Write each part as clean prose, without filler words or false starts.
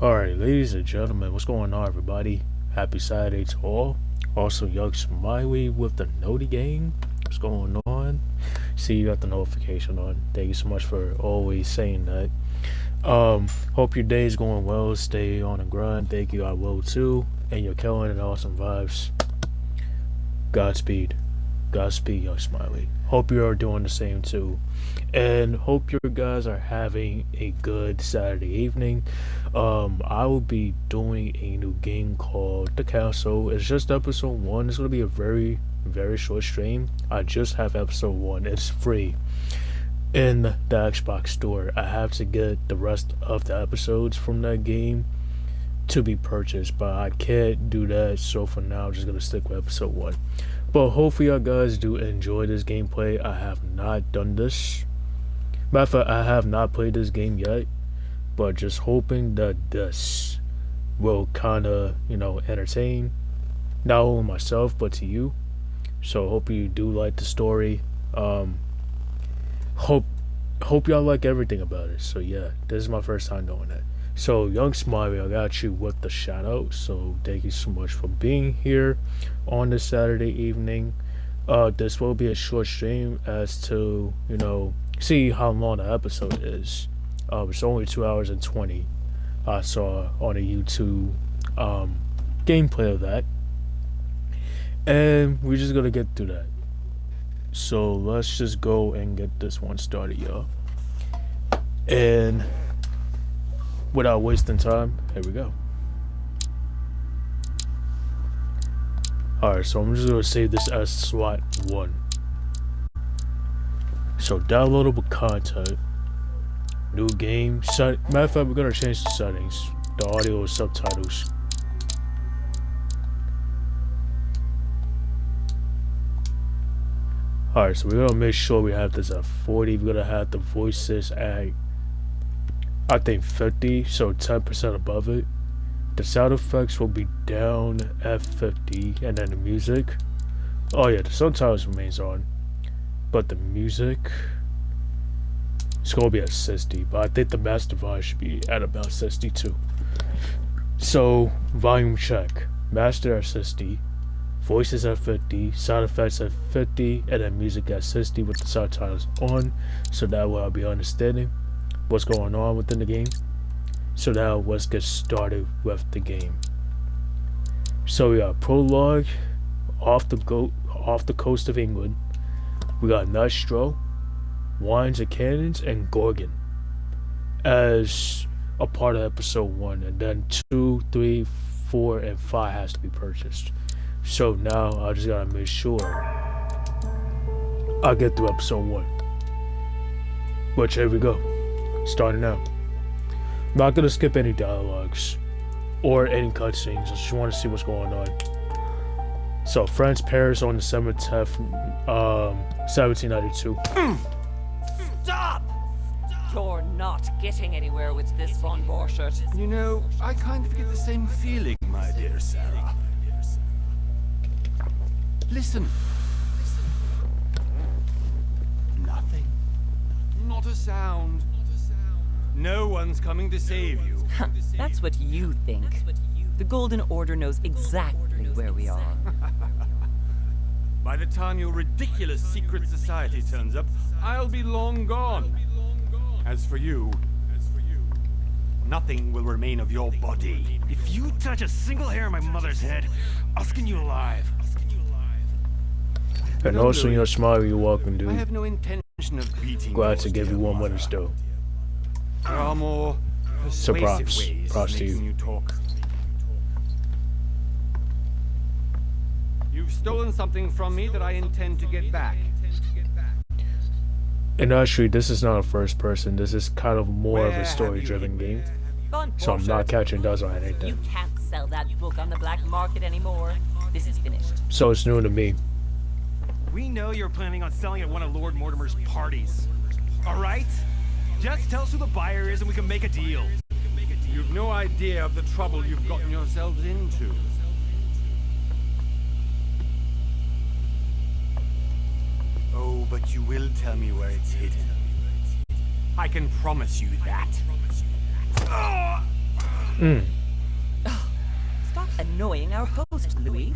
Alright, ladies and gentlemen, what's going on, everybody? Happy Saturday to all. Also, Young Smiley with the Noti Gang. What's going on? See, you got the notification on. Thank you so much for always saying that. Hope your day is going well. Stay on the grind. Thank you, I will too. And you're killing it, awesome vibes. Godspeed. Godspeed, Young Smiley. Hope you are doing the same too. And hope you guys are having a good Saturday evening. I will be doing a new game called The Castle. It's just episode 1. It's going to be a very short stream. I just have episode 1. It's free in the Xbox store. I have to get the rest of the episodes from that game to be purchased, but I can't do that, so for now I'm just going to stick with episode 1. But hopefully y'all guys do enjoy this gameplay. I have not done this. Matter of fact, I have not played this game yet, but just hoping that this will kind of, entertain not only myself but to you. So hope you do like the story. Hope y'all like everything about it. So yeah, this is my first time doing that. So Young Smiley, I got you with the shout out. So thank you so much for being here on this Saturday evening. This will be a short stream as to, see how long the episode is. It's only 2 hours and 20. I saw on a YouTube gameplay of that. And we're just gonna get through that. So let's just go and get this one started, y'all. And without wasting time, here we go. Alright, so I'm just gonna save this as slot 1. So downloadable content, new game, matter of fact, we're gonna change the settings, the audio and subtitles. Alright, so we're gonna make sure we have this at 40. We're gonna have the voices at, I think, 50, so 10% above it. The sound effects will be down at 50, and then the music, oh yeah, the subtitles remains on, but the music, it's gonna be at 60, but I think the master volume should be at about 62. So volume check, master at 60, voices at 50, sound effects at 50, and then music at 60 with the subtitles on, so that way I'll be understanding what's going on within the game. So now let's get started with the game. So we got Prologue, off the coast of England. We got Stroll, Wines and Cannons, and Gorgon as a part of episode 1, and then 2, 3, 4, and 5 has to be purchased. So now I just gotta make sure I get through episode 1. Which, here we go. Starting now. I'm not gonna skip any dialogues or any cutscenes. I just want to see what's going on. So, France, Paris on December 10th, 1792. Stop! You're not getting anywhere with this von Borchert. You know, I kind of get the same feeling, my dear Sarah. Listen. Nothing. Not a sound. No one's coming to save you. That's what you think. The Golden Order knows exactly where we are. By the time your ridiculous secret society turns up, I'll be long gone. As for you, nothing will remain of your body. If you touch a single hair on my mother's head, I'll skin you alive. And also, Young Smiley, you're welcome, dude. I have no intention of beating. Glad to give you one when it's due. There are more So persuasive props ways to of making you. you talk. You've stolen something from me that I intend to get back. And actually, this is not a first person. This is kind of more of a story-driven game. Von So I'm not Borchert, catching does on you anything. can't sell that book on the black market anymore. This is finished. So it's new to me. We know you're planning on selling at one of Lord Mortimer's parties. All right? Just tell us who the buyer is and we can make a deal. You've no idea of the trouble you've gotten yourselves into. Oh, but you will tell me where it's hidden. I can promise you that. Stop annoying our host, Louis.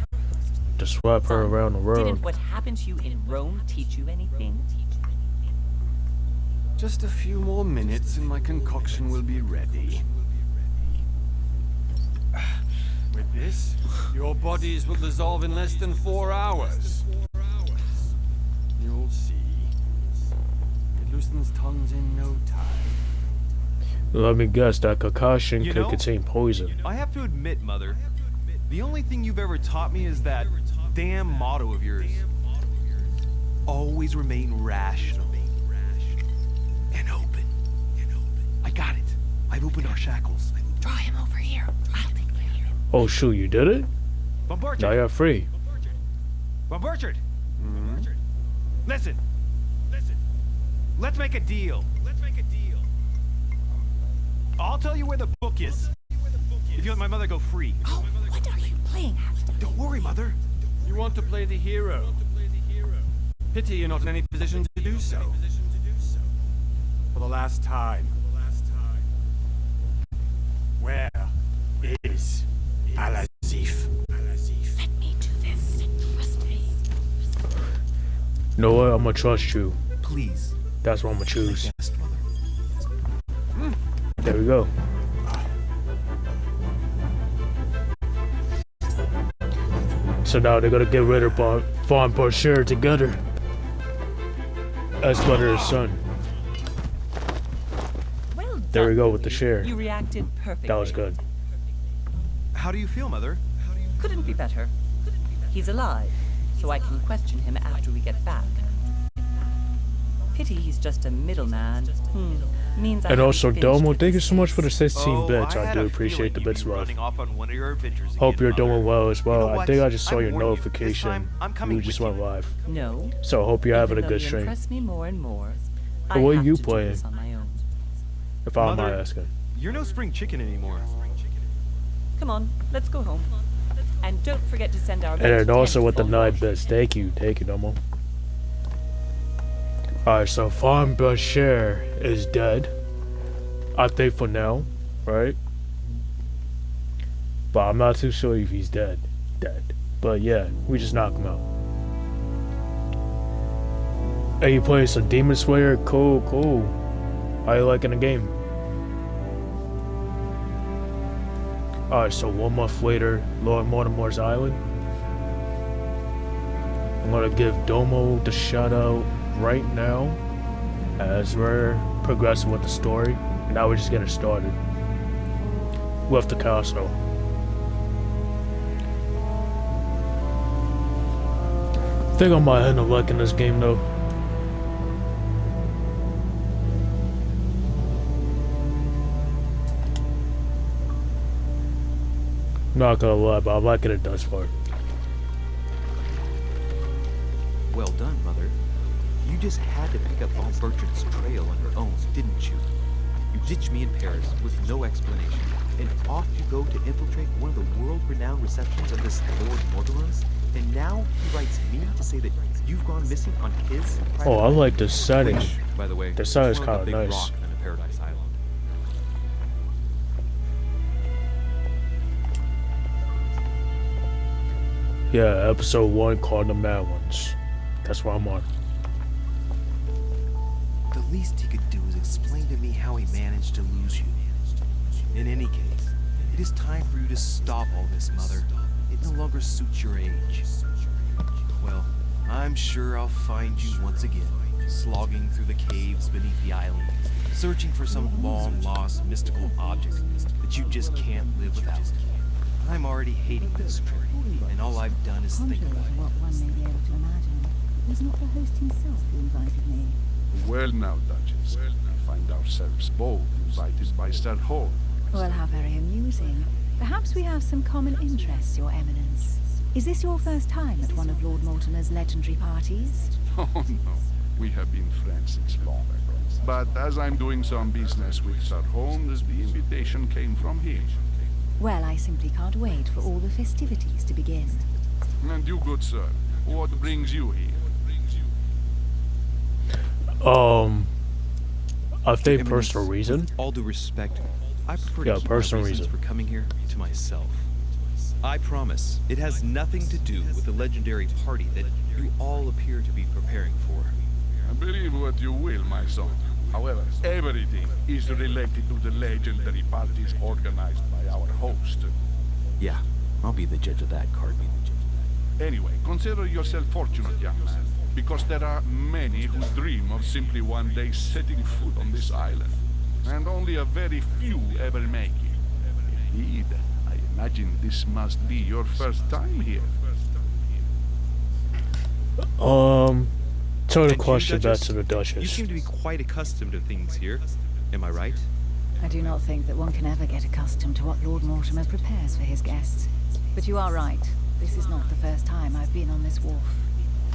To swap her around the world. Didn't what happened to you in Rome teach you anything? Just a few more minutes and my concoction will be ready. With this, your bodies will dissolve in less than 4 hours. You'll see. It loosens tongues in no time. Let me guess, that concoction You could know, contain poison. I have to admit, Mother, the only thing you've ever taught me is that damn motto of yours. Always remain rational. And open. I got it. I've opened our shackles. Draw him over here. I'll take care of him. Oh shoot, you did it? Von Now Burchard. you're free. Von Burchard. Listen. Let's make a deal. I'll tell you where the book is. If you let my mother go free. Oh, what are you playing at? Don't worry, Mother. You want to play the hero. Pity you're not in any position to do so. For the last time. Where is Al-Azif? Let me do this. Trust me. You know what? I'm gonna trust you. Please. That's what I'm gonna choose. Yes, Mother. There we go. So now they're gonna get rid of Von Burchard together as mother and son. Well done, There we go with the Louis. share. You reacted perfectly. That was good. How do you feel, Mother? Couldn't be better. He's alive, so I can question him after we get back. Pity he's just a middleman. Means I And have also, to finish Domo, with thank you this so much for the case. 16 bits. I do appreciate the bits, love. Off on one of your adventures Hope again, you're Mother. doing well as well. You know I what? think I just saw I your warn you, this notification. time, I'm coming You just with went you. live. No. So I hope you're having a Even good though you stream. impress me more and more. But I what are have you to do playing? this on my own. If I'm not Mother, asking. You're no spring chicken anymore. Come on, let's go home. And don't forget to send our And then also with the Von 9 Burchard. bits. Thank you, Domo. Alright, so Von Burchard is dead. I think for now, right? But I'm not too sure if he's dead. But yeah, we just knock him out. Hey, you playing some Demon Slayer? Cool. How you liking the game? Alright, so 1 month later, Lord Mortimer's Island. I'm gonna give Domo the shout out right now as we're progressing with the story. Now we're just getting started with the castle. I think I might end up liking this game though. Not gonna lie, but I'm liking it thus far. Well done, Mother. You just had to pick up Von Burchard's trail on your own, didn't you? You ditched me in Paris with no explanation, and off you go to infiltrate one of the world-renowned receptions of this Lord Mortimer, and now he writes me to say that you've gone missing on his private Oh, I island, like the setting. which, by the way, The is setting's more of a kinda big nice. rock than a paradise island. Yeah, episode 1 called The Mad Ones. That's what I'm on. The least he could do is explain to me how he managed to lose you. In any case, it is time for you to stop all this, Mother. It no longer suits your age. Well, I'm sure I'll find you once again, slogging through the caves beneath the island, searching for some long-lost mystical object that you just can't live without. I'm already hating this trip, and all I've done is think Contrary about to it. what one may be able to imagine, it was not the host himself who invited me. Well now, Duchess, we find ourselves both invited by Sir Hall. Well, how very amusing. Perhaps we have some common interests, Your Eminence. Is this your first time at one of Lord Mortimer's legendary parties? Oh no, we have been friends since long. But as I'm doing some business with Sir Holmes, the invitation came from him. Well, I simply can't wait for all the festivities to begin. And you, good sir, what brings you here? I think Eminence, personal reason. with all due respect, I prefer Yeah, to keep my personal reasons reason. for coming here to myself. I promise, it has nothing to do with the legendary party that you all appear to be preparing for. Believe what you will, my son. However, everything is related to the legendary parties organized by our host. Yeah, I'll be the judge of that, Cardinal. Anyway, consider yourself fortunate, young man, because there are many who dream of simply one day setting foot on this island, and only a very few ever make it. Indeed, I imagine this must be your first time here. Turn the And you, question back Duchess? to the You Duchess. seem to be quite accustomed to things here. Am I right? I do not think that one can ever get accustomed to what Lord Mortimer prepares for his guests. But you are right. This is not the first time I've been on this wharf.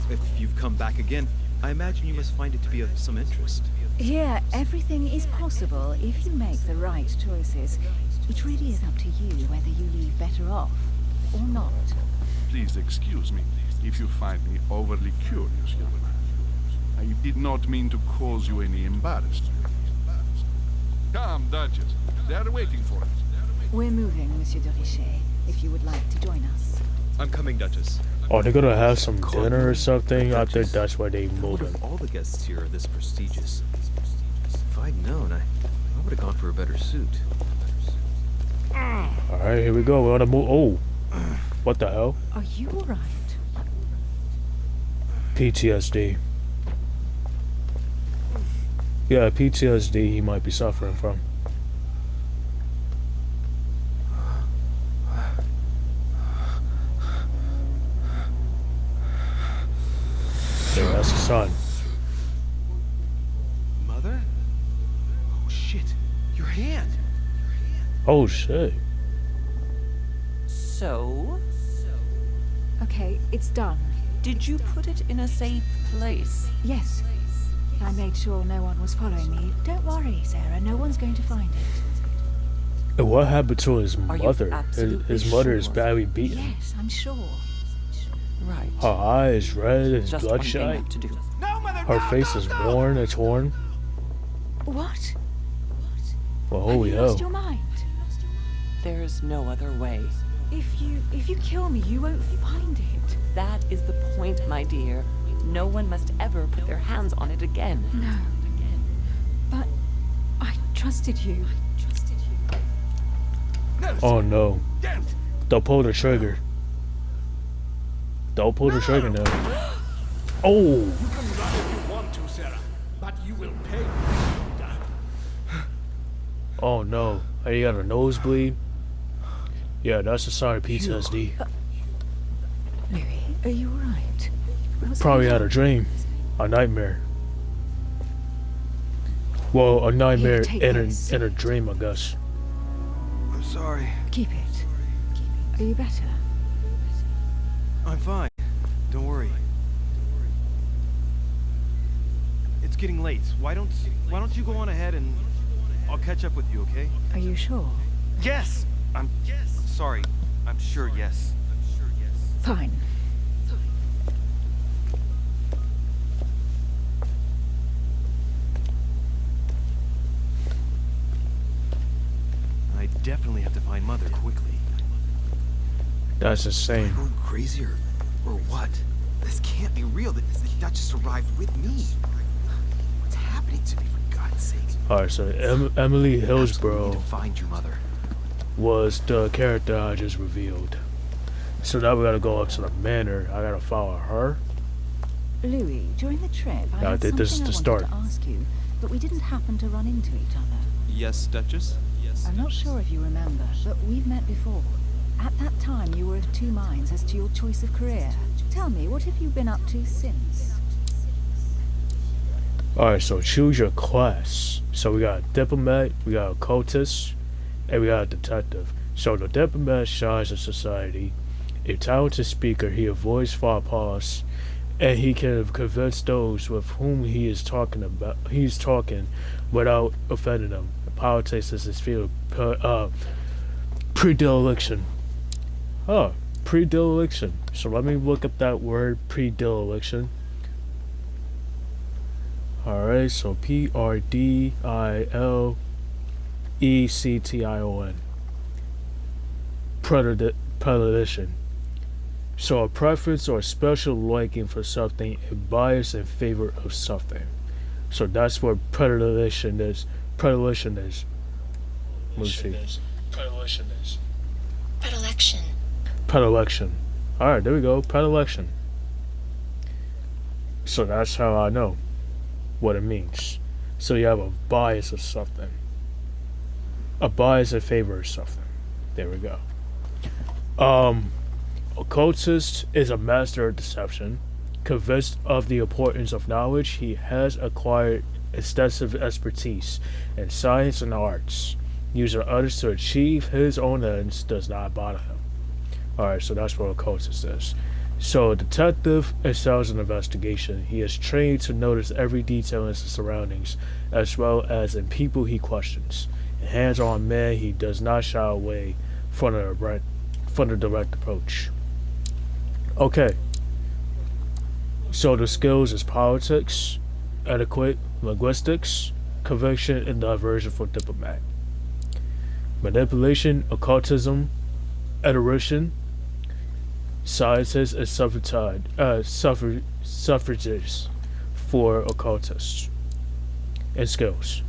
If you've come back again, I imagine you must find it to be of some interest. Here, everything is possible if you make the right choices. It really is up to you whether you leave better off or not. Please excuse me if you find me overly curious, young man. I did not mean to cause you any embarrassment. Come, Duchess. They are waiting for us. We're moving, Monsieur de Richet, if you would like to join us. I'm coming, Duchess. Oh, they're gonna have some dinner or something? I think that's why they What moving. if all the guests here are this prestigious? If I'd known, I would have gone for a better suit. Alright, here we go. We're on the move. Oh, what the hell? Are you alright? PTSD. Yeah, PTSD he might be suffering from. Yeah, that's his son. Mother? Oh shit, your hand! Oh shit. So, Okay, it's done. did you put it in a safe place? Yes. I made sure no one was following me. Don't worry, Sarah. No one's going to find it. And what happened to his Are you mother? absolutely His mother is sure? badly beaten. Yes, I'm sure. Right. Her eye is red, it's Just one thing bloodshot. left to do. Her face is worn, it's torn. What? Well, Have holy you hell. lost your mind? There's no other way. If you kill me, you won't find it. That is the point, my dear. No one must ever put their hands on it again. No. But I trusted you. Oh no. Don't pull the trigger. Don't pull the trigger now. Oh! You can run if you want to, Sarah, but you will pay. Oh no. Hey, you got a nosebleed? Yeah, that's a sign of PTSD. Louis, are you alright? What's Probably going had a on? dream. A nightmare. Well, a nightmare take in this. a dream, I guess. I'm sorry. Keep it. Are you better? I'm fine. Don't worry. It's getting late. Why don't you go on ahead and I'll catch up with you, okay? Are you sure? Yes. I'm sorry. I'm sure yes. Fine. I definitely have to find Mother quickly. That's insane. Am I going crazy or what? This can't be real. The Duchess arrived with me. What's happening to me, for God's sake? Alright, so Emily Absolutely need Hillsborough to find you, Mother. was the character I just revealed. So now we gotta go up to the manor. I gotta follow her. Louis, during the trip, I Yeah, had this is something the I wanted start. to ask you, but we didn't happen to run into each other. Yes, Duchess? I'm not sure if you remember, but we've met before. At that time, you were of two minds as to your choice of career. Tell me, what have you been up to since? Alright, so choose your class. So we got a diplomat, we got a cultist, and we got a detective. So the diplomat shines in society. A talented speaker, he avoids faux pas, and he can convince those with whom he's talking without offending them. Politics is his field. Predilection. Predilection. So let me look up that word, predilection. Alright, so E-C-T-I-O-N. Predilection. So a preference or a special liking for something, a bias in favor of something. So that's what predilection is. Predilection is. Let's see. Predilection is. Predilection. Predilection. Alright, there we go. Predilection. So that's how I know what it means. So you have a bias of something. A bias in favor of something. There we go. Occultist is a master of deception. Convinced of the importance of knowledge, he has acquired extensive expertise in science and arts. Using others to achieve his own ends does not bother him. Alright, so that's what occultist is. So a detective excels in investigation. He is trained to notice every detail in his surroundings, as well as in people he questions. A hands-on man, he does not shy away from a direct approach. Okay. So the skills is politics, etiquette, linguistics, conviction, and diversion for diplomat. Manipulation, occultism, erudition, scientists, and suffragists for occultists. And skills.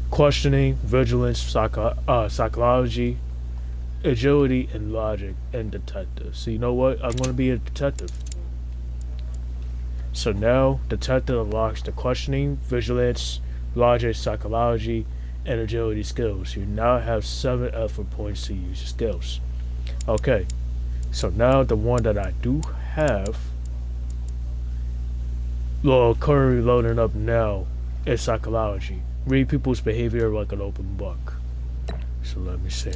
Questioning, vigilance, psychology, agility, and logic, and detective. So you know what? I'm going to be a detective. So now, detective unlocks the questioning, vigilance, logic, psychology, and agility skills. You now have 7 effort points to use your skills. Okay. So now the one that I do have, well, currently loading up now, is psychology. Read people's behavior like an open book. So let me see.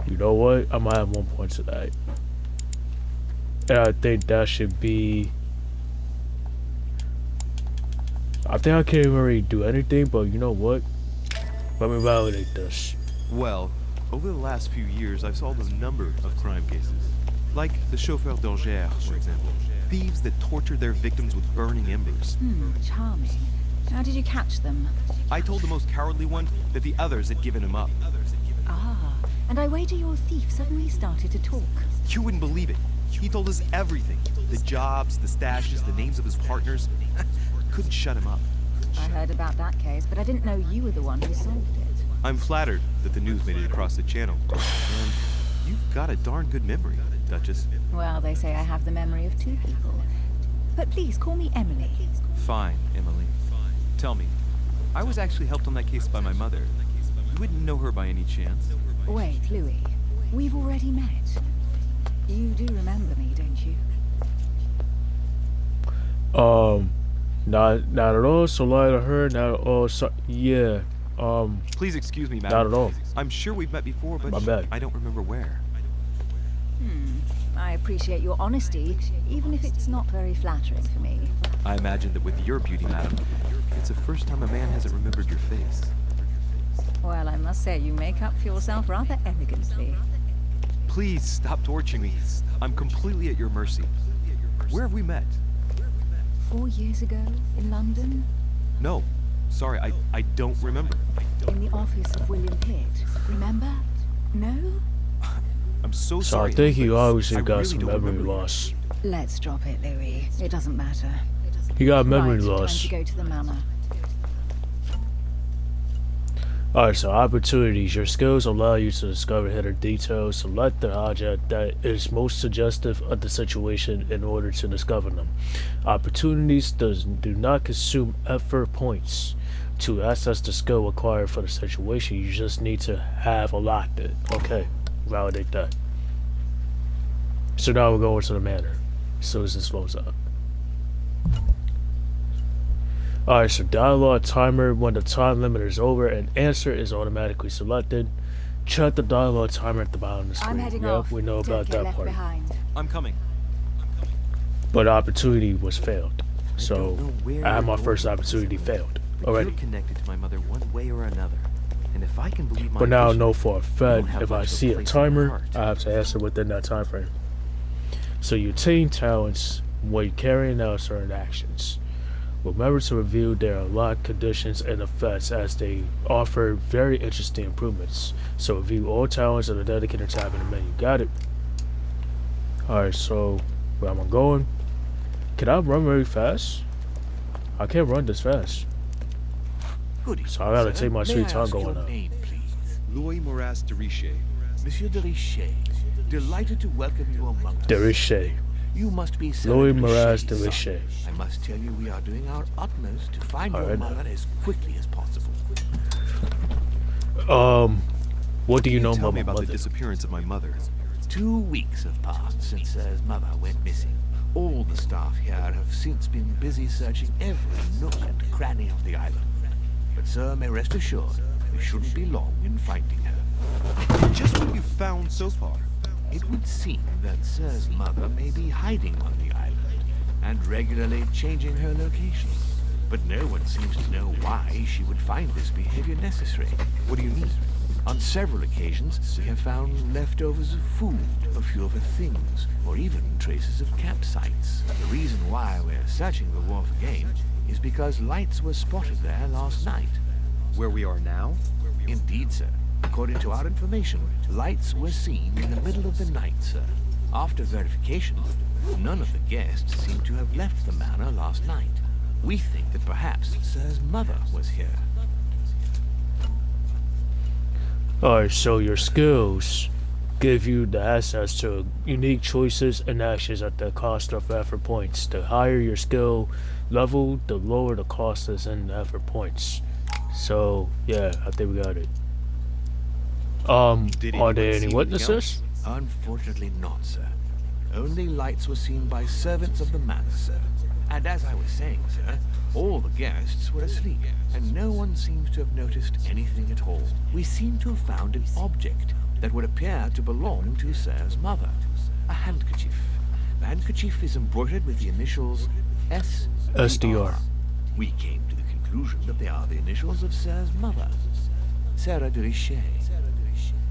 You know what? I might have 1 point to that. And I think that should be... I think I can't really do anything, but you know what? Let me validate this. Well, over the last few years, I've solved a number of crime cases. Like the chauffeur d'Angers, for example. Thieves that tortured their victims with burning embers. Charming. How did you catch them? I told the most cowardly one that the others had given him up. Ah, and I wager your thief suddenly started to talk. You wouldn't believe it. He told us everything. The jobs, the stashes, the names of his partners. Couldn't shut him up. I heard about that case, but I didn't know you were the one who solved it. I'm flattered that the news made it across the channel. And you've got a darn good memory, Duchess. Well, they say I have the memory of 2 people. But please call me Emily. Fine, Emily. Tell me, I was actually helped on that case by my mother. You wouldn't know her by any chance? Wait, Louis. We've already met. You do remember me, don't you? Not at all. So lie to her. Not at all. So, yeah. Please excuse me, madam. Not at all. I'm sure we've met before, but My bad. I don't remember where. I appreciate your honesty, even if it's not very flattering for me. I imagine that with your beauty, madam, it's the first time a man hasn't remembered your face. Well, I must say you make up for yourself rather elegantly. Please stop torturing me. I'm completely at your mercy. Where have we met? 4 years ago, in London? No. Sorry, I don't remember. In the office of William Pitt. Remember? No? I'm so So sorry. I think he but obviously I got really some don't memory remember you. loss. Let's drop it, Louis. It doesn't matter. He got memory Right, loss. time to go to the manor. Alright, so opportunities. Your skills allow you to discover hidden details. Select the object that is most suggestive of the situation in order to discover them. Opportunities do not consume effort points. To access the skill acquired for the situation, you just need to have unlocked it. Okay, validate that. So now we're going to the manor as soon as this slows up. Alright, so dialogue timer. When the time limit is over, an answer is automatically selected. Check the dialogue timer at the bottom of the screen. I'm heading Yep, off. we know Don't about get that left part. behind. I'm coming. But opportunity was failed. So don't know where I had my you're first going, opportunity failed But already. you're connected to my mother one way or another. And if I can believe my But now I vision, know for a don't fact have if I much of a see a place in my timer, heart. I have to answer within that time frame. So you attain talents when carrying out certain actions. Remember to review their unlocked conditions and effects as they offer very interesting improvements. So review all talents in the dedicated tab in the menu. Got it. Alright, so where am I going? Can I run very fast? I can't run this fast. Goody. So I gotta take my sweet time ask your going up. name, please? Louis Moras de Richer. Monsieur de Richer, delighted to welcome you among us. De Richer. You must be Louis Sarah Moras de Richet's Richer. son. I must tell you, we are doing our utmost to find your Alright. mother as quickly as possible. What do you know Tell about me my about the mother? disappearance of my mother. 2 weeks have passed since Sir's mother went missing. All the staff here have since been busy searching every nook and cranny of the island. But Sir may rest assured, we shouldn't be long in finding her. Just what you've found so far. It would seem that Sir's mother may be hiding on the island and regularly changing her location. But no one seems to know why she would find this behavior necessary. What do you mean? On several occasions, we have found leftovers of food, a few of her things, or even traces of campsites. The reason why we're searching the wharf again is because lights were spotted there last night. Where we are now? Indeed, sir. According to our information, lights were seen in the middle of the night, sir. After verification, none of the guests seem to have left the manor last night. We think that perhaps Sir's mother was here. Alright, so your skills give you the access to unique choices and actions at the cost of effort points. The higher your skill level, the lower the cost is in effort points. So, yeah, I think we got it. Did Are anyone there see any anything witnesses? else? Unfortunately not, sir. Only lights were seen by servants of the manor, sir. And as I was saying, sir, all the guests were asleep, and no one seems to have noticed anything at all. We seem to have found an object that would appear to belong to Sir's mother. A handkerchief. The handkerchief is embroidered with the initials S. SDR. We came to the conclusion that they are the initials of Sir's mother, Sarah de Richer.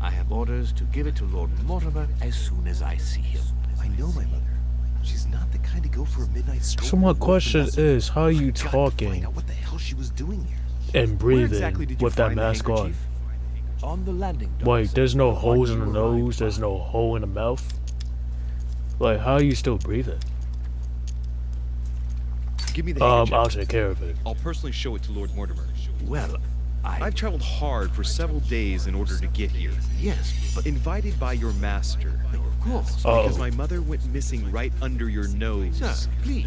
I have orders to give it to Lord Mortimer as soon as I see him. I know my mother. She's not the kind to go for a midnight stroll. So my with a question wolf is, how are you I've got to find talking out what the hell she was doing here. and Where breathing exactly did you with that find the mask on? handkerchief? On the landing dock. Wait, sir, there's no the one holes in you the arrived nose, there's by. no hole in the mouth. Like, how are you still breathing? Give me the handkerchief. I'll take care of it. I'll personally show it to Lord Mortimer. Well, I've traveled hard for several days in order to get here. yes, but Invited by your master. no, of course. Because my mother went missing right under your nose. Sir, please.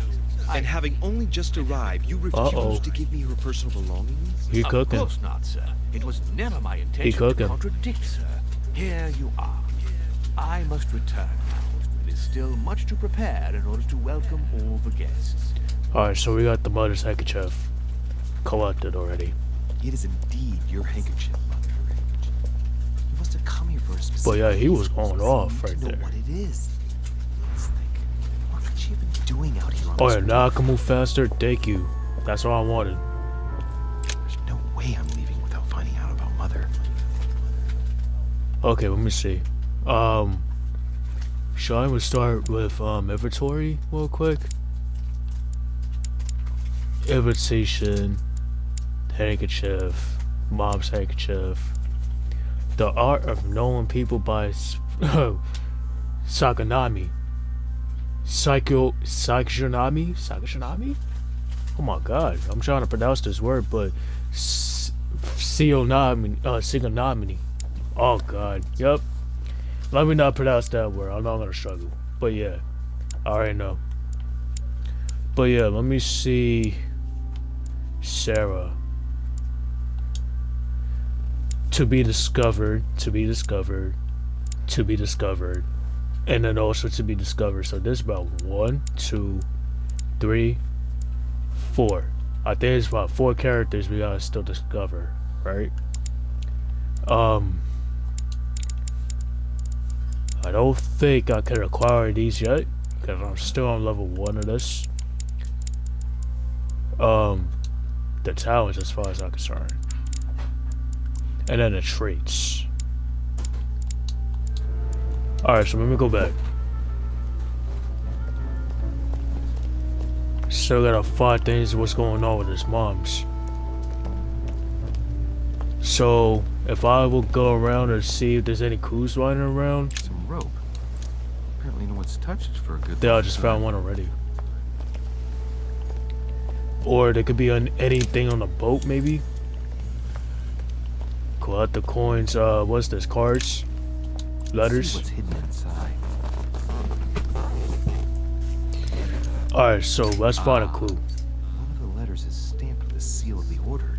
And having only just arrived, you refused Uh-oh. to give me her personal belongings? He Of cooking. course not, sir. It was never my intention cooking. to contradict, sir. Here you are. I must return now. It is still much to prepare in order to welcome all the guests. Alright, so we got the mother's handkerchief collected already. It is indeed your handkerchief, Mother. You must have come here for a specific But yeah, he was reason. going You off need right to know there. what it is. Let's think. What could she have been doing out here on Oh this yeah, now I roof? can move faster. Thank you. That's all I wanted. There's no way I'm leaving without finding out about Mother. Okay, let me see. Shall I start with inventory real quick? Invitation, handkerchief, mom's handkerchief. The Art of Knowing People by Saganami. Saganami? Oh my god, I'm trying to pronounce this word, but Saganami. Oh god, yep. Let me not pronounce that word, I know I'm gonna struggle. But yeah, I already know. But yeah, let me see. Sarah. To be discovered, to be discovered, to be discovered, and then also to be discovered. So there's about 1, 2, 3, 4. I think it's about 4 characters we gotta still discover, right? I don't think I can acquire these yet, because I'm still on level 1 of this. The talents as far as I'm concerned. And then the traits. Alright, so let me go back. Still gotta find things what's going on with his moms. So if I will go around and see if there's any clues lying around. Some rope. Apparently no one's touched it for a good Yeah, I long just time. found one already. Or there could be anything on the boat, maybe. Collect the coins. What's this? Cards, letters. See what's hidden inside. All right, so let's find a clue. One of the letters is stamped with the seal of the order,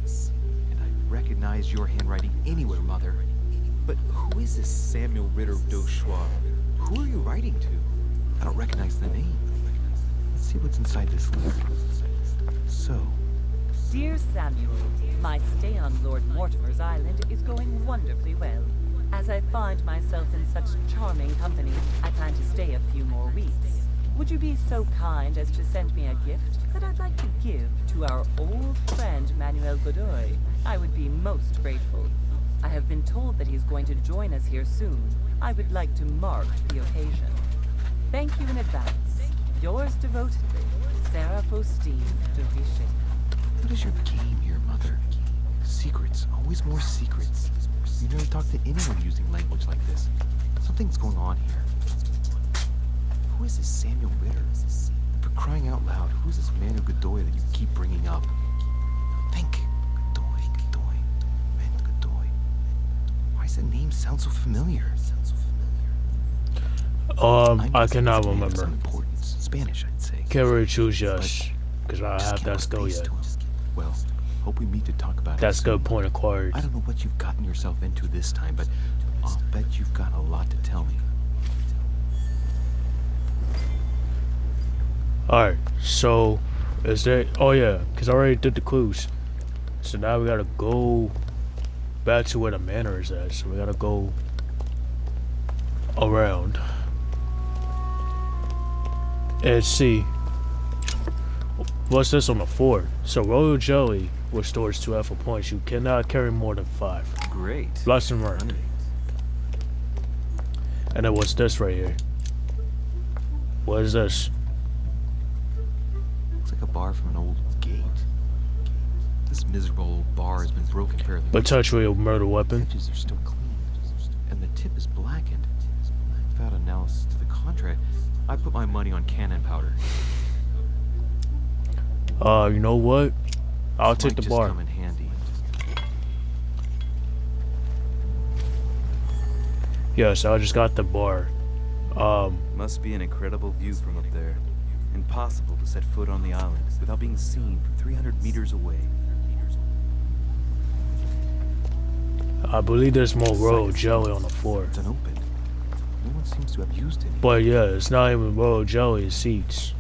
and I recognize your handwriting anywhere, Mother. But who is this Samuel Ritter d'Auchois? Who are you writing to? I don't recognize the name. Let's see what's inside this letter. So, Dear Samuel, my stay on Lord Mortimer's island is going wonderfully well. As I find myself in such charming company, I plan to stay a few more weeks. Would you be so kind as to send me a gift that I'd like to give to our old friend Manuel Godoy? I would be most grateful. I have been told that he's going to join us here soon. I would like to mark the occasion. Thank you in advance. Yours devotedly, Sarah Faustine de Vichy. what is your game here, Mother? Secrets, always more secrets. You never talk to anyone using language like this. Something's going on here. Who is this Samuel Ritter? And for crying out loud, who is this Manuel Godoy that you keep bringing up? Think. Godoy. Manuel Godoy. Why does that name sound so familiar? I cannot remember. Some importance. Spanish, I'd say. Can't really choose yes, because I have that skill yet. Well, hope we meet to talk about it. That's soon. good point acquired. I don't know what you've gotten yourself into this time, but I'll bet you've got a lot to tell me. Alright, so is there? Oh yeah, because I already did the clues. So now we gotta go back to where the manor is at. So we gotta go around and see what's this on the floor. So royal jelly restores 2 alpha points. You cannot carry more than 5. Great. Lesson learned. And then what's this right here? What is this? Looks like a bar from an old gate. This miserable old bar has been broken fairly. Potentially a murder weapon. The edges are still clean, and the tip is blackened. Without analysis to the contrary, I put my money on cannon powder. You know what? I'll This take might the just bar. come in handy. Yes, I just got the bar. Must be an incredible view from up there. Impossible to set foot on the island without being seen from 300 meters away. I believe there's more royal jelly on the floor. It's unopened. No one seems to have used any. But yeah, it's not even royal jelly, it's seeds.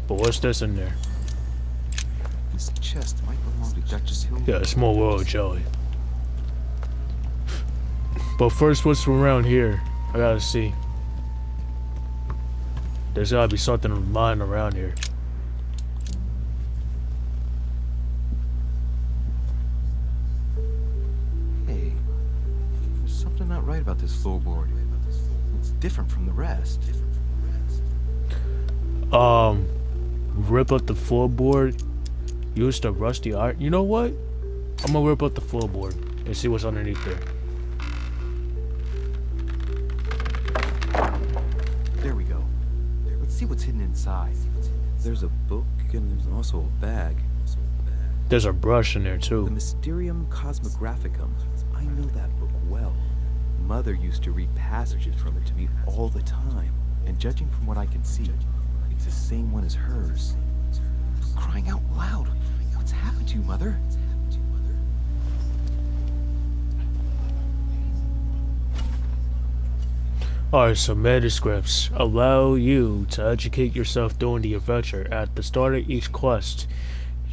But what's this in there? This chest might belong to Duchess Hill. Yeah, it's more royal jelly. But first, what's around here? I gotta see. There's gotta be something lying around here. Hey, there's something not right about this floorboard. It's different from the rest. Rip up the floorboard. Use the rusty iron. You know what? I'm gonna rip up the floorboard and see what's underneath there. There we go. Let's see what's hidden inside. There's a book and there's also a bag. There's a brush in there The too. Mysterium Cosmographicum. I know that book well. Mother used to read passages from it to me all the time. And judging from what I can see, it's the same one as hers. Crying out loud. What's happened to you, Mother? Alright, so manuscripts allow you to educate yourself during the adventure. At the start of each quest,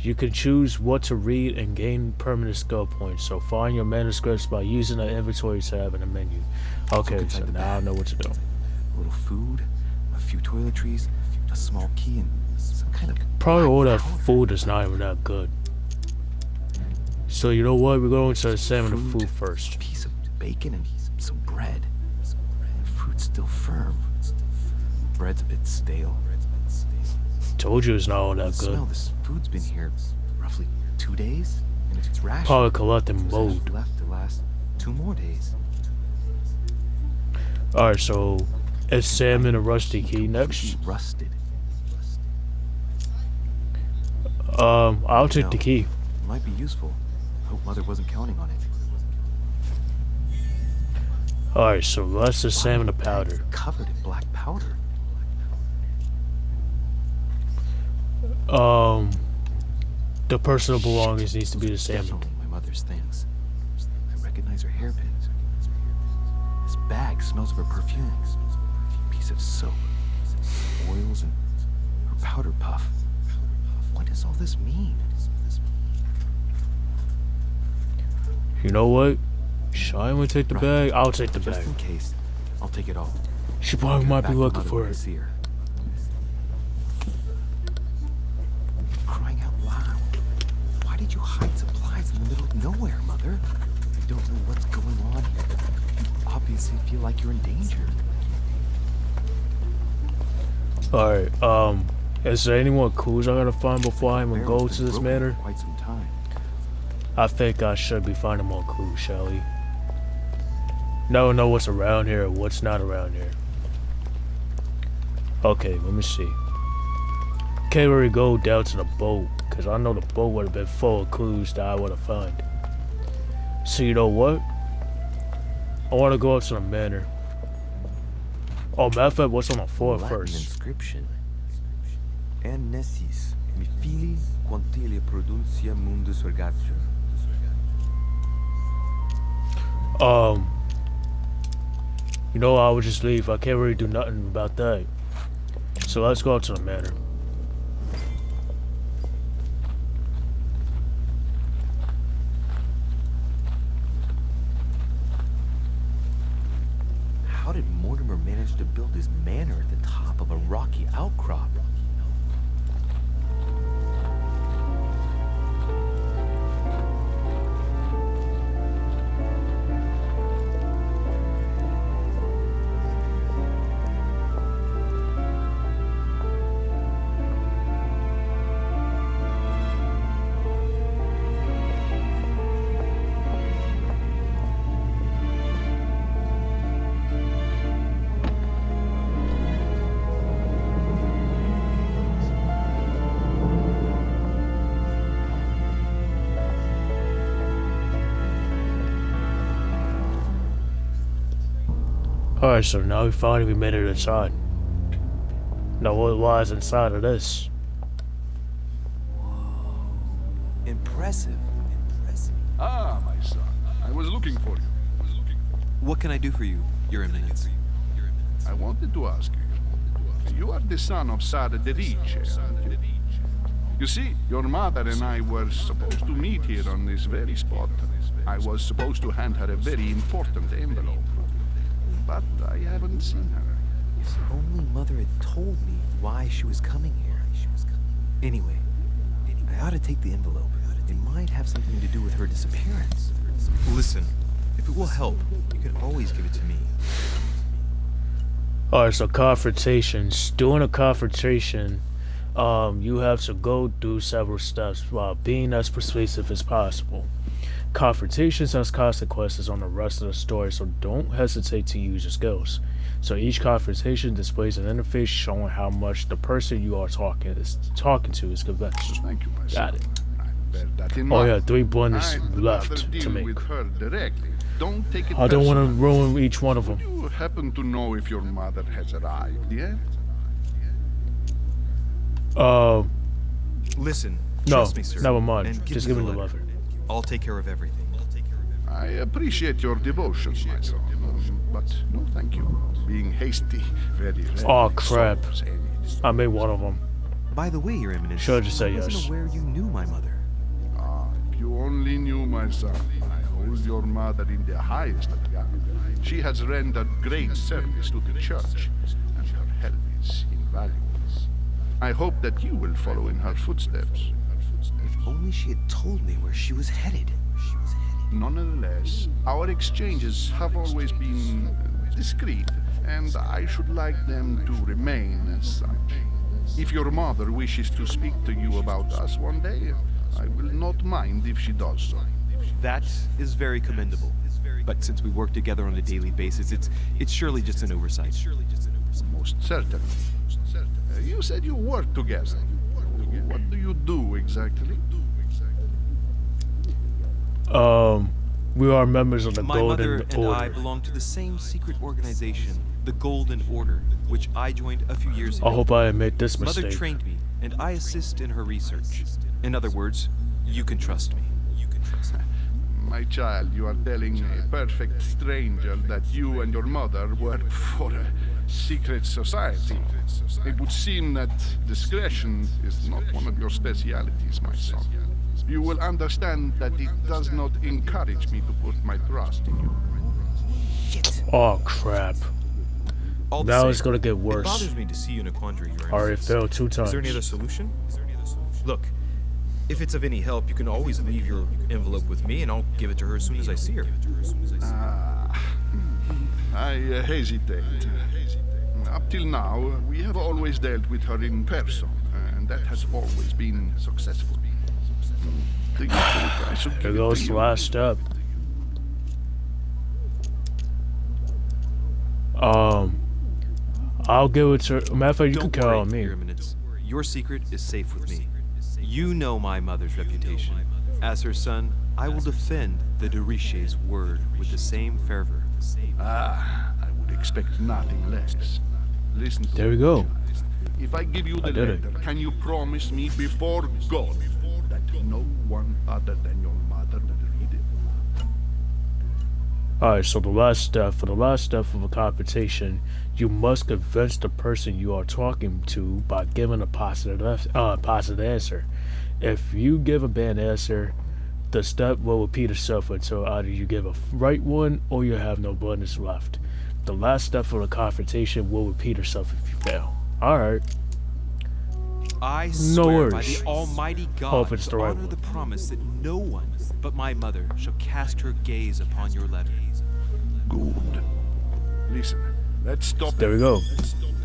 you can choose what to read and gain permanent skill points. So find your manuscripts by using the inventory tab in the menu. Okay, so now I know what to do. A little food, a few toiletries, a small key, and some kind of... Probably all that powder. food is not even that good. So you know what? We're going to examine the food first. A piece of bacon and some bread. And fruit's still firm. Bread's a bit stale. Told you it's not all that Smell, good. this food's been here roughly 2 days, and if it's rationed, Probably collecting there's mold. enough left to last 2 more days. Alright, so it's salmon and rusty key next. Rusted. I'll take No, the key. It might be useful. Hope Mother wasn't counting on it. Alright, so that's the salmon to powder. Covered in black powder. The personal belongings needs to be the salmon. Definitely my mother's things. I recognize her hairpins. This bag smells of her perfume. A piece of soap, oils, and her powder puff. What does all this mean? You know what? Should I want to take the bag? I'll take the Just bag. in case, I'll take it all. She probably might be looking for it. it. Crying out loud. Why did you hide supplies in the middle of nowhere, Mother? I don't know what's going on here. You obviously feel like you're in danger. Alright, is there any more clues I gotta find before I even go to this manor? Quite some time. I think I should be finding more clues, Shelly. Never know what's around here or what's not around here. Okay, let me see. Can't really go down to the boat, because I know the boat would have been full of clues that I would have found. So you know what? I want to go up to the manor. Oh, matter of fact, what's on the floor Latin first? inscription. Annesis, mi fili quantilia produncia mundus ergatio. You know, I would just leave. I can't really do nothing about that. So let's go up to the manor. How did Mortimer manage to build his manor at the top of a rocky outcrop? Alright, so now we finally made it inside. Now what lies inside of this? Impressive. Ah, my son. I was looking for you. What can I do for you, Your Eminence? I wanted to ask you. You are the son of Sara de Riche, aren't you? You see, your mother and I were supposed to meet here on this very spot. I was supposed to hand her a very important envelope. But I haven't seen her. If only Mother had told me why she was coming here. Anyway, I ought to take the envelope. It might have something to do with her disappearance. Listen, if it will help, you can always give it to me. Alright, so confrontations. During a confrontation, you have to go through several steps while being as persuasive as possible. Confrontations has consequences on the rest of the story, so don't hesitate to use your skills. So each confrontation displays an interface showing how much the person you are talking to is convinced. Thank you, my Got son. it. I bear that in Oh mind. yeah, 3 blunders I'd rather left deal to make. with her directly. Don't take it I don't want to personally. ruin each one of them. You happen to know if your mother has arrived yet? Listen, No, trust me, sir. never mind. and Just give me the letter. letter. I'll take care of everything. I appreciate your devotion, my son, but no thank you. Being hasty very rarely Oh crap! solves any. I made one of them. By the way, Your Eminence, Should I just say I wasn't yes? aware you knew my mother. Ah, if you only knew, my son, I hold your mother in the highest regard. She has rendered great service to the church, and her help is invaluable. I hope that you will follow in her footsteps. If only she had told me where she was headed. Nonetheless, our exchanges have always been discreet, and I should like them to remain as such. If your mother wishes to speak to you about us one day, I will not mind if she does so. That is very commendable. But since we work together on a daily basis, it's surely just an oversight. Most certainly. You said you work together. What do you do exactly? We are members of the My Golden mother and Order. I belong to the same secret organization, the Golden Order, which I joined a few years ago. I hope I admit this Mother mistake. trained me, and I assist in her research. In other words, you can trust me. My child, you are telling a perfect stranger that you and your mother work for a secret society. It would seem that discretion is not one of your specialities, my son. You will understand that it does not encourage me to put my trust in you. Shit. Oh crap. All the Now same, it's gonna get It worse. bothers me to see you in a quandary, Your Already Eminence. failed 2 times. Is there any other solution? Look, if it's of any help, you can always leave your envelope with me, and I'll give it to her as soon as I see her. I hesitate. Up till now, we have always dealt with her in person, and that has always been successful. Do you think I should give There it to goes the you? last step. I'll give it to her. Matter of fact, you can Don't count worry, on me. Your Eminence. Your secret is safe with me. You know my mother's reputation. As her son, I will defend the Durishe's word with the same fervor. I would expect nothing less. Listen to There we me, go. child. If I give you the did it. letter, can you promise me before God that no one other than your mother will read it? Alright, so the last step, for the last step of a competition, you must convince the person you are talking to by giving a positive answer. If you give a bad answer, the step will repeat itself until either you give a right one or you have no bonus left. The last step for the confrontation will repeat itself if you fail. Alright. I No swear by worries. the Almighty God Hope it's to the right honor one. the promise that no one but my mother shall cast her gaze upon your letter. Good. Listen, let's stop There it. we go.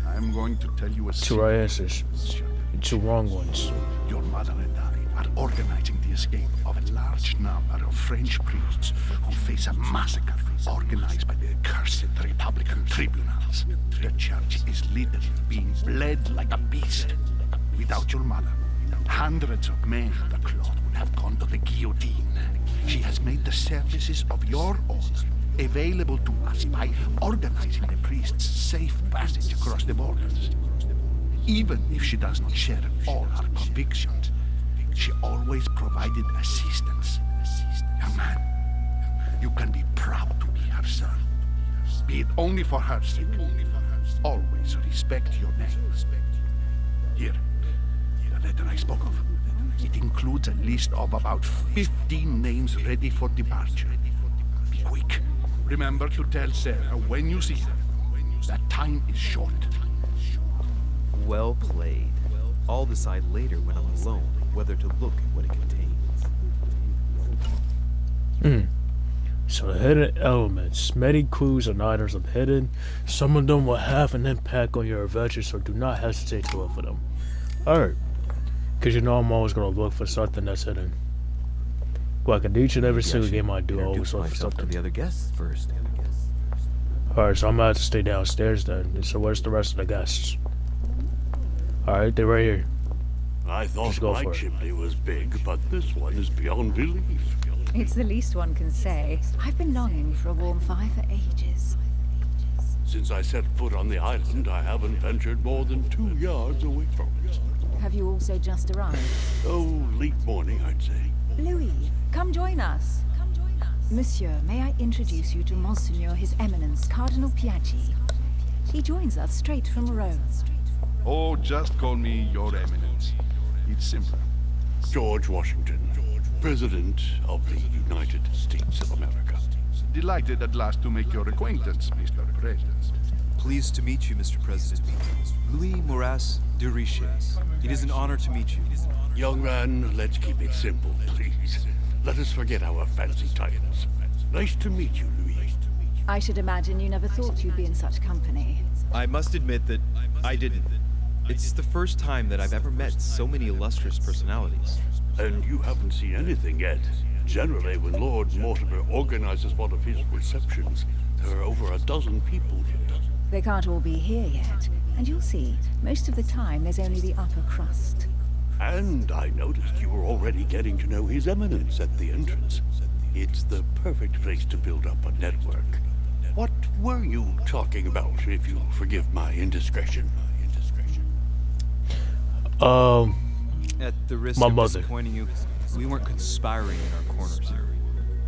I'm going to tell you a 2 right secret. answers. And 2 wrong ones. Your mother and I are organizing the escape of a large number of French priests who face a massacre organized by the accursed Republican tribunals. The church is literally being bled like a beast. Without your mother, hundreds of men of the cloth would have gone to the guillotine. She has made the services of your order available to us by organizing the priests' safe passage across the borders. Even if she does not share all our convictions, she always provided assistance. Young man, you can be proud to be her son. Be it only for her sake. Always respect your name. Here, the letter I spoke of. It includes a list of about 15 names ready for departure. Be quick. Remember to tell Sarah when you see her that time is short. Well played. I'll decide later when I'm alone whether to look at what it contains. So the hidden elements. Many clues and items are hidden. Some of them will have an impact on your adventure, so do not hesitate to look for them. Alright. Because you know I'm always going to look for something that's hidden. Like in each and every Maybe single should game I do, I always introduce look for myself to something. the other guests first. Alright, so I'm going to have to stay downstairs then. So where's the rest of the guests? Alright, they're right here. I thought Let's go my for it. chimney was big, but this one is beyond belief. It's the least one can say. I've been longing for a warm fire for ages. Since I set foot on the island, I haven't ventured more than 2 yards away from it. Have you also just arrived? Oh, late morning, I'd say. Louis, come join us. Monsieur, may I introduce you to Monseigneur His Eminence, Cardinal Piaggi. He joins us straight from Rome. Oh, just call me Your Eminence. It's simpler. George Washington, President of the United States of America. Delighted at last to make your acquaintance, Mr. President. Pleased to meet you, Mr. President. Louis Moras de Riche. It is an honor to meet you. Young man, let's keep it simple, please. Let us forget our fancy titles. Nice to meet you, Louis. I should imagine you never thought you'd be in such company. I must admit that I didn't. It's the first time that I've ever met so many illustrious personalities. And you haven't seen anything yet. Generally, when Lord Mortimer organizes one of his receptions, there are over a dozen people here. They can't all be here yet, and you'll see, most of the time there's only the upper crust. And I noticed you were already getting to know His Eminence at the entrance. It's the perfect place to build up a network. What were you talking about, if you'll forgive my indiscretion? At the risk my of mother. disappointing you, we weren't conspiring in our corners here.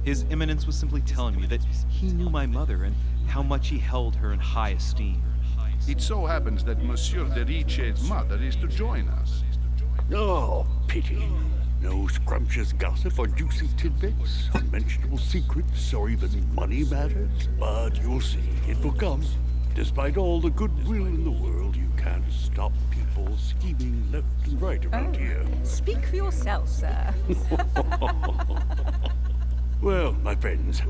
His Eminence was simply telling me that he knew my mother and how much he held her in high esteem. It so happens that Monsieur de Riche's mother is to join us. Oh, pity. No scrumptious gossip or juicy tidbits, unmentionable secrets, or even money matters. But you'll see, it will come. Despite all the goodwill in the world, you can't stop people scheming left and right around here. Speak for yourself, sir. Well, my friends,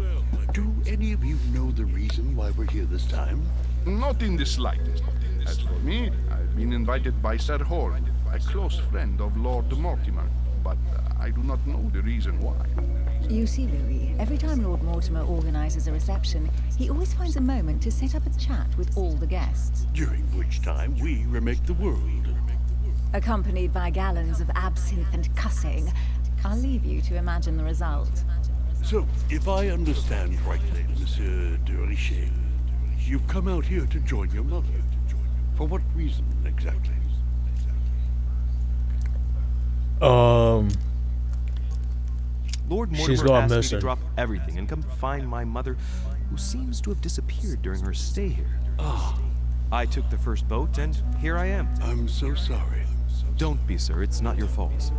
do any of you know the reason why we're here this time? Not in the slightest. As for me, I've been invited by Sir Horn, a close friend of Lord Mortimer, but I do not know the reason why. You see, Louis, every time Lord Mortimer organizes a reception, he always finds a moment to set up a chat with all the guests. During which time we remake the world. Accompanied by gallons of absinthe and cussing. I'll leave you to imagine the result. So, if I understand rightly, Monsieur de Richet, you've come out here to join your mother. For what reason, exactly? Lord She's Mortimer gone asked me missing. to drop everything and come find my mother, who seems to have disappeared during her stay here. Ah, I took the first boat, and here I am. I'm so sorry. Don't be, sir. It's not your fault.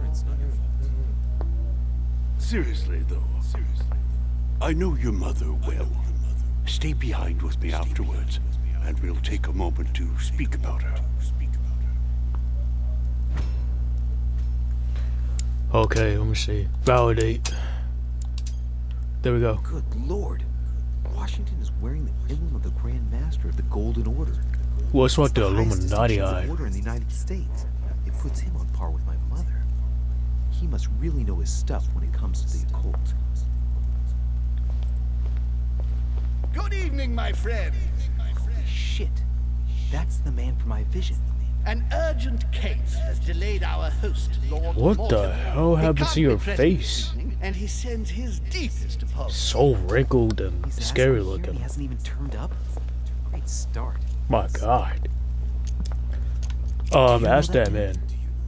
Seriously, though. I know your mother well. Stay behind with me afterwards, and we'll take a moment to speak about her. Okay, let me see. Validate. There we go. Good Lord. Washington is wearing the emblem of the Grand Master of the Golden Order. What's what It's the highest Illuminati distinction of eye? the order in the United States. It puts him on par with my mother. He must really know his stuff when it comes to the occult. Good evening, my friend. Holy shit. That's the man for my vision. An urgent case has delayed our host, Lord What Mortimer. the hell He happened can't to be your present face? this evening, and he sends his deepest apologies. So wrinkled and He's scary asking here and looking. He hasn't even turned up. Great start. My God. Ask that man.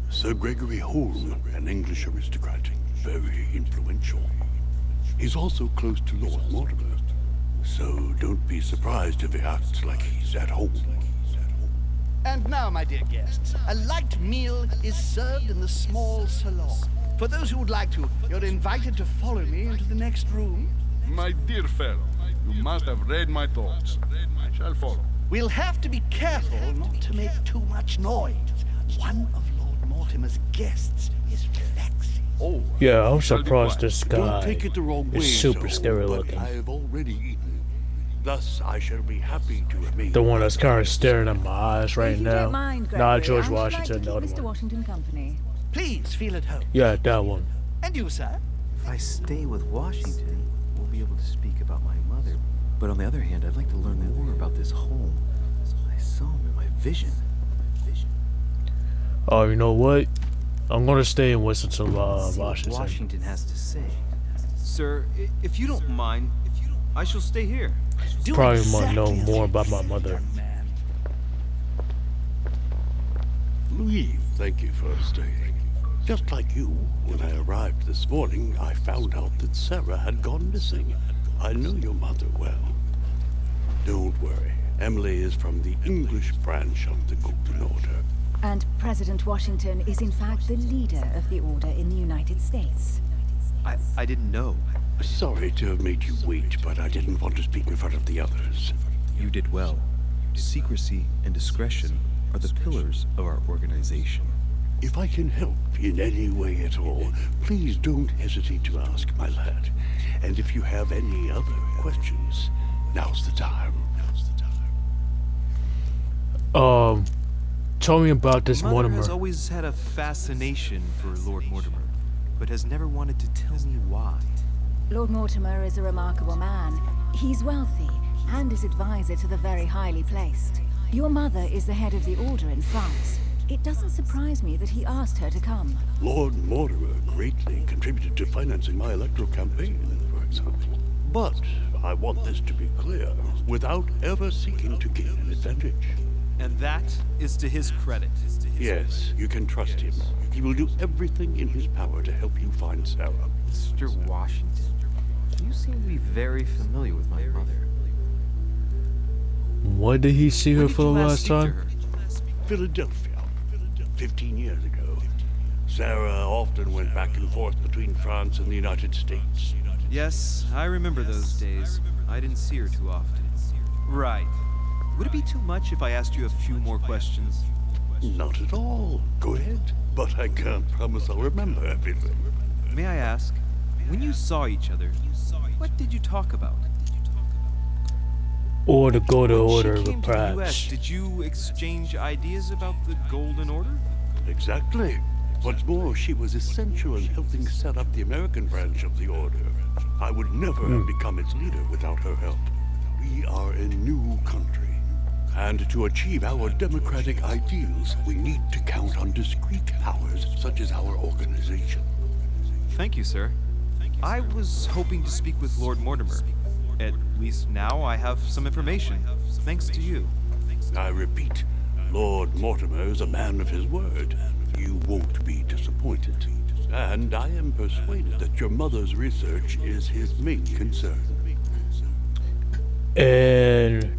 Sir Gregory Holm, an English aristocrat, very influential. He's also close to Lord Mortimer, so don't be surprised if he acts like he's at home. And now, my dear guests, a light meal is served in the small salon. For those who would like to, you're invited to follow me into the next room. My dear fellow, you must have read my thoughts. I shall follow. We'll have to be careful not to make too much noise. One of Lord Mortimer's guests is relaxing. Oh, Yeah, I'm shall be surprised quiet. this don't guy take it the wrong way, is super sir, scary but looking. I have already eaten. Thus, I shall be happy to remain. The one that's kind of staring at my eyes right If you now. don't mind, Gregory, Not George I would like Washington, to the keep other Mr. one. Washington company. Please feel at home. Yeah, that one. And you, sir? If I stay with Washington, we'll be able to speak about my mother. But on the other hand, I'd like to learn more about this home. I saw him in my vision. Oh, you know what? I'm gonna stay and listen to See what Washington. Washington has to say. Sir, if you don't mind, I shall stay here. Do Probably exactly want to know as more you about my please, mother. young man. Louis, thank you for staying. Just like you, when I arrived this morning, I found out that Sarah had gone missing. I know your mother well. Don't worry. Emily is from the English branch of the Golden Order. And President Washington is in fact the leader of the Order in the United States. I didn't know. Sorry to have made you wait, but I didn't want to speak in front of the others. You did well. Secrecy and discretion are the pillars of our organization. If I can help in any way at all, please don't hesitate to ask, my lad. And if you have any other questions, now's the time. told me about this Mother Mortimer. has always had a fascination for Lord Mortimer, but has never wanted to tell me why. Lord Mortimer is a remarkable man. He's wealthy and is advisor to the very highly placed. Your mother is the head of the Order in France. It doesn't surprise me that he asked her to come. Lord Mortimer greatly contributed to financing my electoral campaign, for example. But I want this to be clear, without ever seeking to gain an advantage. And that is to his credit. Yes, you can trust him. He will do everything in his power to help you find Sarah. Mr. Washington, you seem to be very familiar with my mother. When did he see her for the last time? Philadelphia, 15 years ago. Sarah often went back and forth between France and the United States. Yes, I remember those days. I didn't see her too often. Right. Would it be too much if I asked you a few more questions? Not at all. Go ahead. But I can't promise I'll remember everything. May I ask, when you saw each other, what did you talk about? Or the Golden When Order, she came to the US, perhaps. did you exchange ideas about the Golden Order? Exactly. What's more, she was essential in helping set up the American branch of the Order. I would never have become its leader without her help. We are a new country. And to achieve our democratic ideals, we need to count on discrete powers such as our organization. Thank you, sir. I was hoping to speak with Lord Mortimer. At least now I have some information, thanks to you. I repeat, Lord Mortimer is a man of his word. You won't be disappointed. And I am persuaded that your mother's research is his main concern. And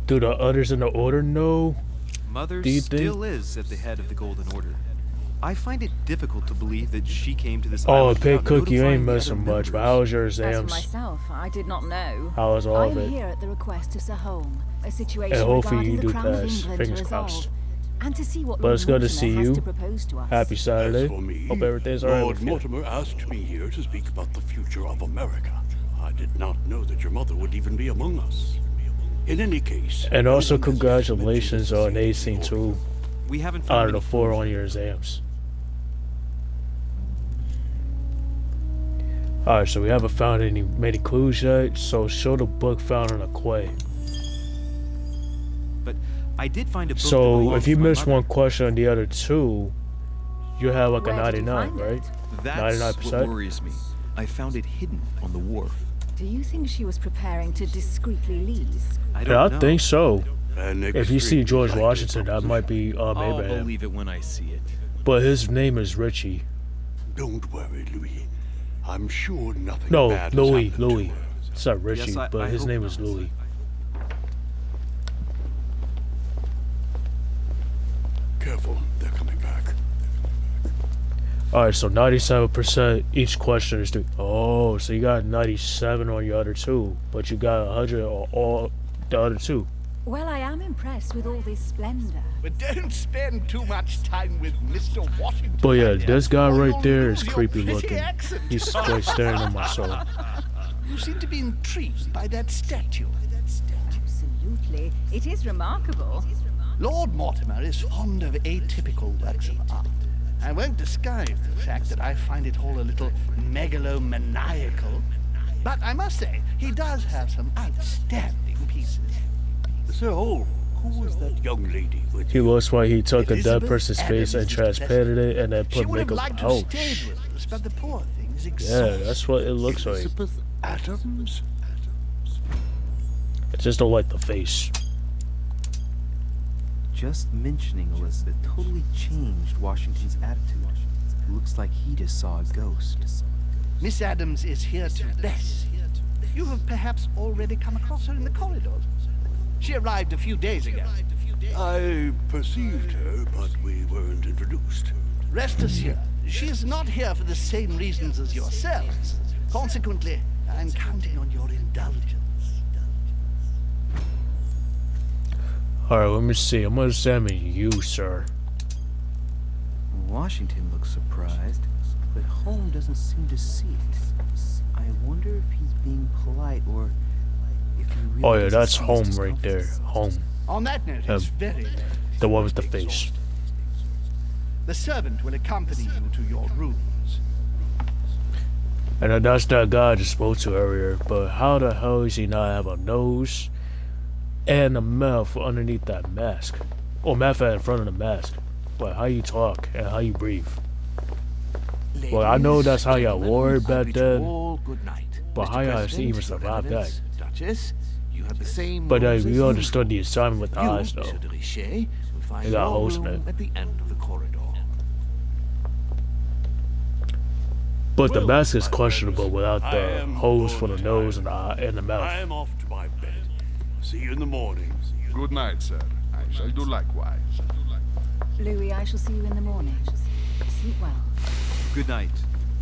do the others in the Order know? Mother Do you still think? is at the head of the Golden Order. I find it difficult to believe that she came to this Oh, island Pig without Cook, you notifying ain't the missing other much, but members. how was your As for exams? myself, I did not know. How was all I of am it? here at the request of Sir Holm, a situation And hopefully regarding you the do Crown of pass. England Fingers to resolve, crossed. and to see what But Lord it's good to Mortimer see has you. to propose to us. Happy Saturday. As for me, Hope everything's alright Lord with you. Mortimer asked me here to speak about the future of America. I did not know that your mother would even be among us. In any case... And also no one has congratulations mentioned on this acing order. 2 We haven't out found of the any 4 clues. on your exams. Alright, so we haven't found many clues yet, so show the book found on a quay. But I did find a book that So belongs if you to my miss mother. one question on the other 2, you have like a Where did you 99, find right? That's 99%? what worries me. I found it hidden on the wharf. Do you think she was preparing to discreetly leave? I Yeah, don't know. I think so. An If you see extremely George likely Washington, that proposition. might be I'll Abraham. believe it when I see it. But his name is Richie. Don't worry, Louis. I'm sure nothing No, bad has Louis. happened to her. It's not Richie, Yes, I but his hope name not. is Louis. Careful, they're coming back. Alright, so 97% each question is due. Oh, so you got 97 on your other 2, but you got 100 on all the other 2. Well, I am impressed with all this splendor. But don't spend too much time with Mr. Washington. But yeah, my dear, this guy or right you'll there is lose your creepy pretty looking. accent. He's like staring at my soul. You seem to be intrigued by that statue. Absolutely. It is remarkable. Lord Mortimer is fond of atypical works of art. I won't disguise the fact that I find it all a little megalomaniacal. But I must say, he does have some outstanding pieces. Sir Holm, who was that young lady with He you? looks like he took a dead Elizabeth person's face and Adams is transplanted it and then She put would have makeup. liked to Oh, stay with us, but the poor thing is yeah, exhausted. that's what it looks like. Elizabeth Adams? I just don't like the face. Just mentioning Elizabeth totally changed Washington's attitude. It looks like he just saw a ghost. Miss Adams is here to bless. You have perhaps already come across her in the corridors. She arrived a few days ago. I perceived her, but we weren't introduced. Rest assured, she is not here for the same reasons as yourselves. Consequently, I'm counting on your indulgence. Alright, let me see. I'm gonna examine you, sir. Washington looks surprised, but Holm doesn't seem to see it. I wonder if he's being polite or if he really Oh yeah, doesn't that's see his home right discomfort. there. Home. On that note, it's very The one with the face. The servant will accompany you to your rooms. And that's that guy I just spoke to earlier, but how the hell does he not have a nose and a mouth underneath that mask? Or math in front of the mask. But how you talk and how you breathe. Well, I know that's how y'all wore it back then, but how y'all even survived that? Duchess, you have the same But nose as we you. understood the assignment with the You, eyes, though. Monsieur de Richet, will find They got your holes in room it. at the end of the corridor. But the Well, mask is my questionable without I the am holes for the bored nose and tired. the mouth. I am off to my bed. See you in the morning. Good night, sir. I shall do likewise. Louis, I shall see you in the morning. Sleep well. Good night.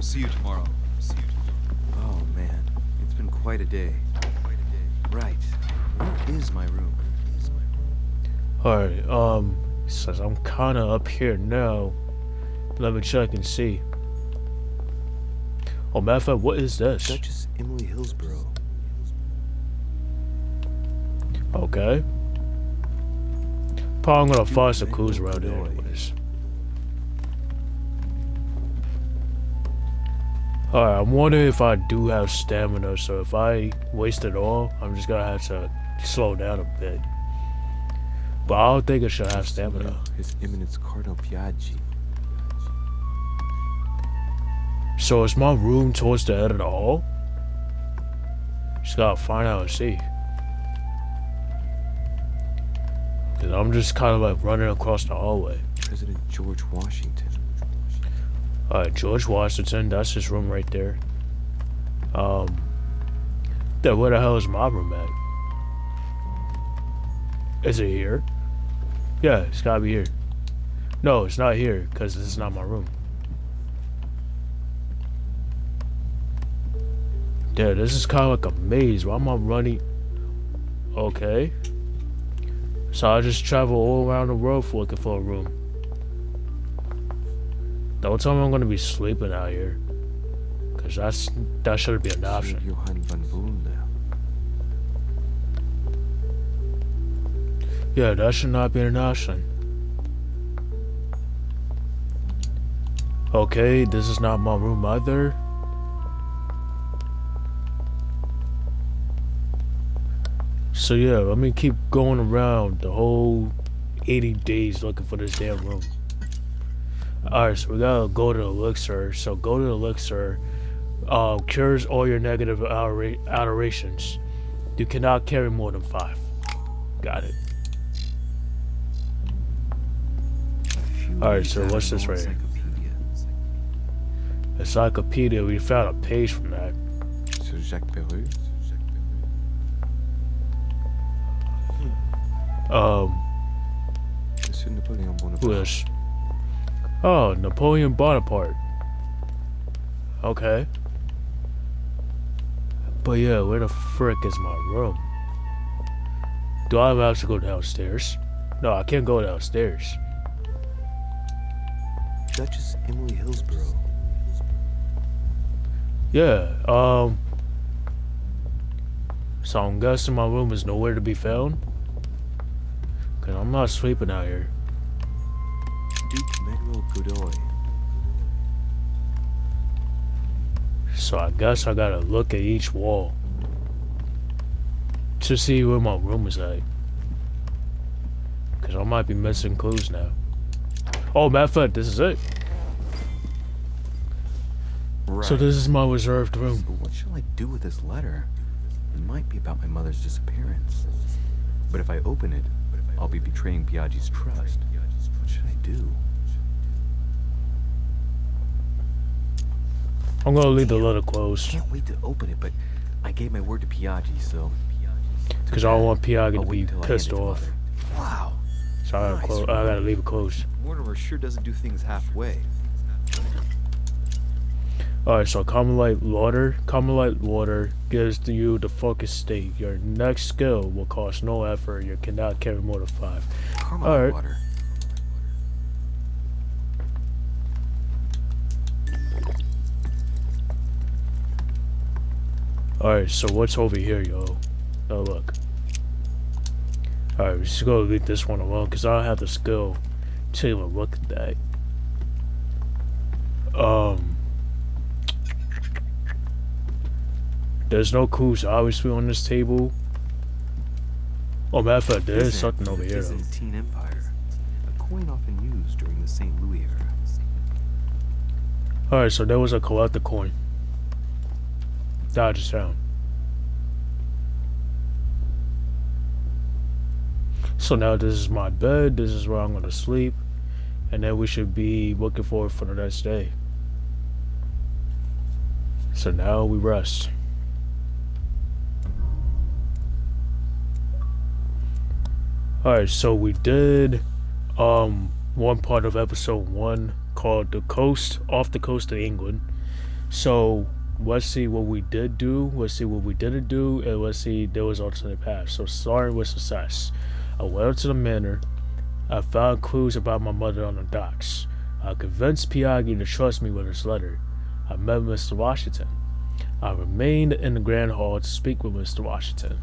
See you tomorrow. Oh man, it's been quite a day. Right, where is my room? Alright, since I'm kinda up here now, let me check and see. Oh, matter of fact, what is this? Duchess Emily Hillsborough. Okay. Probably gonna find some clues around here anyways. Alright, I'm wondering if I do have stamina, so if I waste it all, I'm just gonna have to slow down a bit. But I don't think I should have stamina. His Eminence Cardinal Piaggi. So is my room towards the end of the hall? Just gotta find out and see. Cause I'm just kind of like running across the hallway. President George Washington. Alright, George Washington, that's his room right there. Then where the hell is my room at? Is it here? Yeah, it's gotta be here. No, it's not here, because this is not my room. Yeah, this is kind of like a maze. Why am I running? Okay. So I just travel all around the world for looking for a room. Don't tell me I'm gonna be sleeping out here. Cause that shouldn't be an option. Johann van Vulne. Yeah, that should not be an option. Okay, this is not my room either. So yeah, let me keep going around the whole 80 days looking for this damn room. Alright, so we gotta go to the elixir. So go to the elixir. Cures all your negative adorations. You cannot carry more than 5. Got it. Alright, so what's this right here? Encyclopedia. We found a page from that. Sir Jacques Peru. Monsieur Napoleon Bonaparte. Who is? Oh, Napoleon Bonaparte. Okay. But yeah, where the frick is my room? Do I have to go downstairs? No, I can't go downstairs. Duchess Emily Hillsborough. Yeah, so I'm guessing my room is nowhere to be found? Cause I'm not sleeping out here. Duke Manuel Godoy. So I guess I gotta look at each wall to see where my room is at. Cause I might be missing clues now. Oh, matter of fact, this is it. Right. So this is my reserved room. So what shall I do with this letter? It might be about my mother's disappearance. But if I open it, I'll be betraying Piaggi's trust. What should I do? I'm gonna leave the letter closed. Can't wait to open it, but I gave my word to Piaggi, so... Cause I don't want Piaggi I'll to wait be until I pissed hand it to off. Mother. Wow. So I gotta leave it closed. Mortimer sure doesn't do things halfway. Alright, so common light water gives you the focus state. Your next skill will cost no effort. You cannot carry more than 5. Carmelite Alright. water. Alright, so what's over here, yo? Oh, look. Alright, we're just gonna leave this one alone because I don't have the skill to even look at that. There's no clues obviously on this table. Oh, matter of fact, there is something over here. Byzantine Empire, a coin often used during the St. Louis era. Alright, so there was a collector coin that I just found. So now this is my bed, this is where I'm gonna sleep, and then we should be looking forward for the next day. So now we rest. Alright, so we did one part of episode 1 called The Coast, Off the Coast of England. So let's see what we did do, let's see what we didn't do, and let's see there was alternate paths. So starting with success. I went up to the manor. I found clues about my mother on the docks. I convinced Piaggi to trust me with his letter. I met Mr. Washington. I remained in the Grand Hall to speak with Mr. Washington.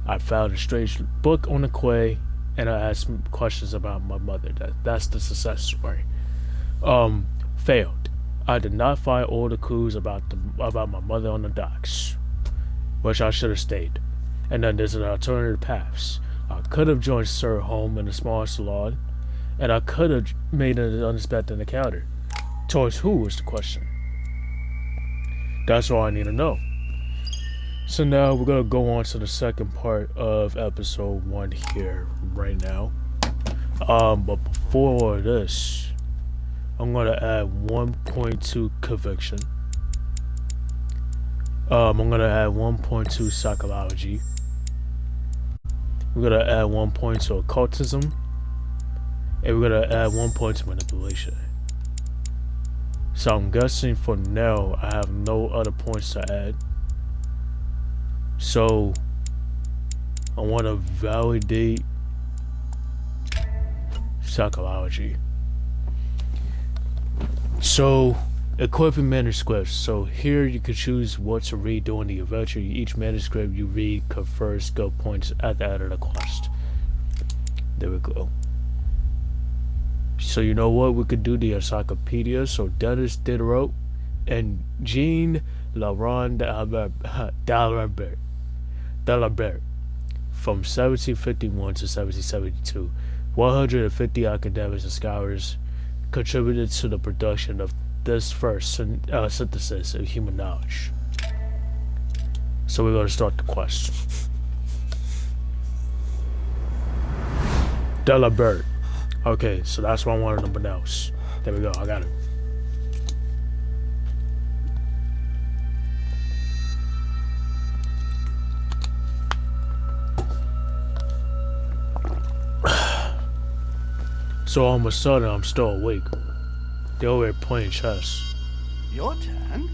I found a strange book on the quay, and I asked questions about my mother. That's the success story. Failed. I did not find all the clues about my mother on the docks, which I should have stayed. And then there's an alternative paths. I could have joined Sir home in a small salon, and I could have made an unexpected encounter. Towards who was the question? That's all I need to know. So now we're gonna go on to the second part of episode 1 here right now. But before this, I'm gonna add 1.2 conviction. I'm gonna add 1.2 psychology. We're gonna add 1 point to occultism, and we're gonna add 1 point to manipulation. So I'm guessing for now I have no other points to add. So I want to validate psychology. So equipping manuscripts. So here you can choose what to read during the adventure. Each manuscript you read confers skill points at the end of the quest. There we go. So you know what? We could do the encyclopedia. So Dennis Diderot and Jean Laurent d'Alembert from 1751 to 1772. 150 academics and scholars contributed to the production of this first synthesis of human knowledge. So we're going to start the quest. D'Alembert. Okay, so that's what I wanted to pronounce. There we go, I got it. So all of a sudden I'm still awake. They're over playing chess. Your turn?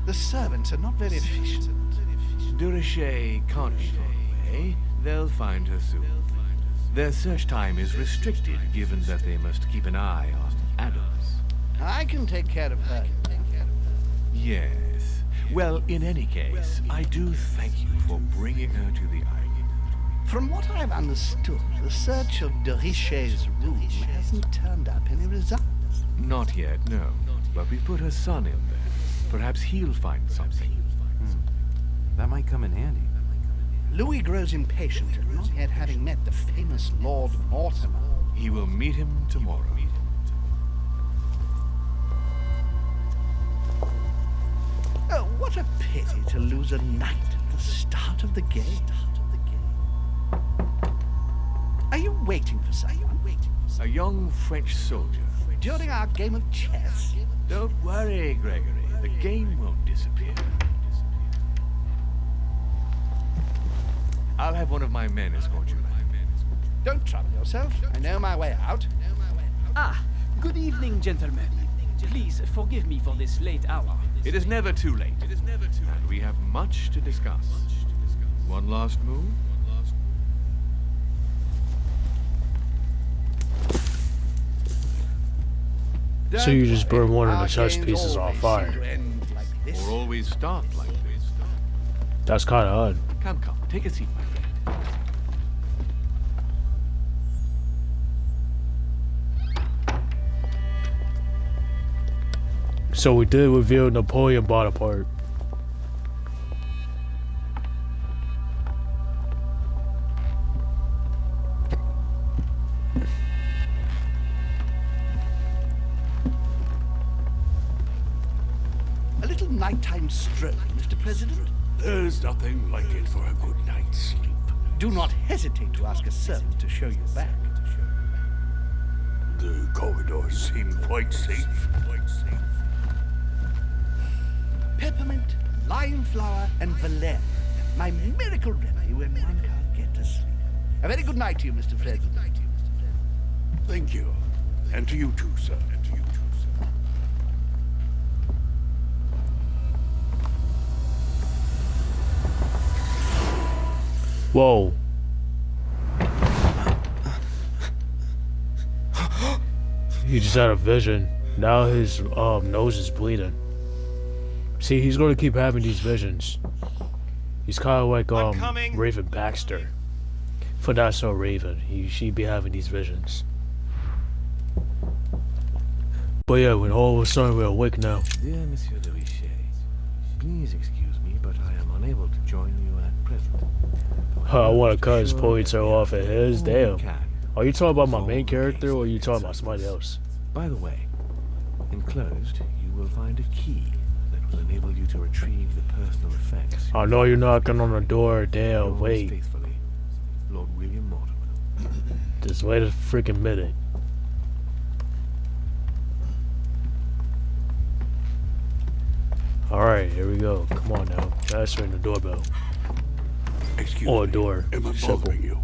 The servants are not very efficient. Durocher can't be far away. They'll find her soon. Their search time is restricted, given that they must keep an eye on Adams. I can take care of her. Yes. Well, in any case, I do thank you for bringing her to the island. From what I've understood, the search of Durocher's room hasn't turned up any results. Not yet, no. But we put her son in there. Perhaps he'll find something. That might come in handy. Louis grows impatient at not yet having met the famous Lord Mortimer. He will meet him tomorrow. Oh, what a pity to lose a knight at the start of the game. Are you waiting for someone? A young French soldier. During our game of chess? Don't worry, Gregory. The game won't disappear. I'll have one of my men escort you back. Don't trouble yourself. I know my way out. Ah, good evening, gentlemen. Please forgive me for this late hour. It is never too late. And we have much to discuss. One last move? So you just burn one of the chess pieces on fire. Or always start like this. That's kind of odd. Come, take a seat, my friend. So we did reveal Napoleon Bonaparte. A little nighttime stroll, Mr. President? There's nothing like it for a good night's sleep. Do not hesitate to ask a servant to show you back. The corridors seem quite safe. Peppermint, lime flower, and valerian. My miracle remedy when one can't get to sleep. A very good night to you, Mr. President. Thank you. And to you too, sir. Whoa. He just had a vision. Now his nose is bleeding. See, he's gonna keep having these visions. He's kind of like Raven Baxter. For Not So Raven, she'd be having these visions. But yeah, when all of a sudden we're awake now. Dear Monsieur de Richet, please excuse me, but I am unable to join you at present. I want to cut his ponytail off at his. Damn. Are you talking about my main character or are you talking about somebody else? By the way, enclosed, you will find a key that will enable you to retrieve the personal effects. I know you're knocking on the door. Damn, wait. Faithfully, Lord William Mortimer. Just wait a freaking minute. Alright, here we go. Come on now. Answering the doorbell. Excuse or a me. door. Am I Simple. bothering you?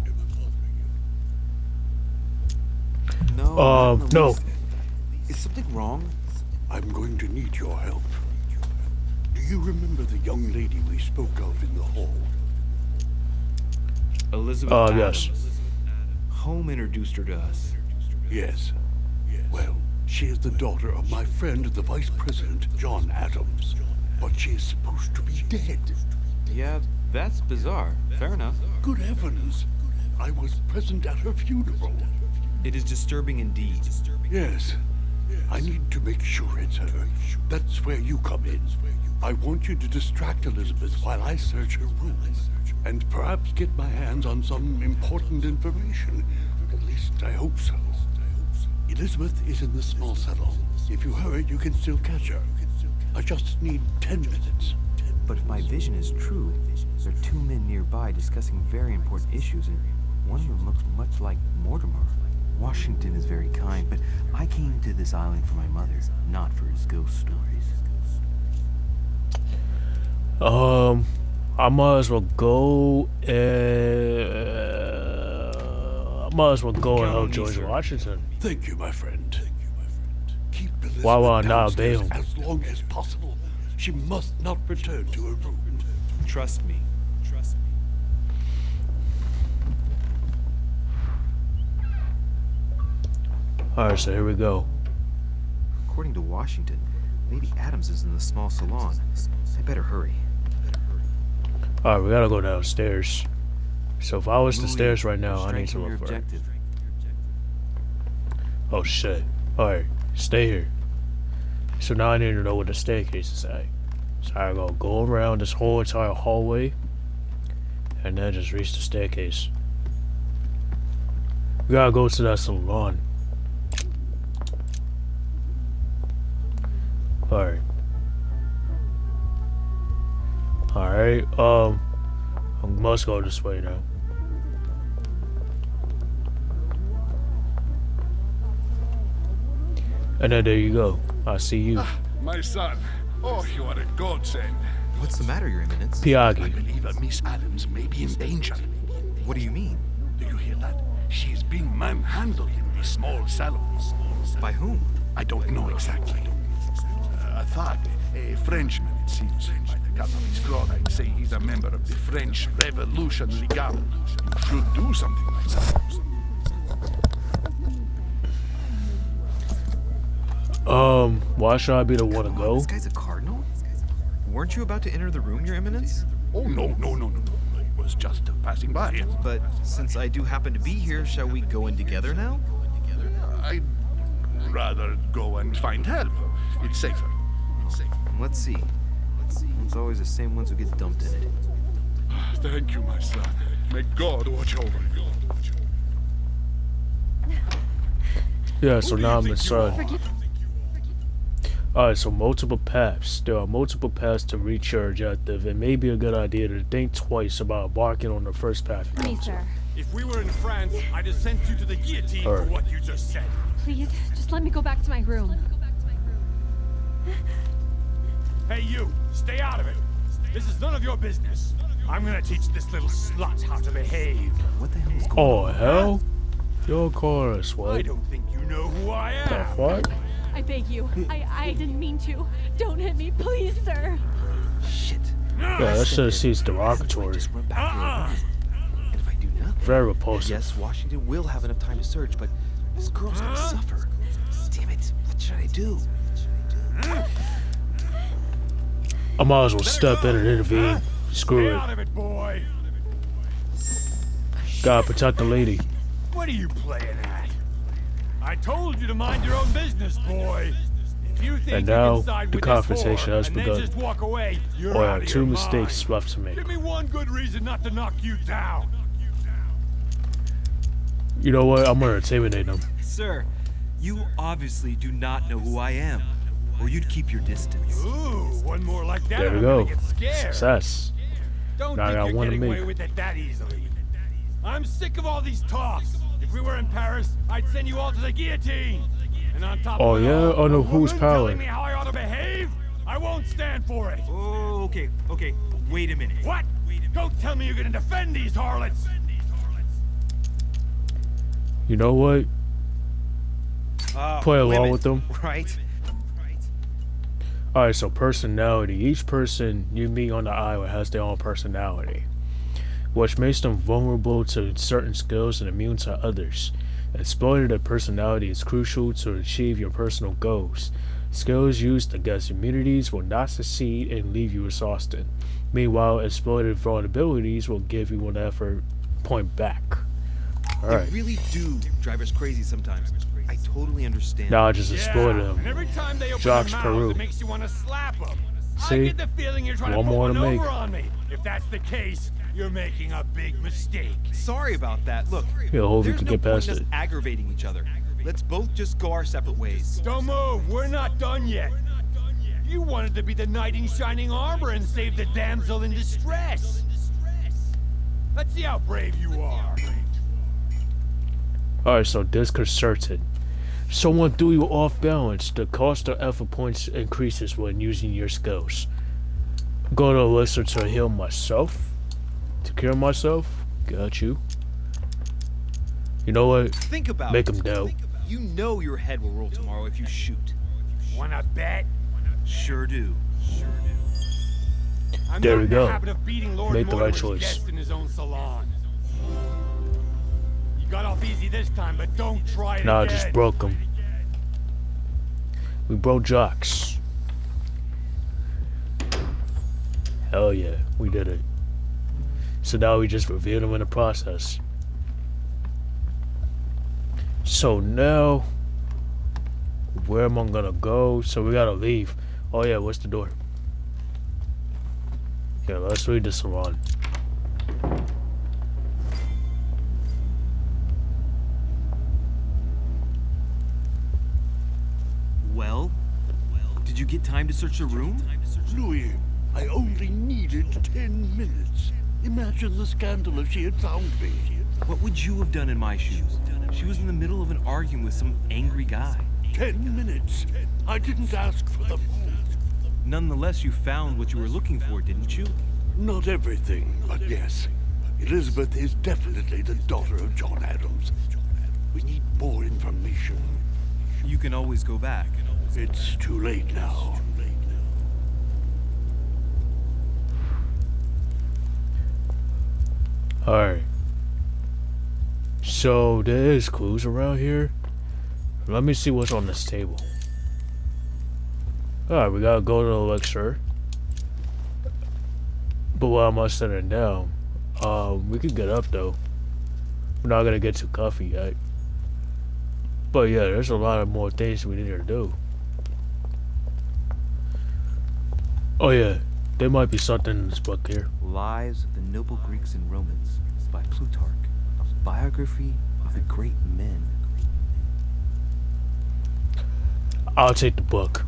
No. Is something wrong? I'm going to need your help. Do you remember the young lady we spoke of in the hall? Elizabeth Adams. Yes. Home introduced her to us. Yes. Well, she is the daughter of my friend, the Vice President, John Adams. But she is supposed to be dead. Yeah, that's bizarre. Fair enough. Good heavens. I was present at her funeral. It is disturbing indeed. Yes. I need to make sure it's her. That's where you come in. I want you to distract Elizabeth while I search her room. And perhaps get my hands on some important information. At least I hope so. Elizabeth is in the small salon. If you hurry, you can still catch her. I just need 10 minutes. But if my vision is true, there are two men nearby discussing very important issues, and one of them looks much like Mortimer. Washington is very kind, but I came to this island for my mother, not for his ghost stories. I might as well go and help George Washington. Thank you, my friend. Keep Elizabeth Why will I not obey downstairs him? as long as possible. She must not return to her room. Trust me. Alright, so here we go. According to Washington, Lady Adams is in the small salon. I better hurry. Alright, we gotta go downstairs. So if I was the Louis, stairs right now, I need to strengthen your look for her. objective. Oh shit. Alright, stay here. So now I need to know what the staircase is at. So I gotta go around this whole entire hallway and then just reach the staircase. We gotta go to that salon. Alright. Alright, I must go this way now. And then there you go. I see you. My son. Oh, you are a godsend. What's the matter, Your Eminence? I Piagi. believe a Miss Adams may be in danger. What do you mean? Do you hear that? She is being manhandled in the small salon. By whom? I don't know exactly. A thug, a Frenchman, it seems, by the cut of his cloth. I'd say he's a member of the French Revolution Legal. You should do something like that. Why should I be the one to go? This guy's a cardinal? Weren't you about to enter the room, Your Eminence? Oh, no. I was just passing by. But since I do happen to be here, shall we go in together now? I'd rather go and find help. It's safer. Let's see. It's always the same ones who get dumped in it. Thank you, my son. May God watch over you. Yeah, so now I'm inside. Alright, so multiple paths. There are multiple paths to reach your objective. It may be a good idea to think twice about embarking on the first path. Me, sir. If we were in France, I'd have sent you to the guillotine for what you just said. Please, just let me go back to my room. Hey, you! Stay out of it! This is none of your business. I'm gonna teach this little slut how to behave. What the hell is going Oh, on? hell? You're calling us, what? I don't think you know who I am. The fuck? I beg you. I didn't mean to. Don't hit me, please, sir. Shit. Yeah, that shit seems derogatory. Just run back to your apartment. And if I do nothing, Very repulsive. yes, Washington will have enough time to search, but this girl's gonna suffer. Damn it, what should I do? I might as well step in and intervene. Screw Stay it. out of it, boy. Gotta protect the lady. What are you playing at? I told you to mind your own business, boy. If you think And you now can side the with confrontation this has whore and then begun. just walk away, you're Oh, out yeah, of two your mistakes mind. left to make. Give me one good reason not to knock you down. You know what? I'm gonna intimidate them. Sir, you obviously do not know who I am, or you'd keep your distance. Ooh, one more like that. There we I'm go. gonna get scared. Success. Don't Now I think got you're one to getting away make. with it that easily. I'm sick of all these talks. If we were in Paris, I'd send you all to the guillotine. And on top Oh, of it yeah? all, Oh, no, a who's woman Paris? telling me how I ought to behave? I won't stand for it. Oh, okay, wait a minute. What? Don't tell me you're gonna defend these harlots. You know what? Play along women, with them. Right? Alright, so personality. Each person you meet on the island has their own personality, which makes them vulnerable to certain skills and immune to others. Exploiting their personality is crucial to achieve your personal goals. Skills used against immunities will not succeed and leave you exhausted. Meanwhile, exploited vulnerabilities will give you an effort point back. Alright. They really do drive us crazy sometimes. I totally understand. Now I just exploited And them. every time they open Jacques their Peru. mouths, it makes you want to slap them. I See? get the feeling you're trying One to put more one to make. over on me. If that's the case, you're making a big mistake. Sorry about that. Look, Yeah, hope you there's can no get point past in us it. aggravating each other. Let's both just go our separate ways. Don't move. We're not done yet. You wanted to be the knight in shining armor and save the damsel in distress. Let's see how brave you are. Alright, so disconcerted. Someone threw you off balance. The cost of effort points increases when using your skills. Go to elixir to heal myself. To cure myself. Got you. You know what? Think about Make it. him doubt. You know your head will roll tomorrow if you shoot. Wanna bet? Sure do. I'm There not we in go. the habit of beating Lord Made the right Mortimer's choice. guest in his own salon. You got off easy this time, but don't try it Nah, I again. just broke him. We broke Jocks. Hell yeah, we did it. So now we just revealed him in the process. So now, where am I gonna go? So we gotta leave. Oh yeah, what's the door? Yeah, let's read the salon. Well, did you get time to search the room? Louis, I only needed 10 minutes. Imagine the scandal if she had found me. What would you have done in my shoes? She was in the middle of an argument with some angry guy. 10 minutes. I didn't ask for them. Nonetheless, you found what you were looking for, didn't you? Not everything, but yes. Elizabeth is definitely the daughter of John Adams. We need more information. You can always go back. It's too late now. Alright. So there is clues around here. Let me see what's on this table. Alright, we gotta go to the elixir. But while I'm not sitting down, we could get up though. We're not gonna get too comfy yet. But yeah, there's a lot of more things we need to do. Oh yeah, there might be something in this book here. Lives of the Noble Greeks and Romans by Plutarch. A biography of the great men. I'll take the book.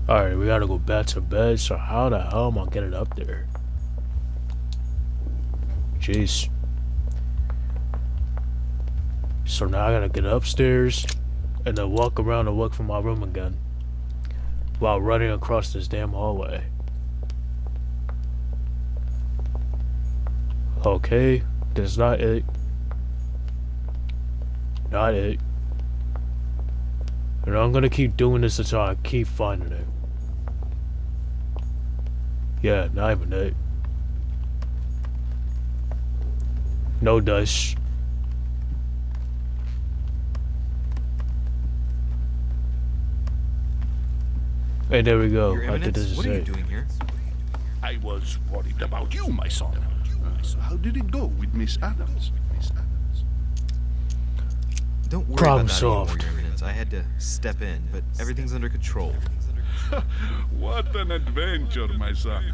Alright, we gotta go back to bed, so how the hell am I getting up there? Jeez. So now I gotta get upstairs and then walk around and look for my room again while running across this damn hallway. Okay, that's not it. Not it. And I'm gonna keep doing this until I keep finding it. Yeah, not even it. No dice. Hey, there we go. Your I did Eminence, this what are you safe. doing here? I was worried about you, my son. So how did it go with Miss Adams? Don't worry Problem about that solved. anymore, Your Eminence. I had to step in, but everything's under control. What an adventure, my son.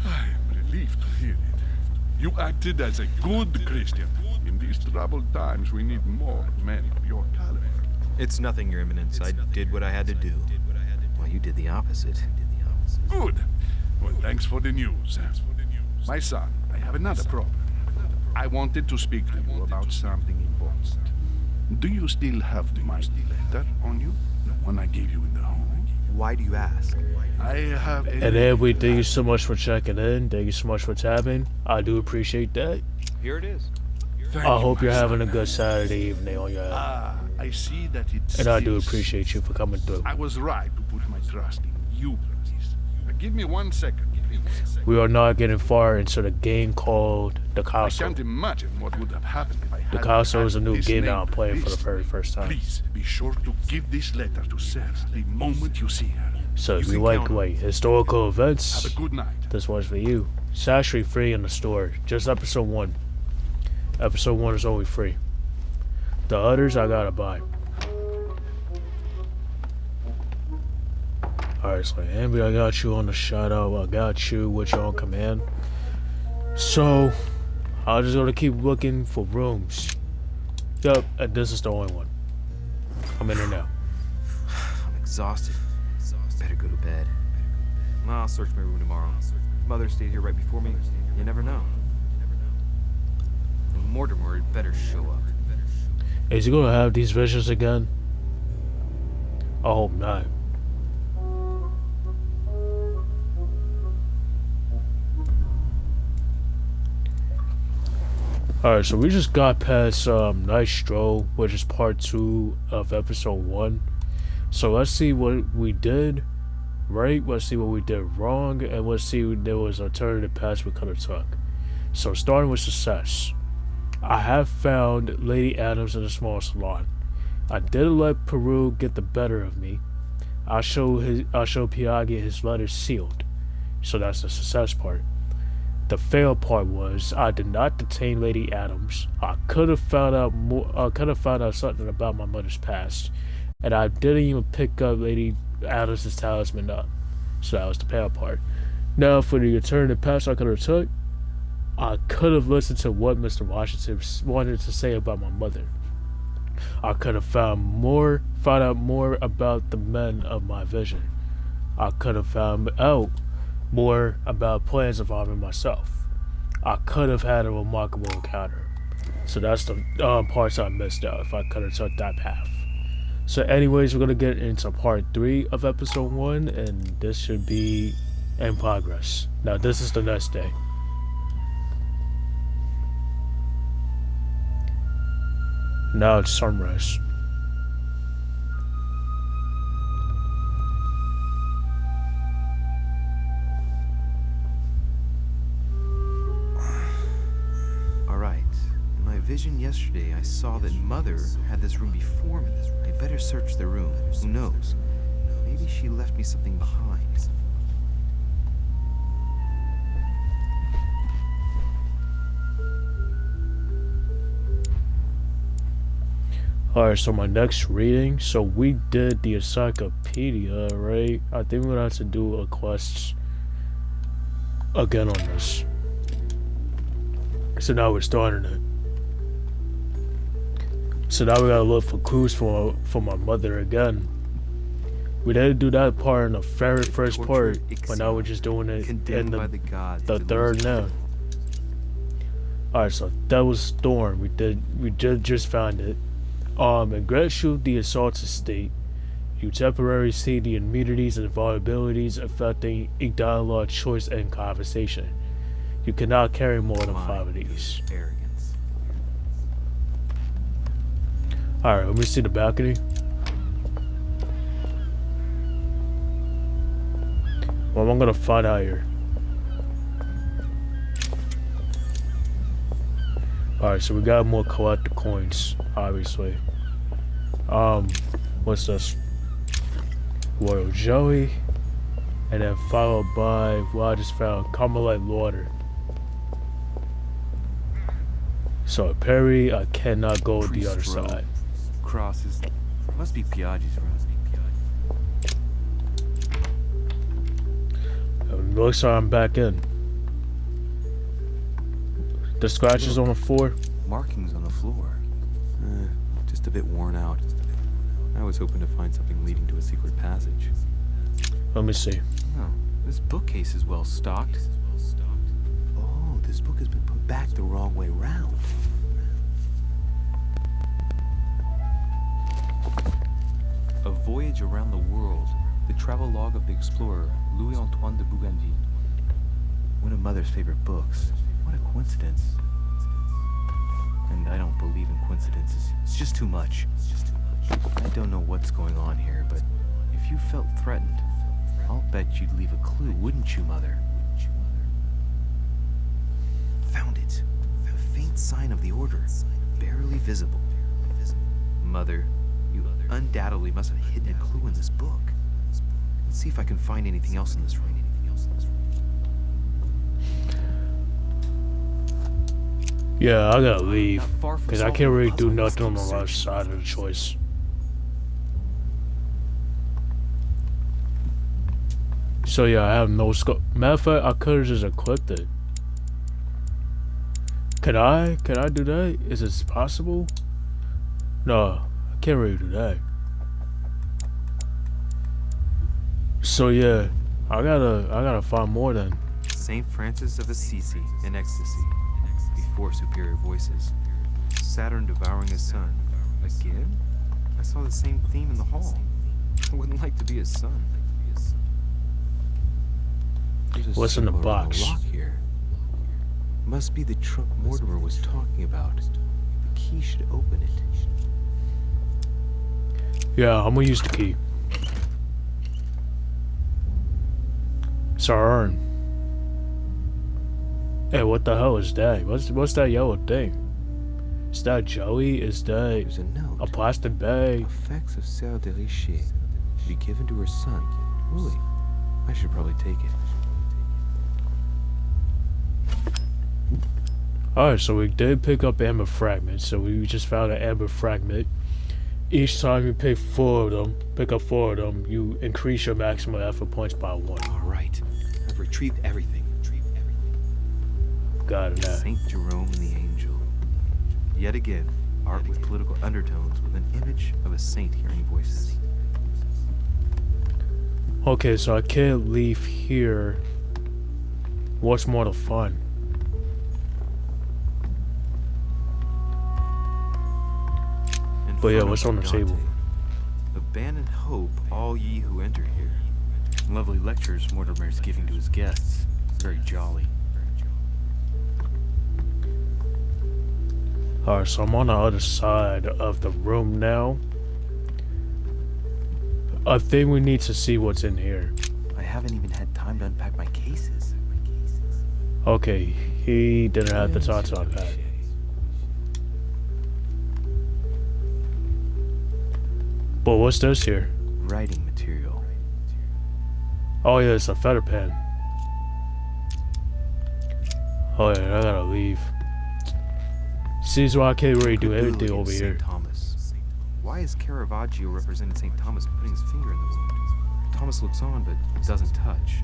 I am relieved to hear it. You acted as a good Christian. In these troubled times, we need more men of your caliber. It's nothing, Your Eminence. I did what I had to do. Well, you did the opposite. Good. Well, thanks for the news. My son, I have another problem. I wanted to speak to you about something important. Do you still have my letter on you? The one I gave you in the home? Why do you ask? I have a... And Edwin, thank you so much for checking in. Thank you so much for tapping. I do appreciate that. Here it is. I hope you're having a good Saturday evening on your end. I see that it's... And I do appreciate you for coming through. I was right to put my trust in you, please. Give me 1 second, please. We are not getting far into the game called The I Castle. can't imagine what would have happened if I The had Castle is a new this game that name I'm playing for the list. very first time. Please be sure to give this letter to Sarah the moment you see her. So if You you can like count on like historical events, Have a good night. this one's for you. It's actually free in the store. Just episode 1. Episode 1 is only free. The others I gotta buy. Alright, so Ambi, I got you on the shout out. I got you with you on command. So I'm just gonna keep looking for rooms. Yup, and this is the only one. I'm in there now. I'm exhausted. Better go to bed. I'll search my room tomorrow. If Mother stayed here right before me, you never know. And Mortimer had better show up. Is he gonna have these visions again? I hope not. Alright, so we just got past Night Stroll, which is part 2 of episode 1. So let's see what we did right, let's see what we did wrong, and let's see if there was alternative paths we could have took. So starting with success. I have found Lady Adams in a small salon. I didn't let Peru get the better of me. I'll show Piaghi his letter sealed. So that's the success part. The fail part was I did not detain Lady Adams. I could have found out more. I could have found out something about my mother's past, and I didn't even pick up Lady Adams' talisman up. So that was the fail part. Now for the alternative path I could have took, I could have listened to what Mr. Washington wanted to say about my mother. I could have found out more about the men of my vision. I could have found out more about plans of harming myself. I could have had a remarkable encounter. So that's the parts I missed out if I could have took that path. So anyways, we're going to get into part 3 of episode 1, and this should be in progress. Now this is the next day. Now it's sunrise. Alright. In my vision yesterday, I saw that Mother had this room before me. I better search the room. Who knows? Maybe she left me something behind. Alright, so my next reading. So we did the encyclopedia, right? I think we're gonna have to do a quest again on this. So now we're starting it. So now we gotta look for clues for my mother again. We didn't do that part in the very first part, but now we're just doing it in the third now. Alright, so that was Storm. We just found it. In gratitude the assaulted state, you temporarily see the immunities and vulnerabilities affecting a dialogue, choice, and conversation. You cannot carry more than 5 of these. Alright, let me see the balcony. Well, I'm gonna find out here. Alright, so we got more collector coins, obviously. What's this? Royal Jelly. And then followed by what I just found, Carmelite Water. So apparently I cannot go the other side. Crosses. Must be Piaggi's room. Looks like I'm back in. The scratches on the floor. Markings on the floor. Just a bit worn out. I was hoping to find something leading to a secret passage. Let me see. Oh, this bookcase is well stocked. Oh, this book has been put back the wrong way round. A Voyage Around the World. The travelogue of the explorer, Louis-Antoine de Bougainville. One of Mother's favorite books. What a coincidence. And I don't believe in coincidences. It's just too much. I don't know what's going on here, but if you felt threatened, I'll bet you'd leave a clue, wouldn't you, Mother? Found it. A faint sign of the order. Barely visible. Mother, you undoubtedly must have hidden a clue in this book. Let's see if I can find anything else in this room. Yeah, I gotta leave. Because I can't really do nothing on the left side of the choice. So yeah, I have no scope. Matter of fact, I could have just equipped it. Can I do that? Is it possible? No, I can't really do that. So yeah, I gotta find more then. Saint Francis of Assisi in ecstasy. Before superior voices. Saturn devouring his son. Again? I saw the same theme in the hall. I wouldn't like to be his son. What's in the box? Lock here. Must be the trunk Mortimer was talking about. The key should open it. Yeah, I'm gonna use the key. It's our urn. Hey, what the hell is that? What's that yellow thing? Is that jelly? Is that a plastic bag? Effects of Sœur de Richer to be given to her son. Really? I should probably take it. Alright, so we did pick up amber fragments. So we just found an amber fragment. Each time you pick up 4 of them, you increase your maximum effort points by 1. Alright, I've retrieved everything. Got it now. Saint Jerome and the Angel. Yet again, art with political undertones with an image of a saint hearing voices. Okay, so I can't leave here. What's more to fun? But yeah, what's on the table? Abandon hope, all ye who enter here. Lovely lectures Mortimer is giving to his guests. Very jolly. Alright, so I'm on the other side of the room now. I think we need to see what's in here. I haven't even had time to unpack my cases. Okay, he didn't have the time to unpack. But what's this here? Writing material. Oh yeah, it's a feather pen. Oh yeah, I gotta leave. Seems why I can't really do anything over here. Thomas. Why is Caravaggio representing St. Thomas putting his finger in the wound? Thomas looks on but doesn't touch.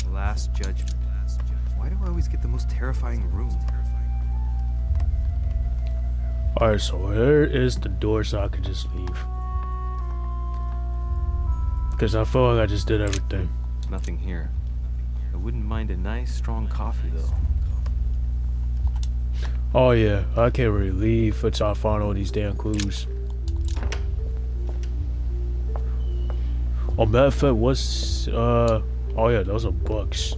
The Last Judgment. Why do I always get the most terrifying room? Alright, so where is the door so I could just leave? Because I feel like I just did everything. Nothing here. I wouldn't mind a nice, strong coffee, though. Oh yeah, I can't really leave until I find all these damn clues. Oh, matter of fact, what's, oh yeah, those are books.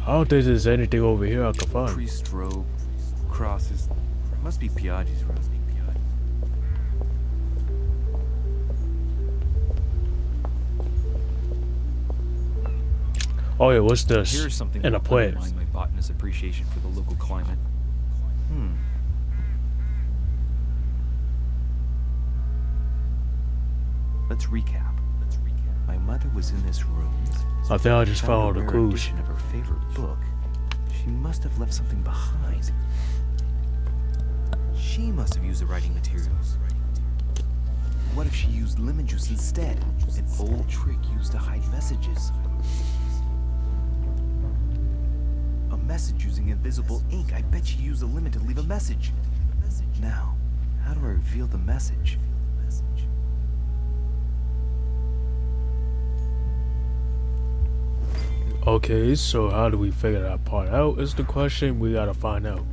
I don't think there's anything over here I can find. Priest robe, crosses. Must be Piaggi's room. Oh yeah, what's this? Here's something in a that plant. undermine my botanist's appreciation for the local climate. Let's recap. My mother was in this room. I think I just found all the a rare clues. edition of her favorite book. She must have left something behind. She must have used the writing materials. What if she used lemon juice instead? An old trick used to hide messages. A message using invisible ink. I bet she used a lemon to leave a message. Now, how do I reveal the message? Okay, so how do we figure that part out is the question we gotta find out.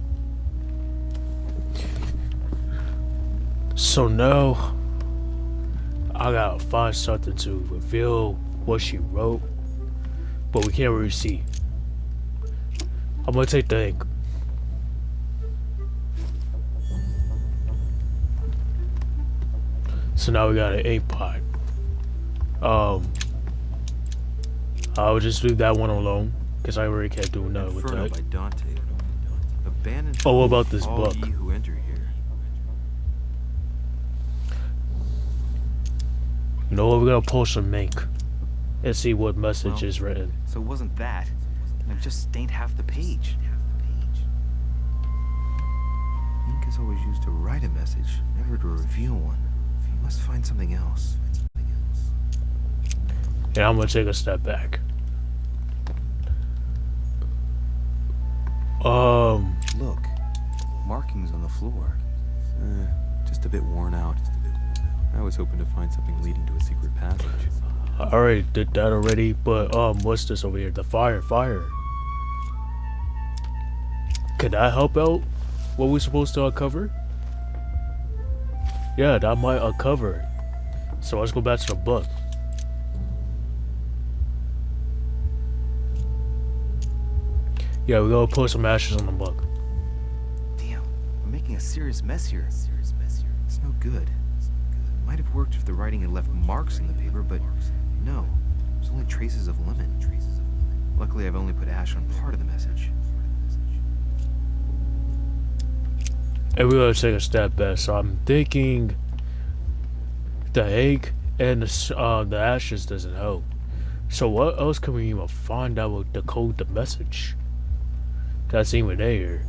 So now, I gotta find something to reveal what she wrote, but we can't really see. I'm gonna take the ink. So now we got an ink pot. I'll just leave that one alone, because I really can't do nothing with Inferno that. by Dante. Abandoned Oh, what about this all book? ye who enter here. You know what, we're gonna pull some ink and see what message is written. So it wasn't that, and I've just stained half the page. Ink is always used to write a message, never to reveal one. You must find something else. Yeah, I'm gonna take a step back. Look, markings on the floor. Just a bit worn out. I was hoping to find something leading to a secret passage. I already did that already, but what's this over here? The fire. Could that help out what we're supposed to uncover? Yeah, that might uncover it. So let's go back to the book. Yeah, we're gonna put some ashes on the book. Damn, I'm making a serious mess here. It's no good. Might have worked if the writing had left marks in the paper, but no. There's only traces of lemon. Luckily, I've only put ash on part of the message. And we're gonna take a step back. So I'm thinking the egg and the ashes doesn't help. So what else can we even find out to decode the message? That's even there.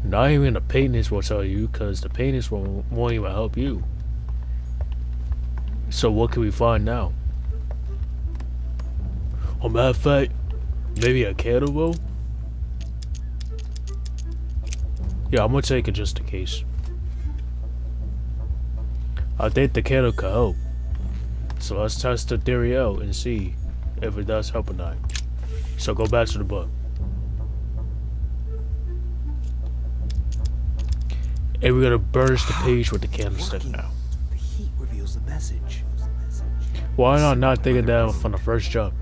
Not even the paintings will tell you, because the paintings won't even help you. So what can we find now? Oh, matter of fact, maybe a candle will? Yeah, I'm gonna take it just in case. I think the candle could help. So let's test the theory out and see if it does help or not. So go back to the book. And we're gonna burst the page with the candlestick now. The heat reveals the message. Why not thinking that from the first jump?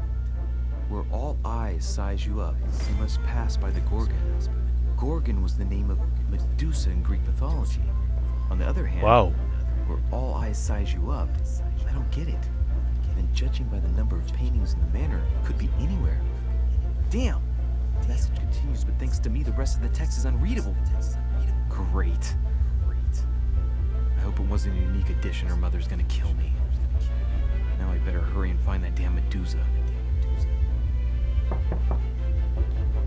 Where all eyes size you up, you must pass by the Gorgon. Gorgon was the name of Medusa in Greek mythology. On the other hand, wow, where all eyes size you up, I don't get it. And judging by the number of paintings in the manor, could be anywhere. Damn! The message continues, but thanks to me, the rest of the text is unreadable. Great. I hope it wasn't a unique edition or Mother's gonna kill me. Now I better hurry and find that damn Medusa.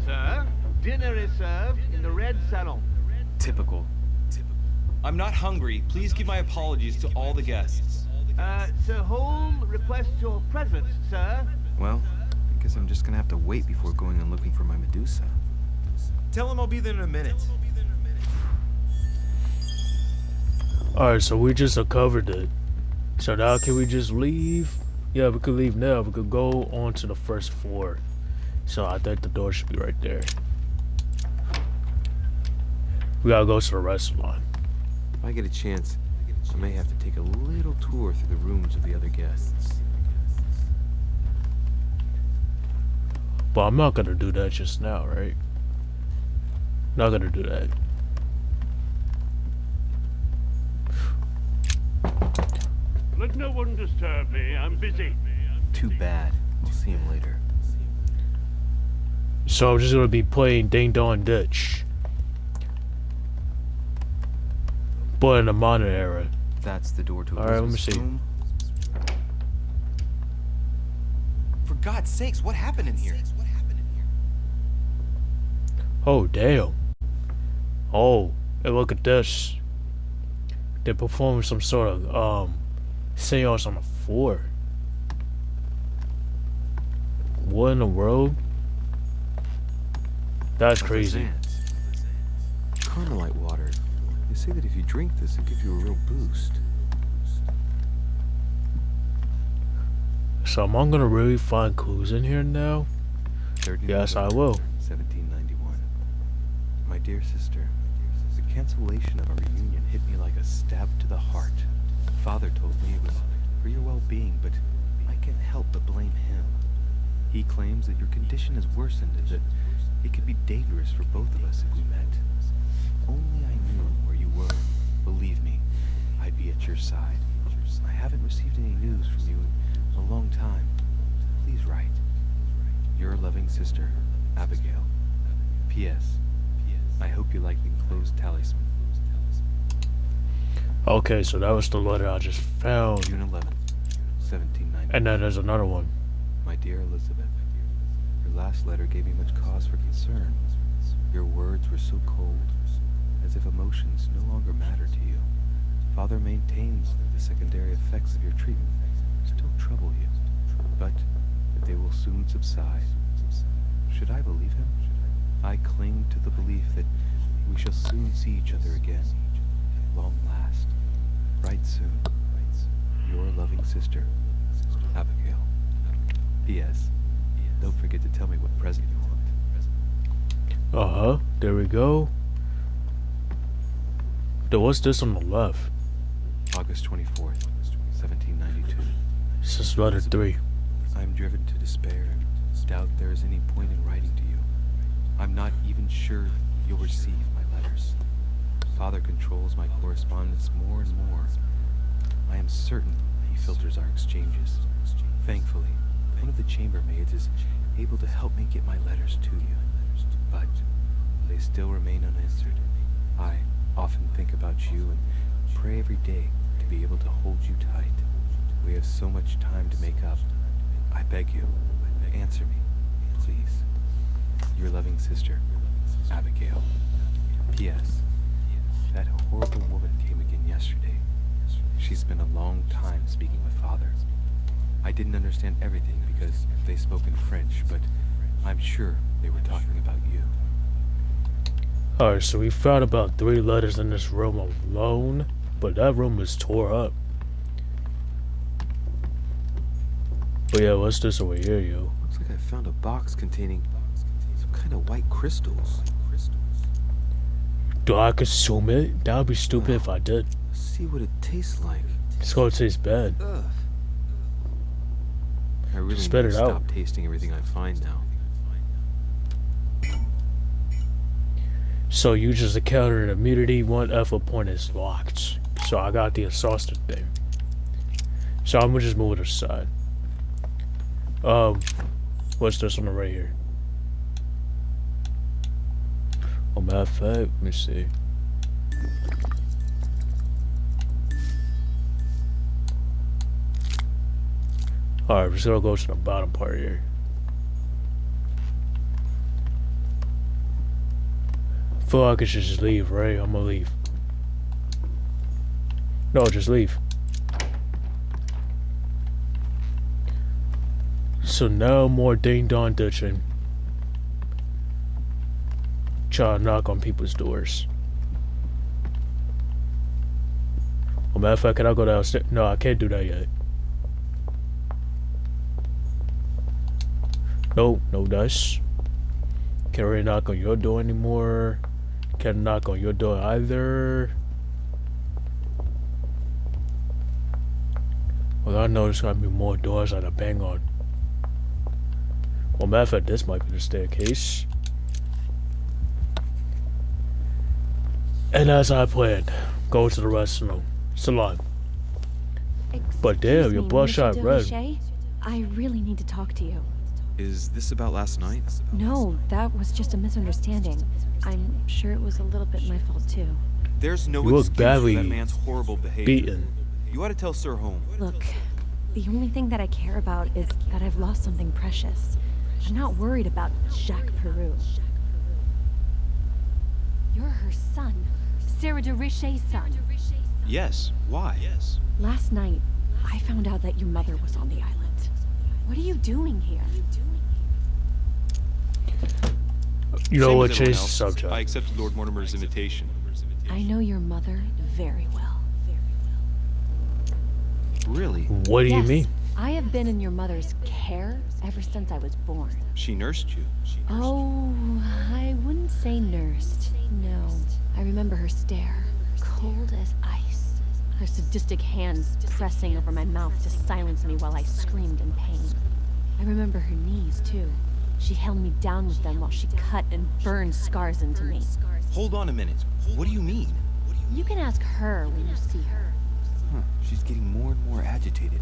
Sir, dinner is served in the red salon. Typical. I'm not hungry. Please give my apologies to all the guests. Sir Hole requests your presence, sir. Well, I guess I'm just gonna have to wait before going and looking for my Medusa. Tell him I'll be there in a minute. Alright, so we just uncovered it. So now can we just leave? Yeah, we could leave now. We could go on to the first floor. So I think the door should be right there. We gotta go to the restaurant. If I get a chance, I may have to take a little tour through the rooms of the other guests. But I'm not gonna do that just now, right? Not gonna do that. Let no one disturb me. I'm busy. Too bad. We'll see him later. So I'm just gonna be playing Ding Dong Ditch. But in the modern era. That's the door to Alright, let me see. room. For God's sakes, what happened in here? Oh, damn. Oh, and look at this. They're performing some sort of, seance on the floor. What in the world? That's crazy. Carmelite water. They say that if you drink this, it gives you a real boost. So am I gonna really find clues in here now? Yes, I will. 1791. My dear sister, the cancellation of our reunion hit me like a stab to the heart. Father told me it was for your well-being, but I can't help but blame him. He claims that your condition has worsened and that it could be dangerous for both of us if we met. If only I knew where you were, believe me, I'd be at your side. I haven't received any news from you in a long time. Please write. Your loving sister, Abigail. P.S. I hope you like the enclosed talisman. Okay, so that was the letter I just found. June 11th, 1790. And then there's another one. My dear Elizabeth, your last letter gave me much cause for concern. Your words were so cold, as if emotions no longer matter to you. Father maintains that the secondary effects of your treatment still trouble you, but that they will soon subside. Should I believe him? I cling to the belief that we shall soon see each other again, at long last. Write soon. Your loving sister, Abigail. P.S. Don't forget to tell me what present you want. Uh-huh. There we go. Then what's this on the left? August 24th, 1792. This is letter 3. I am driven to despair and doubt there is any point in writing to you. I'm not even sure you'll receive my letters. Father controls my correspondence more and more. I am certain he filters our exchanges. Thankfully, one of the chambermaids is able to help me get my letters to you. But they still remain unanswered. I often think about you and pray every day to be able to hold you tight. We have so much time to make up. I beg you, answer me, please. Your loving sister, Abigail. P.S. That horrible woman came again yesterday. She spent a long time speaking with Father. I didn't understand everything because they spoke in French, but I'm sure they were talking about you. Alright, so we found about 3 letters in this room alone, but that room is tore up. But yeah, what's this over here, yo? Looks like I found a box containing some kind of white crystals. Do I consume it? That would be stupid if I did. Let's see what it tastes like. It's gonna taste bad. Ugh. I really Just need spit to it stop out. tasting everything I find now. So uses the counter and immunity. 1 alpha point is locked. So I got the exhausted thing. So I'm gonna just move it aside. What's this on the right here? Oh, matter of fact, let me see. Alright, we're just gonna go to the bottom part here. I feel like I should just leave, right? I'm gonna leave. No, just leave. So now more ding-dong ditching. Try to knock on people's doors. Well, matter of fact, can I go downstairs? No, I can't do that yet. Nope, no dice. Can't really knock on your door anymore. Can't knock on your door either. Well, I know there's gonna be more doors I gotta bang on. Well, matter of fact, this might be the staircase. And as I planned, go to the restaurant salon. But damn, your bloodshot red. I really need to talk to you. Is this about last night? No, that was just a misunderstanding. I'm sure it was a little bit my fault too. There's no You look excuse for badly that man's horrible behavior. beaten. You ought to tell Sir Holmes. Look, the only thing that I care about is that I've lost something precious. I'm not worried about Jacques Peru. You're her son. Sarah de Richet's son. Yes. Why? Yes. Last night, I found out that your mother was on the island. What are you doing here? You know Same what? as Change everyone the else, subject. I accepted Lord Mortimer's invitation. I know your mother very well. Really? What do you Yes, mean? I have been in your mother's care ever since I was born. She nursed you. Oh, I wouldn't say nursed. No. I remember her stare, cold as ice. Her sadistic hands pressing over my mouth to silence me while I screamed in pain. I remember her knees, too. She held me down with them while she cut and burned scars into me. Hold on a minute. What do you mean? You can ask her when you see her. Huh, she's getting more and more agitated.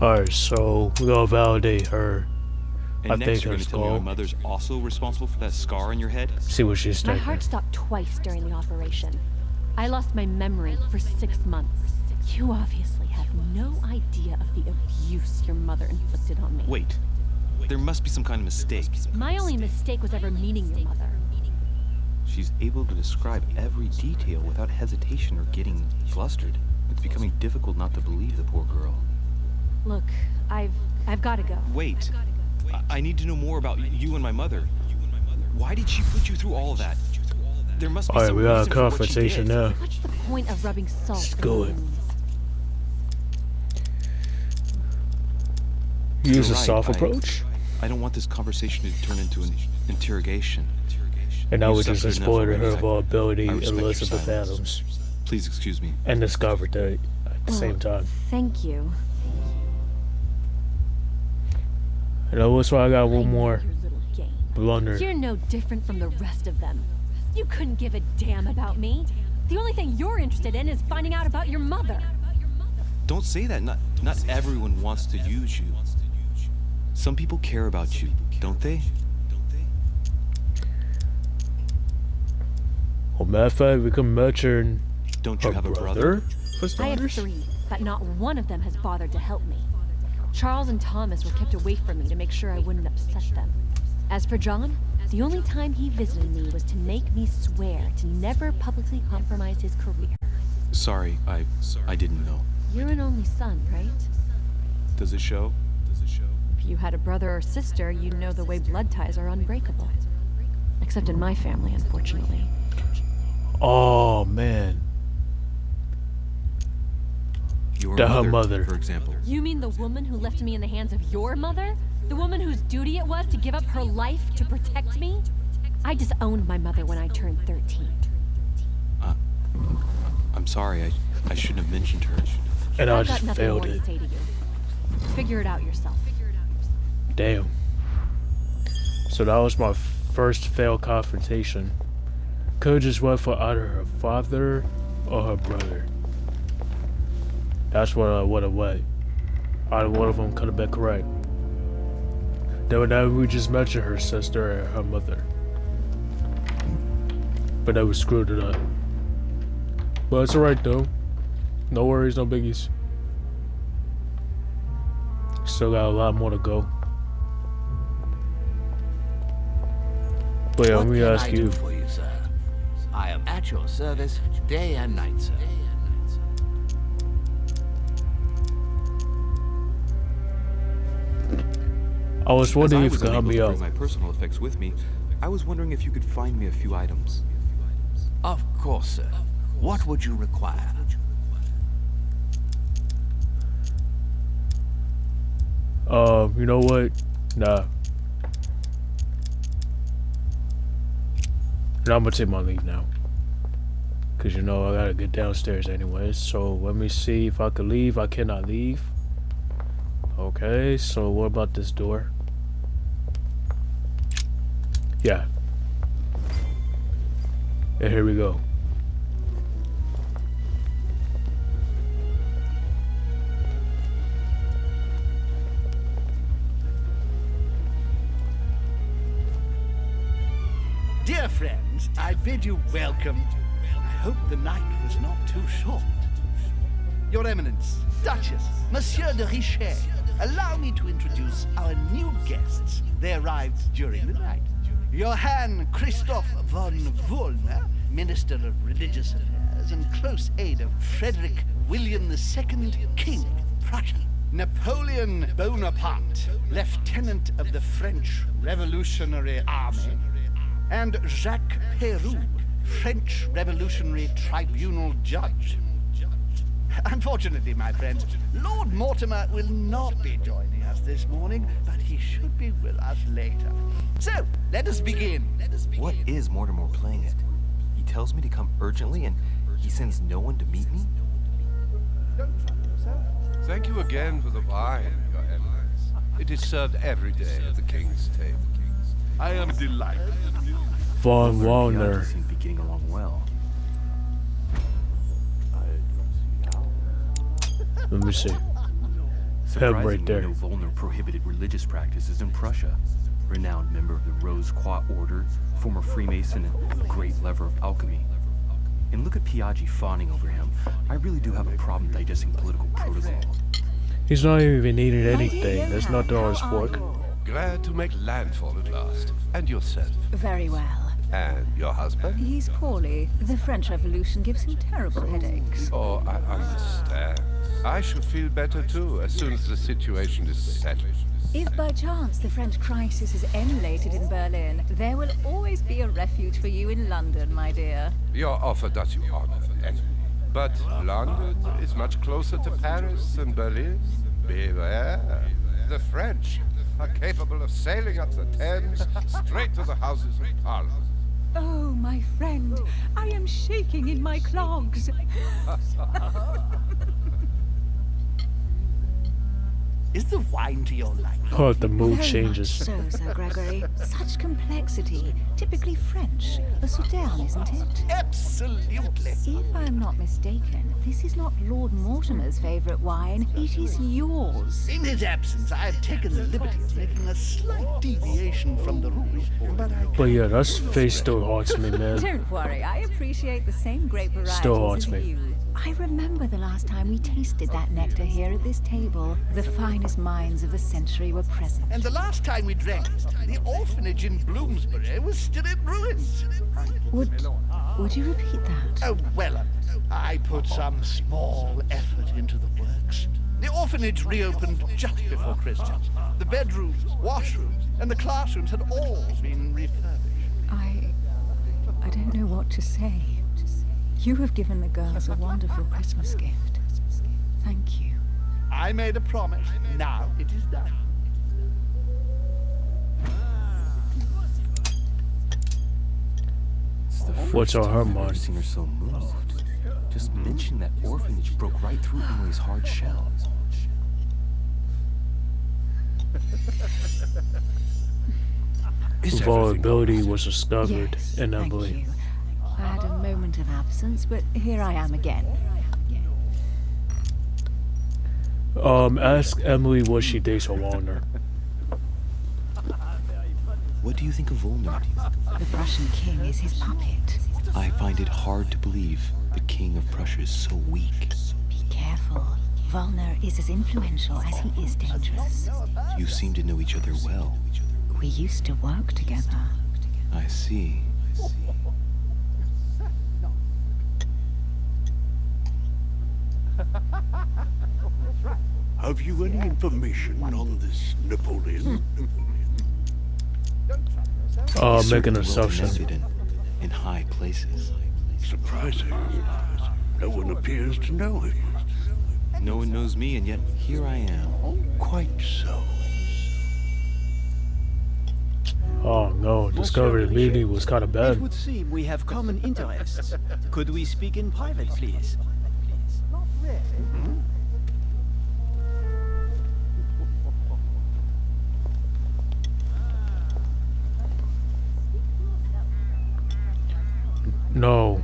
Alright, so we're gonna validate her. And I next think you're her going to tell me skull. my mother's also responsible for that scar on your head? See what she's My thinking. heart stopped twice during the operation. I lost my memory for 6 months. You obviously have no idea of the abuse your mother inflicted on me. Wait. There must be some kind of mistake. My only mistake was ever meeting your mother. She's able to describe every detail without hesitation or getting flustered. It's becoming difficult not to believe the poor girl. Look, I've got to go. Wait. I need to know more about you and my mother. Why did she put you through all of that? There must be Alright, some we got a reason for what she confrontation did. now. What's the point of rubbing salt Let's in go the it. wounds? Use You're a right, soft approach. I don't want this conversation to turn into an interrogation. And now You've we just suffered enough exploited her already. vulnerability, I respect your Elizabeth silence. Adams. Please excuse me. And discovered that at the same time. Thank you. You know what's why I got one more Your little game. blunder. You're no different from the rest of them. You couldn't give a damn about me. The only thing you're interested in is finding out about your mother. Don't say that. Not everyone wants to use you. Some people care about you, don't they? Well, matter of fact, we can mention Don't you her have a brother? For I have starters. 3, but not one of them has bothered to help me. Charles and Thomas were kept away from me to make sure I wouldn't upset them. As for John, the only time he visited me was to make me swear to never publicly compromise his career. Sorry, I didn't know. You're an only son, right? Does it show? If you had a brother or sister, you'd know the way blood ties are unbreakable. Except in my family, unfortunately. Oh man, Your her mother, mother. for example. You mean the woman who left me in the hands of your mother? The woman whose duty it was to give up her life to protect me? I disowned my mother when I turned 13. I'm sorry. I shouldn't have mentioned her. And I I've got just nothing more failed to it. say to you. Figure it out yourself. Damn. So that was my first failed confrontation. Could just went for either her father or her brother. That's what I would have went. Either one of them could have been correct. Then we just mentioned her sister and her mother. But then we screwed it up. But it's alright though. No worries, no biggies. Still got a lot more to go. Wait, let What me can ask I you. do for you, sir? I am at your service day and night, sir. I was wondering if As you I could help was unable me to out. bring my personal effects with me, I was wondering if you could find me a few items. Of course, sir. What would you require? You know what? Nah. Now I'm gonna take my leave now. Cause you know I gotta get downstairs anyways. So let me see if I could leave. I cannot leave. Okay, so what about this door? Yeah. And here we go. Dear friends, I bid you welcome. I hope the night was not too short. Your Eminence, Duchess, Monsieur de Richet, allow me to introduce our new guests. They arrived during the night. Johann Christoph von Wollner, Minister of Religious Affairs and close aide of Frederick William II, King of Prussia. Napoleon Bonaparte, Lieutenant of the French Revolutionary Army. And Jacques Peroux, French Revolutionary Tribunal Judge. Unfortunately, my friends, Lord Mortimer will not be joining us this morning, but he should be with us later. So, let us begin. What is Mortimer playing at? He tells me to come urgently and he sends no one to meet me? Thank you again for the wine, Your Eminence. It is served every day at the King's table. I am delighted. Von Piaggi Wallner. seem to be getting along well. Let me see. Him Surprisingly, right there. no Wollner prohibited religious practices in Prussia. Renowned member of the Rose Croix Order, former Freemason, and great lover of alchemy. And look at Piaggi fawning over him. I really do have a problem digesting political protocol. He's not even eating anything. That's not on his fork. Glad to make landfall at last. And yourself. Very well. And your husband? He's poorly. The French Revolution gives him terrible headaches. Oh, I understand. I should feel better too, as soon as the situation is settled. If by chance the French crisis is emulated in Berlin, there will always be a refuge for you in London, my dear. Your offer does you honor, anyway. But London is much closer to Paris than Berlin. Beware. The French are capable of sailing up the Thames straight to the Houses of Parliament. Oh, my friend, I am shaking in my clogs. Is the wine to your liking? Oh, the mood Very changes. much so, Sir Gregory. Such complexity. Typically French. A Soudan, isn't it? Absolutely. If I'm not mistaken, this is not Lord Mortimer's favorite wine. It is yours. In his absence, I have taken the liberty of making a slight deviation from the rule, but I But yeah, that face still haunts me, man. Don't worry, I appreciate the same grape varieties Still haunts as me. you. I remember the last time we tasted that nectar here at this table. The finest minds of the century were present. And the last time we drank it, the orphanage in Bloomsbury was still in ruins. Would you repeat that? Oh, well, I put some small effort into the works. The orphanage reopened just before Christmas. The bedrooms, washrooms, and the classrooms had all been refurbished. I don't know what to say. You have given the girls a wonderful Christmas gift. Thank you. I made a promise. Now it is done. What's on her I've never mind? seen her so moved. Just mention that orphanage broke right through Emily's hard shell. Vulnerability was discovered Yes, in thank Emily. you. I had a moment of absence, but here I am again. Ask Emily what she thinks of Wallner. What do you think of Volner? The Prussian king is his puppet. I find it hard to believe the King of Prussia is so weak. Be careful. Volner is as influential as he is dangerous. You seem to know each other well. We used to work together. I see. Have you any information on this Napoleon? Make an assumption. In high places. Surprising. No one appears to know him. No one knows me, and yet here I am. Quite so. Oh no, discovered the meeting was kind of It bad. would seem we have common interests. Could we speak in private, please? No.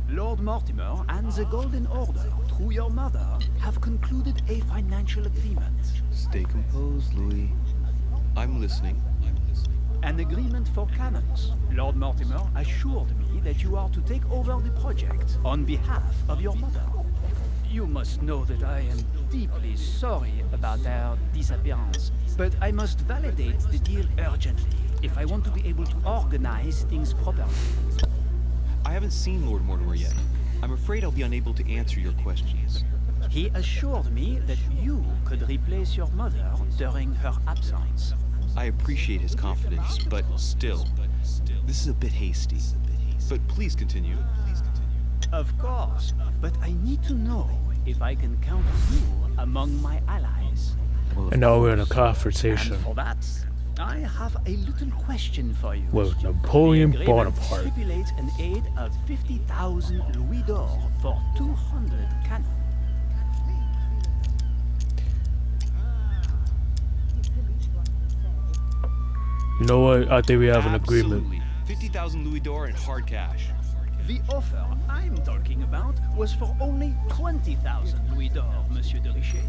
Lord Mortimer and the Golden Order, through your mother, have concluded a financial agreement. Stay composed, Louis. I'm listening. An agreement for cannons. Lord Mortimer assured me that you are to take over the project on behalf of your mother. You must know that I am deeply sorry about their disappearance, but I must validate the deal urgently if I want to be able to organize things properly. I haven't seen Lord Mortimer yet. I'm afraid I'll be unable to answer your questions. He assured me that you could replace your mother during her absence. I appreciate his confidence, but still, this is a bit hasty. But please continue. Of course, but I need to know if I can count you among my allies. And now we're in a confrontation And for that, I have a little question for you. with Napoleon The agreement Bonaparte. stipulates an aid of 50,000 louis d'or for 200 cannon. You know what? I think we have an agreement. Absolutely. 50,000 louis d'or in hard cash. The offer I'm talking about was for only 20,000 louis d'or, Monsieur de Richet.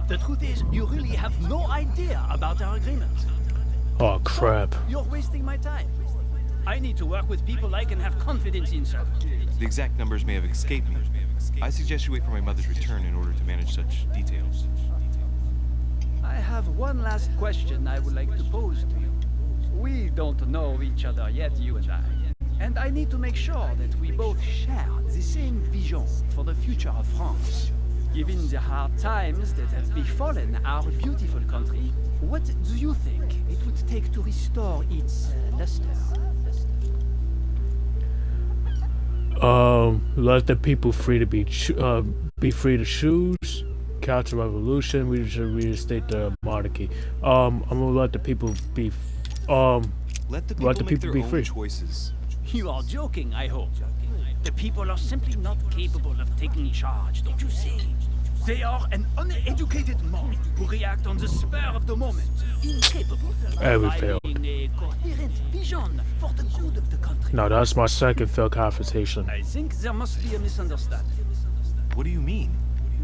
The truth is, you really have no idea about our agreement. Oh crap. You're wasting my time. I need to work with people I can have confidence in, sir. The exact numbers may have escaped me. I suggest you wait for my mother's return in order to manage such details. I have one last question I would like to pose to you. We don't know each other yet, you and I. And I need to make sure that we both share the same vision for the future of France. Given the hard times that have befallen our beautiful country, what do you think it would take to restore its luster? Let the people free to be free to choose. Counter revolution. We should reinstate the monarchy. I'm gonna let the people be. Let the people make their be own free. choices. You are joking, I hope. The people are simply not capable of taking charge, don't you see? They are an uneducated mob who react on the spur of the moment, incapable of We failed. providing a coherent vision for the good of the country. No, that's my second failed confrontation. I think there must be a misunderstanding. What do you mean?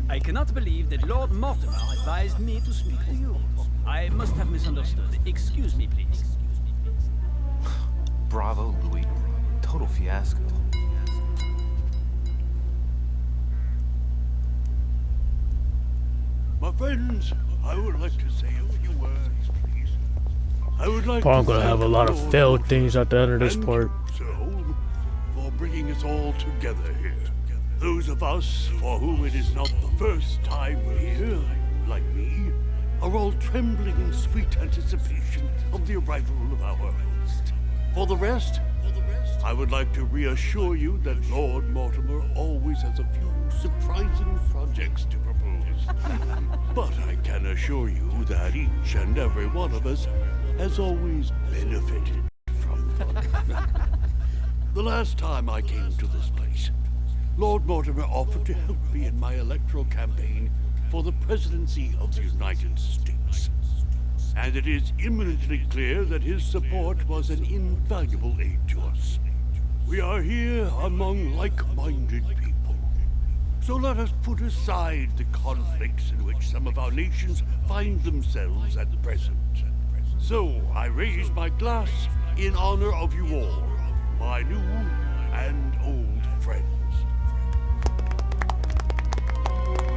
I cannot believe that Lord Mortimer advised me to speak to you. I must have misunderstood. Excuse me, please. Bravo, Louis. Total fiasco. My friends, I would like to say a few words, please. I would like I'm to gonna have a thank lot of Lord failed things at the end of this and part. Sir Holm for bringing us all together here. Those of us for whom it is not the first time we're here, like me, are all trembling in sweet anticipation of the arrival of our host. For the rest, I would like to reassure you that Lord Mortimer always has a few surprising projects to propose. But I can assure you that each and every one of us has always benefited from them. The last time I came to this place, Lord Mortimer offered to help me in my electoral campaign for the presidency of the United States. And it is imminently clear that his support was an invaluable aid to us. We are here among like-minded people. So let us put aside the conflicts in which some of our nations find themselves at present. So I raise my glass in honor of you all, my new and old friends.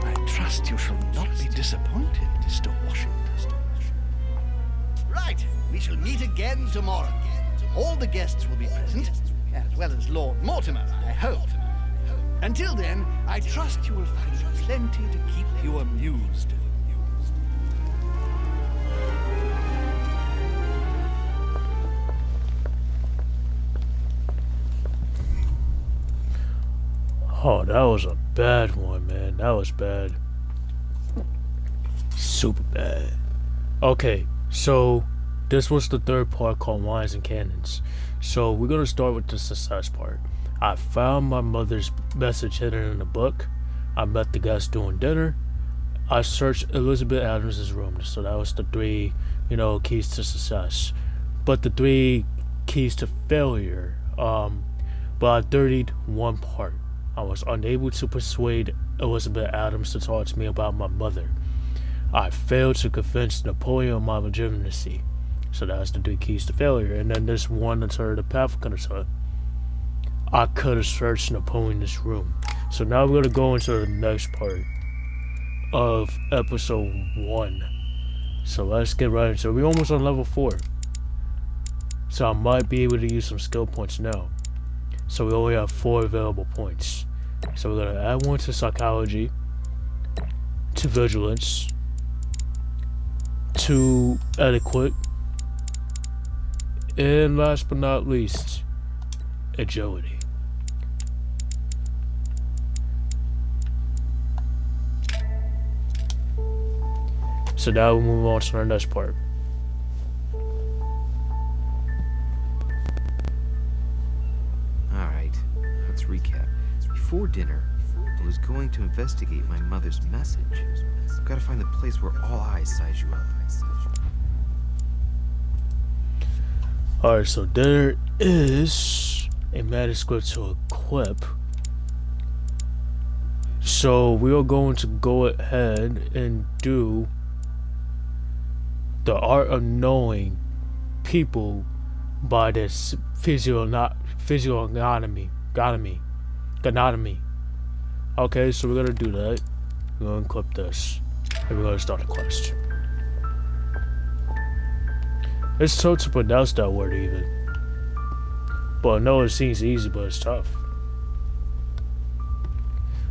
I trust you shall not be disappointed, Mr. Washington. Right, we shall meet again tomorrow. all the guests will be present, as well as Lord Mortimer, I hope. Until then, I trust you will find plenty to keep you amused. Oh, that was a bad one, man. That was bad. Super bad. Okay, so this was the third part called Wines and Cannons. So we're gonna start with the success part. I found my mother's message hidden in the book. I met the guests doing dinner. I searched Elizabeth Adams's room. So that was the three, keys to success. But the three keys to failure. But I dirtied one part. I was unable to persuade Elizabeth Adams to talk to me about my mother. I failed to convince Napoleon of my legitimacy. So that's the three keys to failure. And then there's one alternative path I could have took. I could have searched Napoleon's room. So now we're going to go into the next part of episode 1. So let's get right into it. We're almost on level 4. So I might be able to use some skill points now. So we only have 4 available points. So we're going to add 1 to psychology, to vigilance, to etiquette, and last but not least, agility. So now we move on to our next part. Alright, let's recap. Before dinner, I was going to investigate my mother's message. I've got to find the place where all eyes size you up. Alright, so there is a manuscript to equip. So we are going to go ahead and do the art of knowing people by this physiognomy. Okay, so we're gonna do that. We're gonna equip this, and we're gonna start the quest. It's tough to pronounce that word even. But I know it seems easy, but it's tough.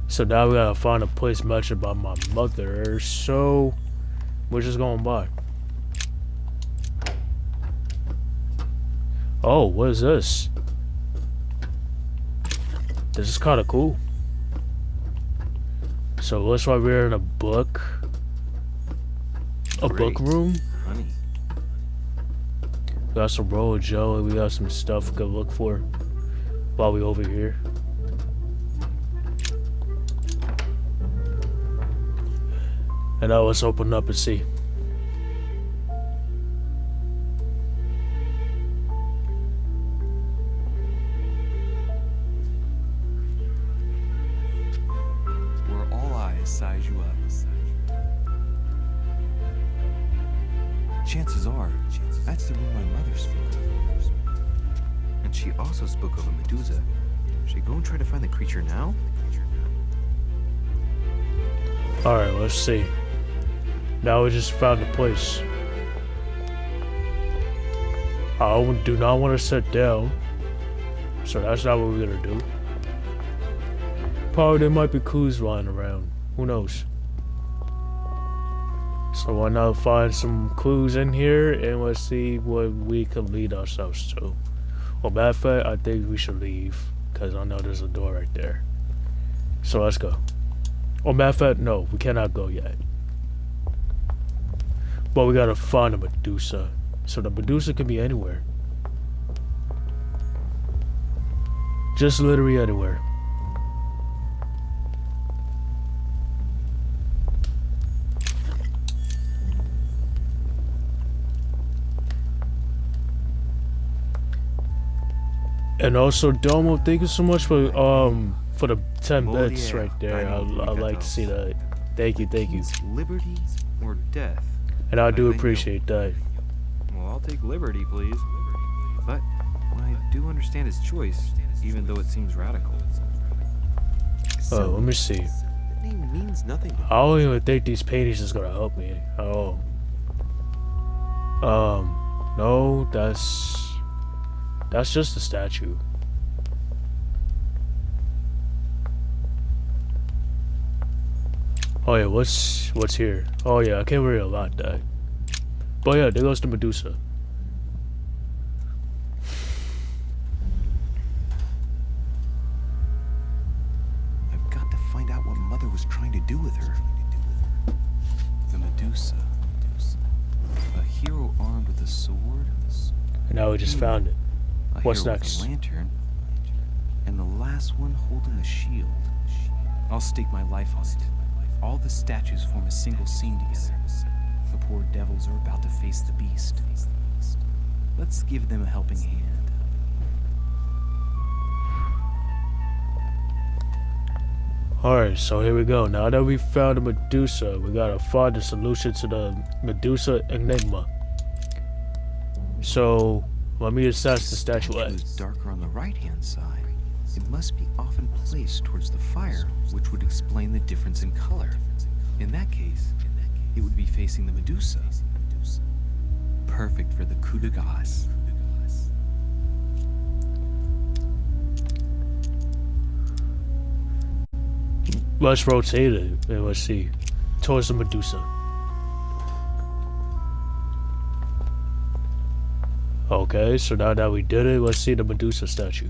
So now we gotta find a place mentioned by my mother, so we're just going by. Oh, what is this? This is kinda cool. So looks like we're in a book. A book room. Honey. We got some roll of jelly. We got some stuff we can look for while we over here. And now let's open up and see. Where all eyes size you up. Chances are, that's the room my mother spoke of. And she also spoke of a Medusa. Should I go and try to find the creature now? Alright, let's see. Now we just found a place. I do not want to sit down. So that's not what we're gonna do. Probably there might be clues lying around. Who knows? So why not find some clues in here and let's see what we can lead ourselves to. Well, matter of fact, I think we should leave because I know there's a door right there. So let's go. Or matter of fact, no, we cannot go yet. But we gotta find a Medusa. So the Medusa can be anywhere. Just literally anywhere. And also, Domo, thank you so much for the 10 bits right there. I'd like to see that. Thank you, thank you. Liberty or death? And I do appreciate that. Well, I'll take liberty, please. But I do understand his choice, even though it seems radical. Oh, let me see. That name means nothing to me. I don't even think these paintings is gonna help me. Oh. No, that's That's just a statue. Oh yeah, what's here? Oh yeah, I can't worry about that. But yeah, there goes the Medusa. I've got to find out what Mother was trying to do with her. The Medusa. A hero armed with a sword. And now we just found it. A What's hero next? with a lantern. And the last one holding a shield. I'll stake my life on it. All the statues form a single scene together. The poor devils are about to face the beast. Let's give them a helping hand. Alright, so here we go. Now that we found the Medusa, we gotta find the solution to the Medusa Enigma. So, let me assess the statuette. It is darker on the right-hand side. It must be often placed towards the fire, which would explain the difference in color. In that case, it would be facing the Medusa. Perfect for the coup de grace. Let's rotate it and let's see. Towards the Medusa. Okay, so now that we did it, let's see the Medusa statue.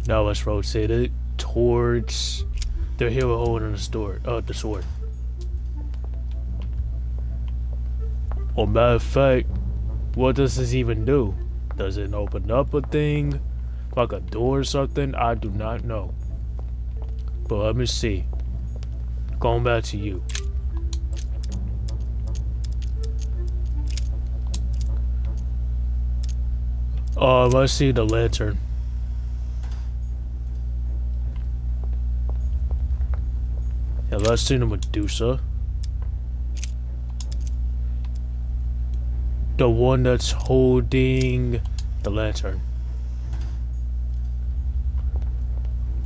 Now let's rotate it towards the hero holding the sword. Well, matter of fact, what does this even do? Does it open up a thing? Like a door or something? I do not know. But let me see. Going back to you. Let's see the lantern. Yeah, let's see the Medusa. The one that's holding the lantern.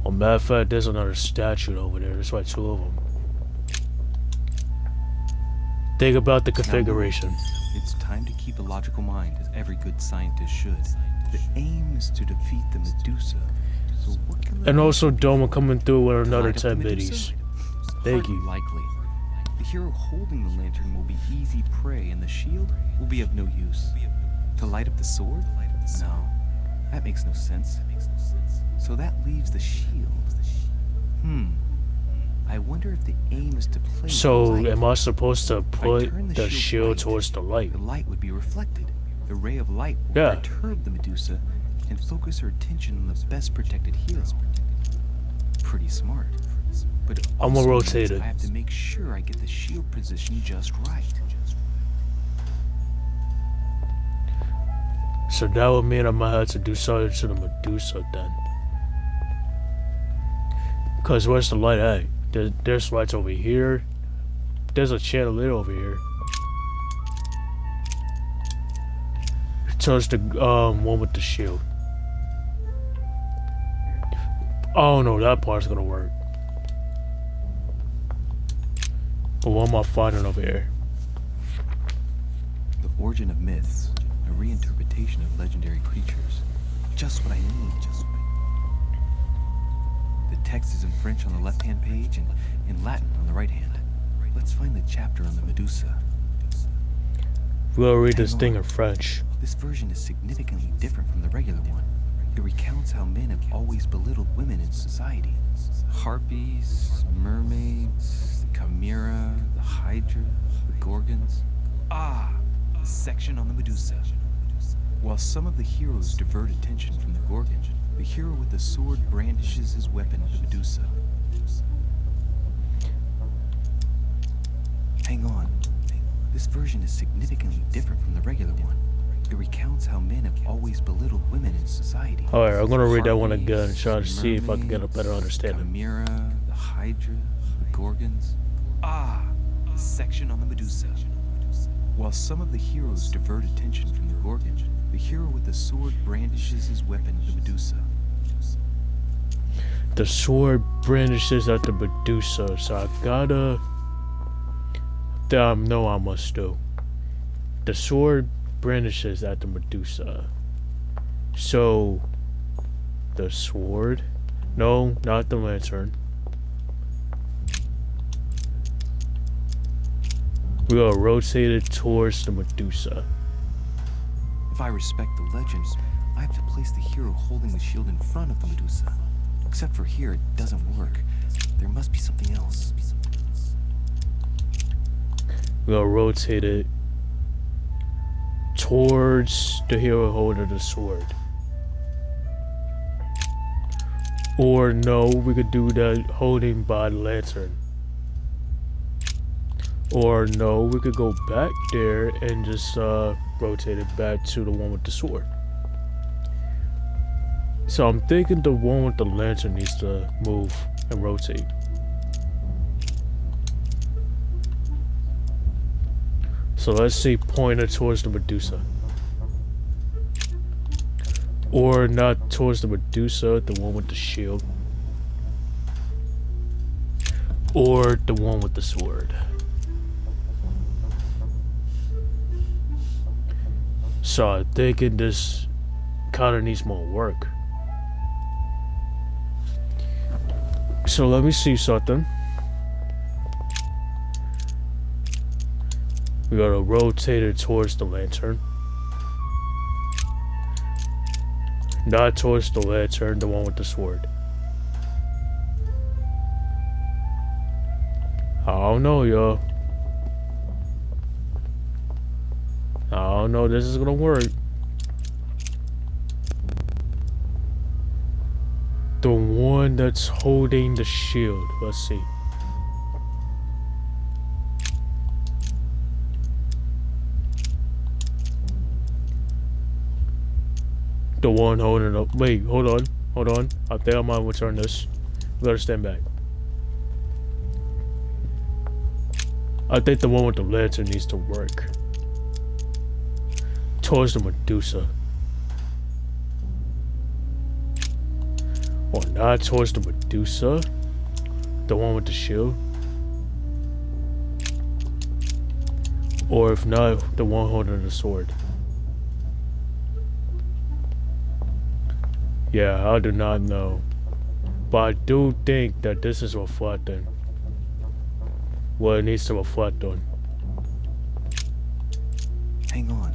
Well, matter of fact, there's another statue over there. There's like two of them. Think about the configuration. It's time to keep a logical mind, as every good scientist should. The aim is to defeat the Medusa. So what can And also Doma coming through with another 10 Medusa? biddies. Thank you. Likely. The hero holding the lantern will be easy prey, and the shield will be of no use. To light up the sword? No, that makes no sense. So that leaves the shield. I wonder if the aim is to place. So the light. am I supposed to put turn the shield right, towards the light? The light would be reflected. The ray of light will perturb the Medusa and focus her attention on the best protected hero. Pretty smart. But it I'm gonna also rotate means it. I have to make sure I get the shield position just right. So that would mean I might have to do something to the Medusa then. Cause where's the light at? There's lights over here. There's a chandelier over here. So it's the one with the shield. Oh no, that part's gonna work. But what am I finding over here? The origin of myths, a reinterpretation of legendary creatures. Just what I need. The text is in French on the left-hand page and in Latin on the right hand. Let's find the chapter on the Medusa. We'll read this thing in French. This version is significantly different from the regular one. It recounts how men have always belittled women in society. Harpies, mermaids, the Chimera, the Hydra, the Gorgons. The section on the Medusa. While some of the heroes divert attention from the Gorgon, the hero with the sword brandishes his weapon, the Medusa. Hang on. This version is significantly different from the regular one. It recounts how men have always belittled women in society. Alright, I'm gonna read that one again and try to see if I can get a better understanding. Chimera, the Hydra, the Gorgons. The section on the Medusa. While some of the heroes divert attention from the Gorgon, the hero with the sword brandishes his weapon, the Medusa. The sword brandishes at the Medusa, so I gotta... that I know I must do. The sword brandishes at the Medusa. So, the sword? No, not the lantern. We gotta rotate it towards the Medusa. If I respect the legends, I have to place the hero holding the shield in front of the Medusa. Except for here, it doesn't work. There must be something else. We gotta rotate it towards the hero holding the sword. Or no, we could do that holding by the lantern. Or no, we could go back there and just rotate it back to the one with the sword. So I'm thinking the one with the lantern needs to move and rotate. So let's see, point it towards the Medusa. Or not towards the Medusa, the one with the shield. Or the one with the sword. So I'm thinking this kind of needs more work. So let me see something. We gotta rotate it towards the lantern. Not towards the lantern, the one with the sword. I don't know, y'all. I don't know if this is gonna work. The one that's holding the shield. Let's see. The one holding up. Wait, hold on. Hold on. I think I might return this. We gotta stand back. I think the one with the lantern needs to work. Towards the Medusa. Or not towards the Medusa. The one with the shield. Or if not, the one holding the sword. Yeah, I do not know. But I do think that this is reflecting what it needs to reflect on. Hang on.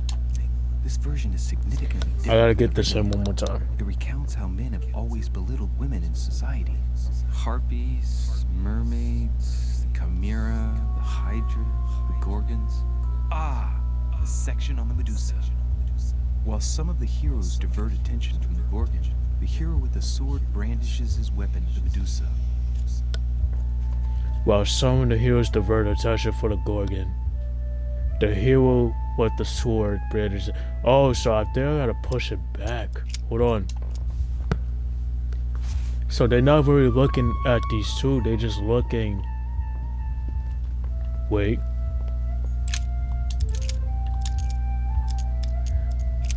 This version is significantly different. I gotta get this in one more time. It recounts how men have always belittled women in society. Harpies, mermaids, the Chimera, the Hydra, the Gorgons. Ah, the section on the Medusa. While some of the heroes divert attention from the Gorgon, the hero with the sword brandishes his weapon, the Medusa. While some of the heroes divert attention for the Gorgon, the hero with the sword brandishes. Oh, so I think I gotta push it back. Hold on. So they're not really looking at these two, they're just looking. Wait.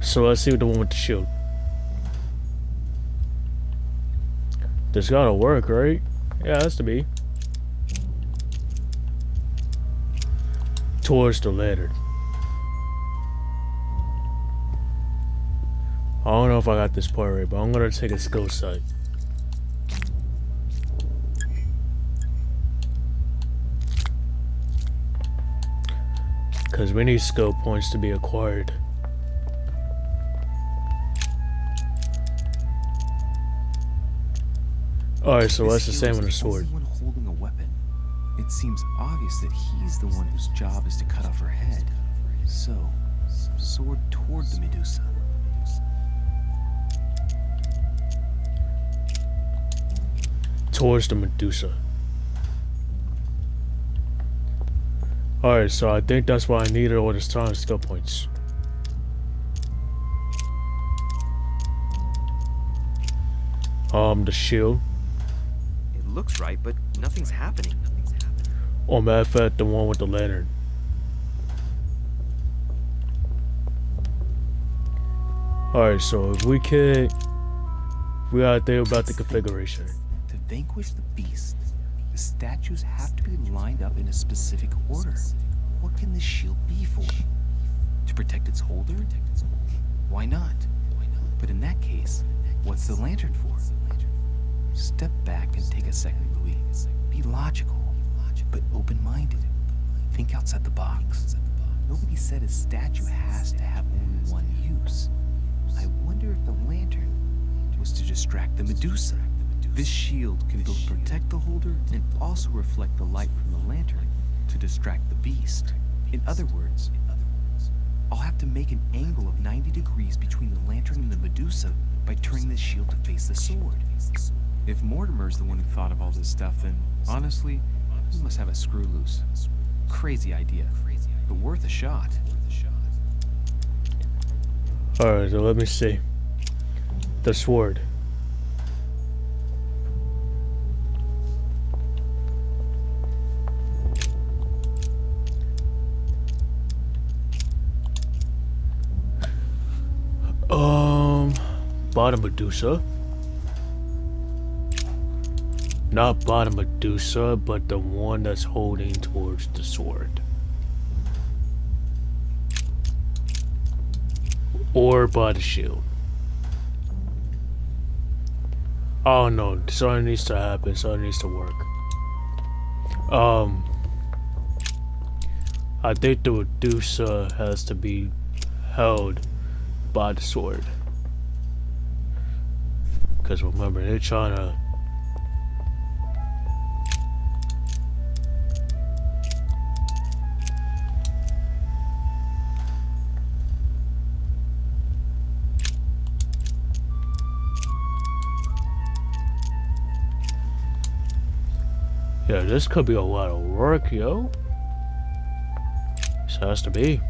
So let's see the one with the shield. This gotta work, right? Yeah, it has to be. Towards the lantern. I don't know if I got this part right, but I'm gonna take a skill set. Cause we need skill points to be acquired. Alright, so that's the same with the sword. One holding a weapon. It seems obvious that he's the one whose job is to cut off her head. So, sword toward the Medusa. Towards the Medusa. Alright, so I think that's what I needed all this time, skill points. The shield. It looks right, but nothing's happening. Or matter of fact, the one with the lantern. Alright, so if we could, we gotta think about the configuration. To vanquish the beast, the statues have to be lined up in a specific order. What can the shield be for? To protect its holder? Why not? But in that case, what's the lantern for? Step back and take a second, Louis. Be logical, but open-minded. Think outside the box. Nobody said a statue has to have only one use. I wonder if the lantern was to distract the Medusa. This shield can both protect the holder and also reflect the light from the lantern to distract the beast. In other words, I'll have to make an angle of 90 degrees between the lantern and the Medusa by turning the shield to face the sword. If Mortimer's the one who thought of all this stuff, then honestly, he must have a screw loose. Crazy idea, but worth a shot. Alright, so let me see. The sword. Bottom Medusa. Not bottom Medusa, but the one that's holding towards the sword. Or by the shield. Oh no, something needs to happen, something needs to work. I think the Medusa has to be held by the sword. Because remember, they're trying to... Yeah, this could be a lot of work, yo. This has to be.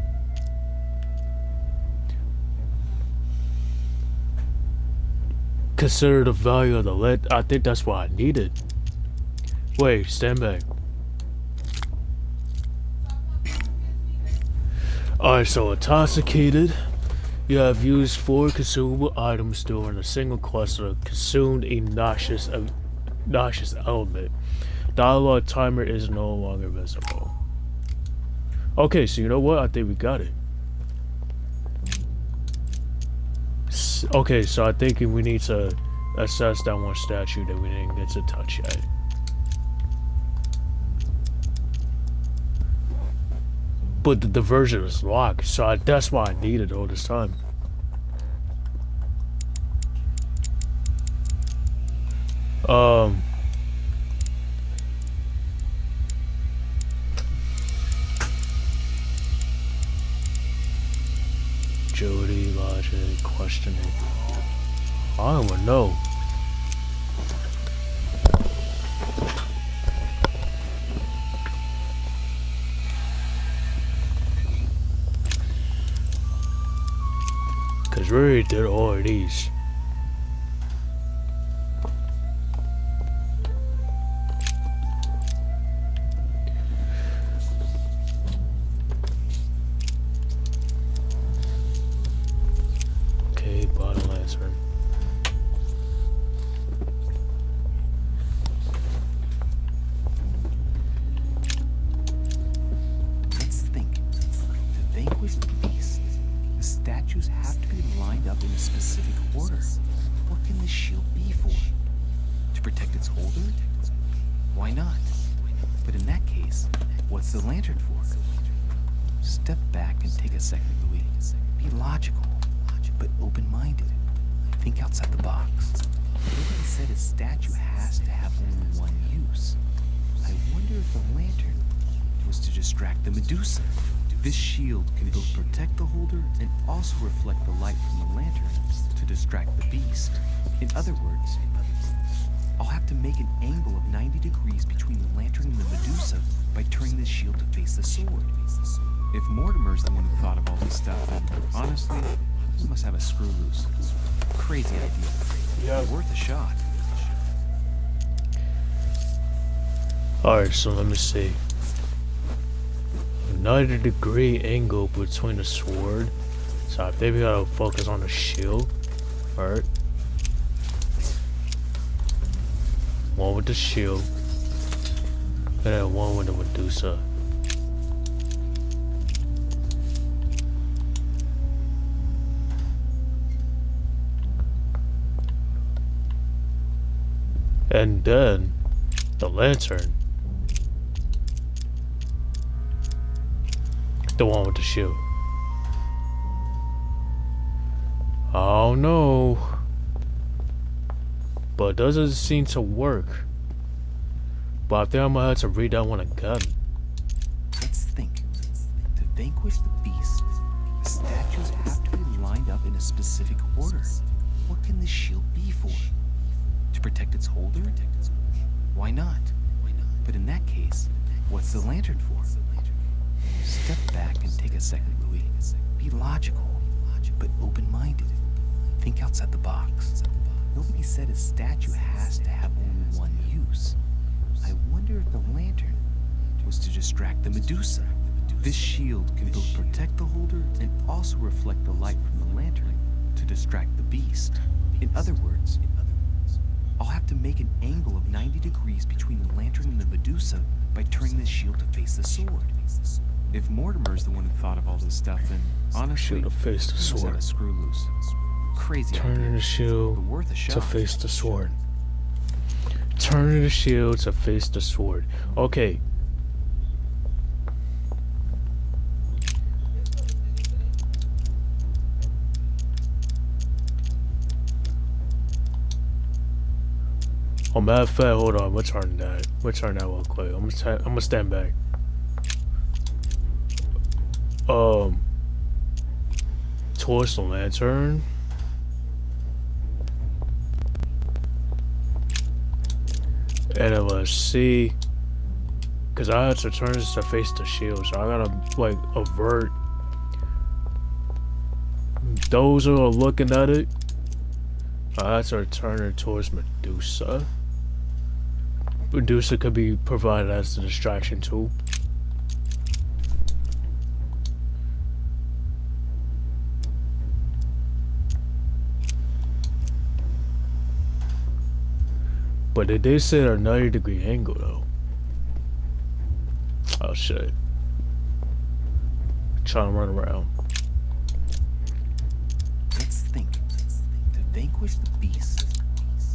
Consider the value of the lead. I think that's what I needed. Wait, stand back. Alright, so intoxicated. You have used 4 consumable items during a single cluster, consumed a noxious element. Dialogue timer is no longer visible. Okay, so you know what? I think we got it. Okay, so I think we need to assess that one statue that we didn't get to touch yet. But the diversion is locked, so that's why I needed all this time. Jody, logic, questioning. I don't even know. Cause we already did all of these. This shield can both protect the holder and also reflect the light from the lantern to distract the beast. In other words, I'll have to make an angle of 90 degrees between the lantern and the Medusa by turning the shield to face the sword. If Mortimer's the one who thought of all this stuff, then honestly, he must have a screw loose. Crazy idea. Yeah, worth a shot. Alright, so let me see. 90-degree angle between the sword. So I think we gotta focus on the shield. Alright. One with the shield. And then one with the Medusa. And then the lantern. The one with the shield. I don't know. But it doesn't seem to work. But I think I'm gonna have to read that one again. Let's think. To vanquish the beast, the statues have to be lined up in a specific order. What can this shield be for? To protect its holder? Why not? But in that case, what's the lantern for? Step back and take a second, Louis. Be logical, but open-minded. Think outside the box. Nobody said a statue has to have only one use. I wonder if the lantern was to distract the Medusa. This shield can both protect the holder and also reflect the light from the lantern to distract the beast. In other words, I'll have to make an angle of 90 degrees between the lantern and the Medusa by turning this shield to face the sword. If Mortimer's the one who thought of all this stuff, then honestly, Shield to face the he must have sword. a screw loose. Crazy Turning idea, the shield but worth a to shot. face the sword. Turning the shield to face the sword. Okay. Oh, matter of fact, hold on. We'll turn that. We'll turn that real quick. I'm gonna stand back. Towards the lantern. And then let's see. Cause I had to turn this to face the shield, so I gotta like avert those who are looking at it. I had to turn it towards Medusa. Medusa could be provided as a distraction too. But it did say a 90-degree angle though. Oh shit. Trying to run around. Let's think. To vanquish the beast,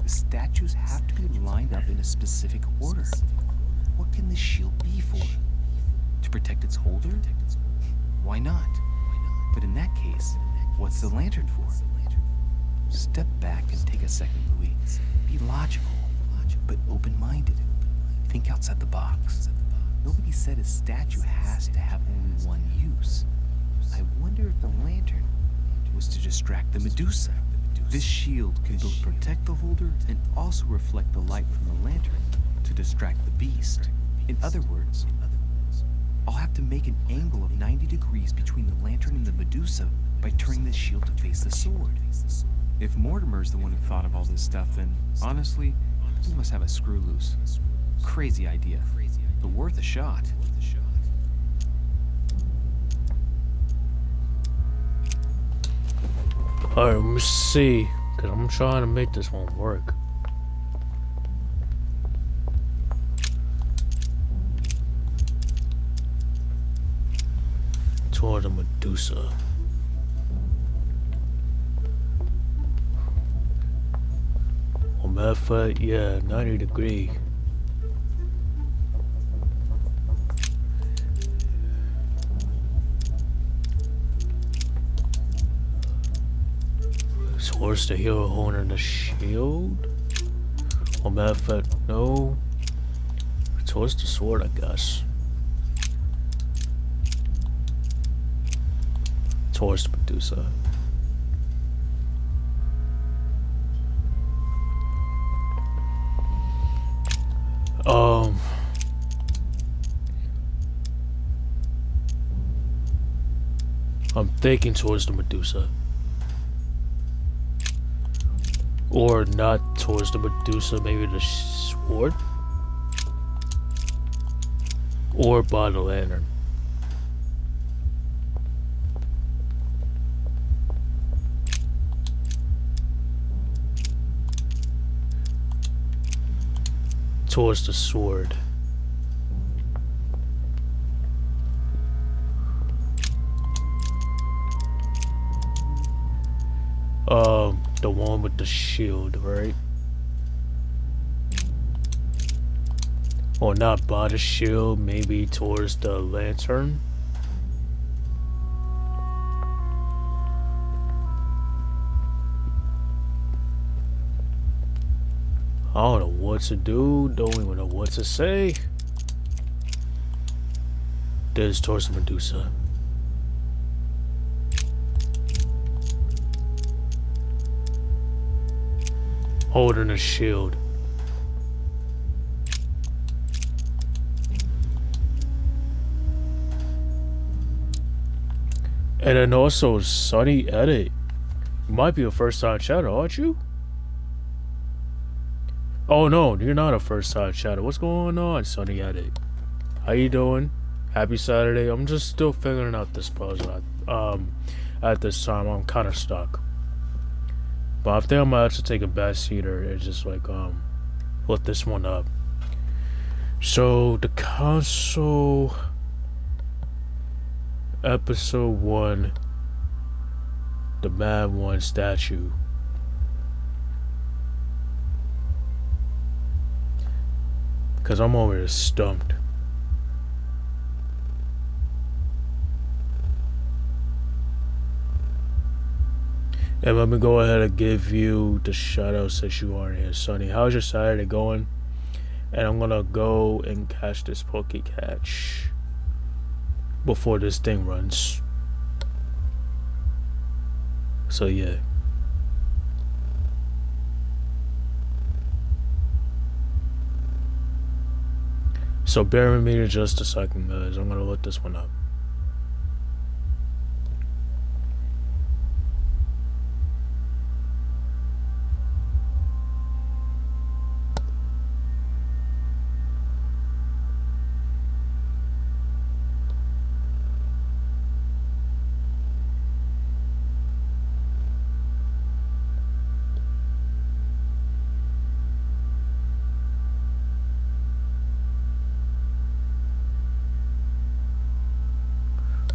the statues have to be lined up in a specific order. What can this shield be for? To protect its holder? Why not? But in that case, what's the lantern for? Step back and take a second, Louis. Be logical, but open-minded. Think outside the box. Nobody said a statue has to have only one use. I wonder if the lantern was to distract the Medusa. This shield can both protect the holder and also reflect the light from the lantern to distract the beast. In other words, I'll have to make an angle of 90 degrees between the lantern and the Medusa by turning this shield to face the sword. If Mortimer's the one who thought of all this stuff, then honestly, he must have a screw loose. Crazy idea, but worth a shot. Alright, let me see. Cause I'm trying to make this one work. Toward the Medusa. Well, matter of fact, yeah, 90 degree. Towards the hero holding the shield? Well, matter of fact, no. Towards the sword, I guess. Towards the Medusa. I'm thinking towards the Medusa. Or not towards the Medusa, maybe the sword? Or by the lantern. Towards the sword. The one with the shield, right? Or not by the shield, maybe towards the lantern. I don't know what to do, don't even know what to say. This towards Medusa. Holding a shield. And then also Sunny Edit. You might be a first time chatter, aren't you? Oh no, you're not a first time chatter. What's going on, Sunny Edit? How you doing? Happy Saturday. I'm just still figuring out this puzzle. At this time I'm kinda stuck. But I think I might have to take a back seater and just like look this one up. So the console episode 1, the Mad One statue. Cause I'm over here stumped. And let me go ahead and give you the shout out since you aren't here, Sonny. How's your Saturday going? And I'm gonna go and catch this Poke Catch before this thing runs. So yeah. So bear with me just a second, guys. I'm gonna look this one up.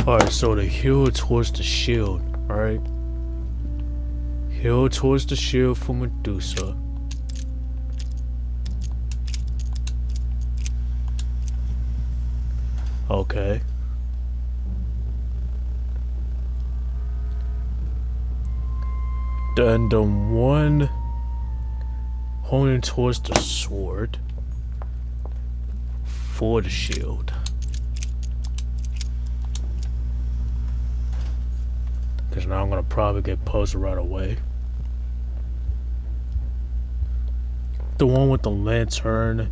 Alright, so the heel towards the shield, alright? Heel towards the shield for Medusa. Okay. Then the one holding towards the sword for the shield. Because now I'm going to probably get posted right away. The one with the lantern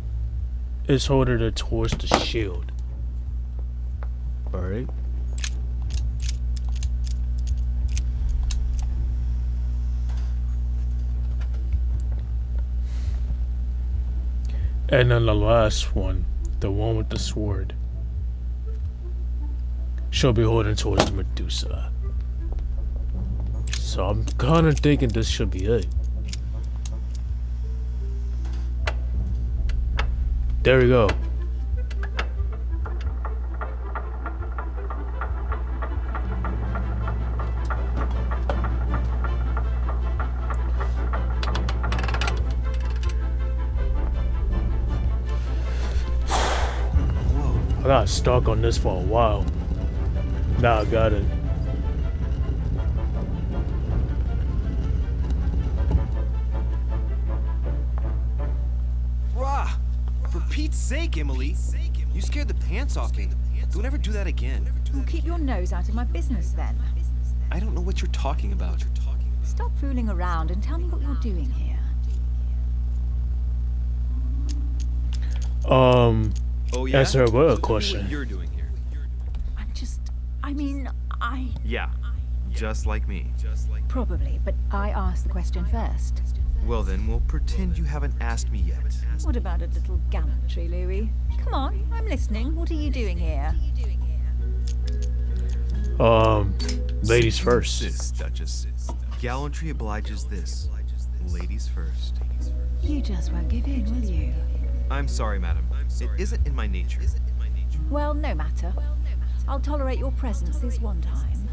is holding it towards the shield. Alright. And then the last one, the one with the sword, she'll be holding towards the Medusa. So I'm kind of thinking this should be it. There we go. I got stuck on this for a while. Now I got it. For Pete's sake, Emily. You scared the pants off me. Don't ever do that again. Well, keep your nose out of my business then. I don't know what you're talking about. Stop fooling around and tell me what you're doing here. Oh yeah? Answer a What question. you're doing here? Yeah, just like me. Probably, but I asked the question first. Well then, we'll pretend you haven't asked me yet. What about a little gallantry, Louis? Come on, I'm listening. What are you doing here? Ladies first. Insist, Duchess. Gallantry obliges this. Ladies first. You just won't give in, will you? I'm sorry, madam. It isn't in my nature. Well, no matter. I'll tolerate your presence this one time.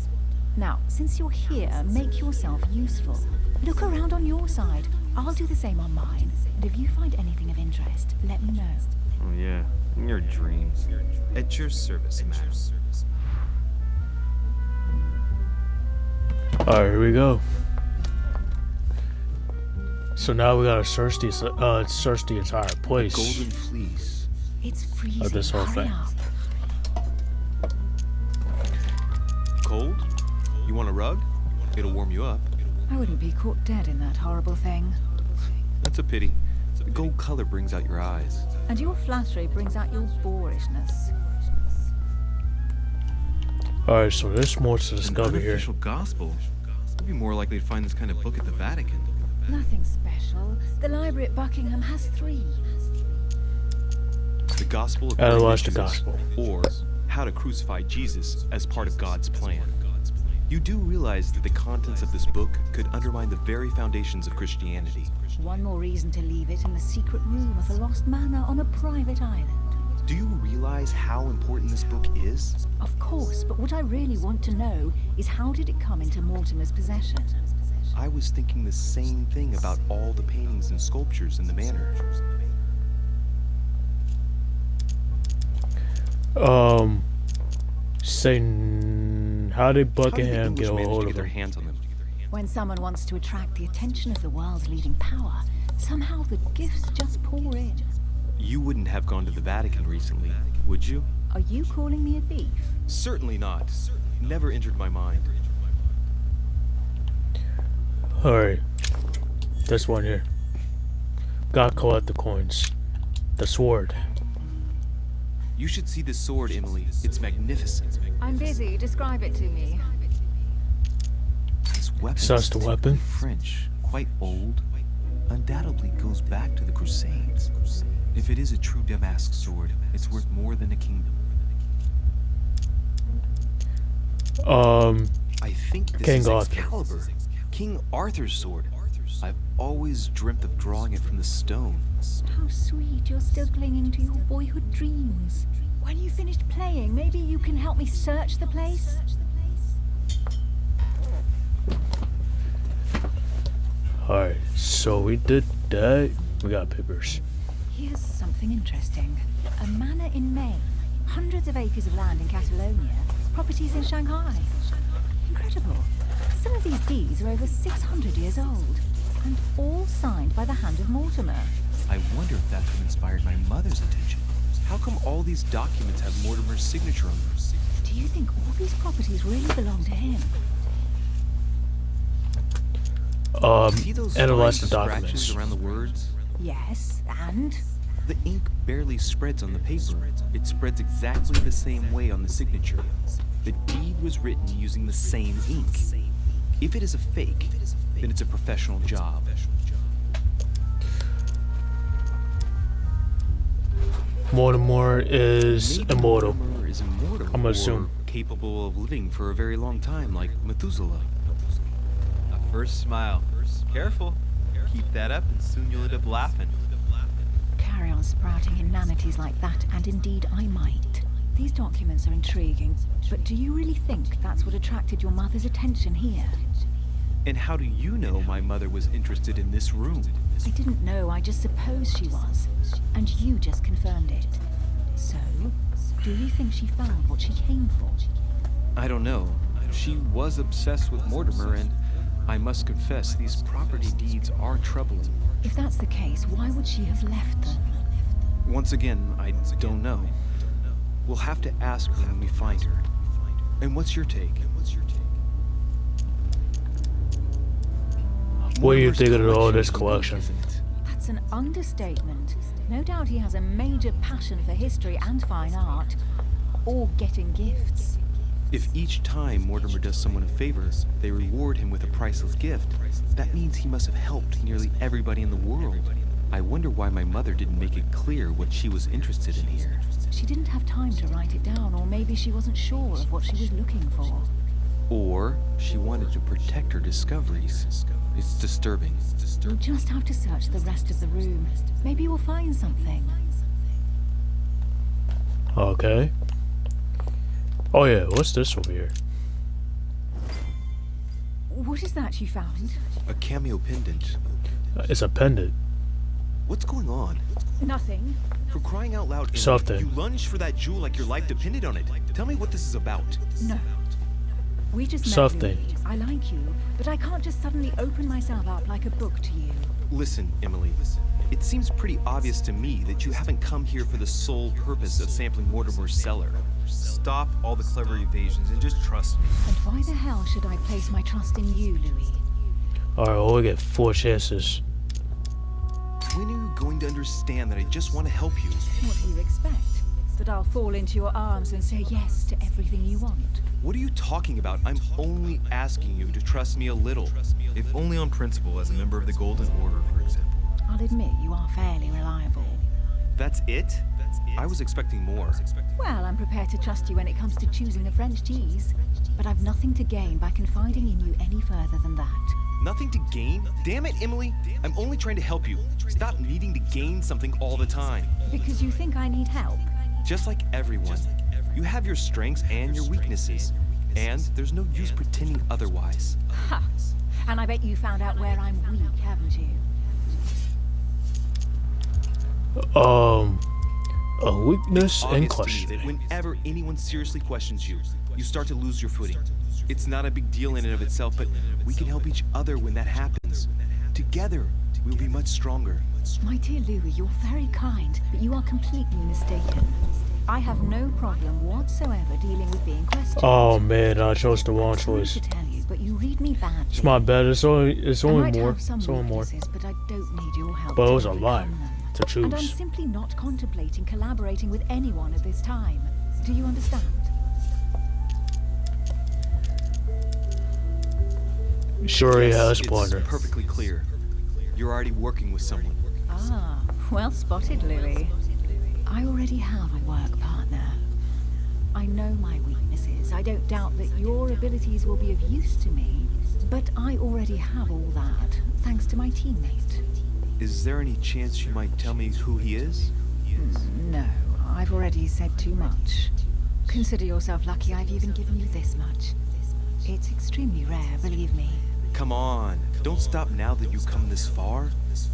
Now, since you're here, make yourself useful. Look around on your side. I'll do the same on mine. And if you find anything of interest, let me know. Oh yeah, in your dreams. At your service, madam. Alright, here we go. So now we gotta search the entire place. Golden fleece. It's freezing. Of this whole Hurry thing. up. Cold? You want a rug? It'll warm you up. I wouldn't be caught dead in that horrible thing. That's a pity. The gold color brings out your eyes. And your flattery brings out your boorishness. Alright, so there's more to An discover here. unofficial gospel. I'd be more likely to find this kind of book at the Vatican. Nothing special. The library at Buckingham has 3. The Gospel of Analyze the Jesus, Gospel. or How to Crucify Jesus as part of God's plan. You do realize that the contents of this book could undermine the very foundations of Christianity. One more reason to leave it in the secret room of a lost manor on a private island. Do you realize how important this book is? Of course, but what I really want to know is how did it come into Mortimer's possession? I was thinking the same thing about all the paintings and sculptures in the manor. Saying, how did Buckingham get a hold of their him? hands on them? When someone wants to attract the attention of the world's leading power, somehow the gifts just pour in. You wouldn't have gone to the Vatican recently, would you? Are you calling me a thief? Certainly not. Never entered my mind. Alright. This one here. Gotta collect the coins. The sword. You should see this sword, Emily. It's magnificent. I'm busy. Describe it to me. This weapon Suss the weapon. French, quite old, undoubtedly goes back to the Crusades. If it is a true Damask sword, it's worth more than a kingdom. I think this King is Arthur. Excalibur, King Arthur's sword. I've always dreamt of drawing it from the stone. How sweet, you're still clinging to your boyhood dreams. When you finished playing, maybe you can help me search the place? Alright, so we did that. We got papers. Here's something interesting. A manor in Maine, hundreds of acres of land in Catalonia, properties in Shanghai. Incredible. Some of these deeds are over 600 years old, and all signed by the hand of Mortimer. I wonder if that's what inspired my mother's attention. How come all these documents have Mortimer's signature on them? Do you think all these properties really belong to him? See those Analyze fine the documents. scratches around the words? Yes, and? The ink barely spreads on the paper. It spreads exactly the same way on the signature. The deed was written using the same ink. If it is a fake, then it's a professional job. Mortimer is Maybe immortal. Mortimer is immortal, I'm gonna or assume. capable of living for a very long time, like Methuselah. A first smile. Careful. Keep that up and soon you'll end up laughing. Carry on sprouting inanities like that, and indeed I might. These documents are intriguing, but do you really think that's what attracted your mother's attention here? And how do you know my mother was interested in this room? I didn't know, I just supposed she was. And you just confirmed it. So, do you think she found what she came for? I don't know. She was obsessed with Mortimer, and I must confess these property deeds are troubling. If that's the case, why would she have left them? Once again, I don't know. We'll have to ask her when we find her. And what's your take? What do you Mortimer's think of all this collection collection? is unique, isn't it? That's an understatement. No doubt he has a major passion for history and fine art. Or getting gifts. If each time Mortimer does someone a favor, they reward him with a priceless gift, that means he must have helped nearly everybody in the world. I wonder why my mother didn't make it clear what she was interested in here. She didn't have time to write it down, or maybe she wasn't sure of what she was looking for. Or she wanted to protect her discoveries. It's disturbing. We'll just have to search the rest of the room. Maybe we'll find something. Okay. Oh yeah, what's this over here? What is that you found? A cameo pendant. It's a pendant. What's going on? Nothing. For crying out loud, Something. You lunged for that jewel like your life depended on it. Tell me what this is about. No. We just met, Something. Louis. I like you, but I can't just suddenly open myself up like a book to you. Listen, Emily. It seems pretty obvious to me that you haven't come here for the sole purpose of sampling Mortimer's cellar. Stop all the clever evasions and just trust me. And why the hell should I place my trust in you, Louis? Alright, well, we get 4 chances. When are you going to understand that I just want to help you? What do you expect? That I'll fall into your arms and say yes to everything you want? What are you talking about? I'm only asking you to trust me a little. If only on principle as a member of the Golden Order, for example. I'll admit you are fairly reliable. That's it? I was expecting more. Well, I'm prepared to trust you when it comes to choosing the French cheese. But I've nothing to gain by confiding in you any further than that. Nothing to gain? Damn it, Emily! I'm only trying to help you. Stop needing to gain something all the time. Because you think I need help? Just like everyone. You have your strengths and your weaknesses. And there's no use pretending otherwise. Ha! And I bet you found out where I'm weak, haven't you? A weakness in It's obvious to question. me that whenever anyone seriously questions you, you start to lose your footing. It's not a big deal in and of itself, but we can help each other when that happens. Together, we'll be much stronger. My dear Louis, you're very kind, but you are completely mistaken. I have no problem whatsoever dealing with being questioned. Oh man, I chose the wrong Sorry choice. to tell you, but you read me badly. It's my bad. It's only I might more. have some It's only more. weaknesses, but I don't need your help. But it to was a lot overcome them. to And I'm choose. simply not contemplating collaborating with anyone at this time. Do you understand? Sure, he has a It's partner. perfectly clear. You're already working with someone. Ah, well spotted, Louis. I already have a work partner. I know my weaknesses. I don't doubt that your abilities will be of use to me. But I already have all that, thanks to my teammate. Is there any chance you might tell me who he is? No, I've already said too much. Consider yourself lucky I've even given you this much. It's extremely rare, believe me. Come on, don't stop now that you've come this far.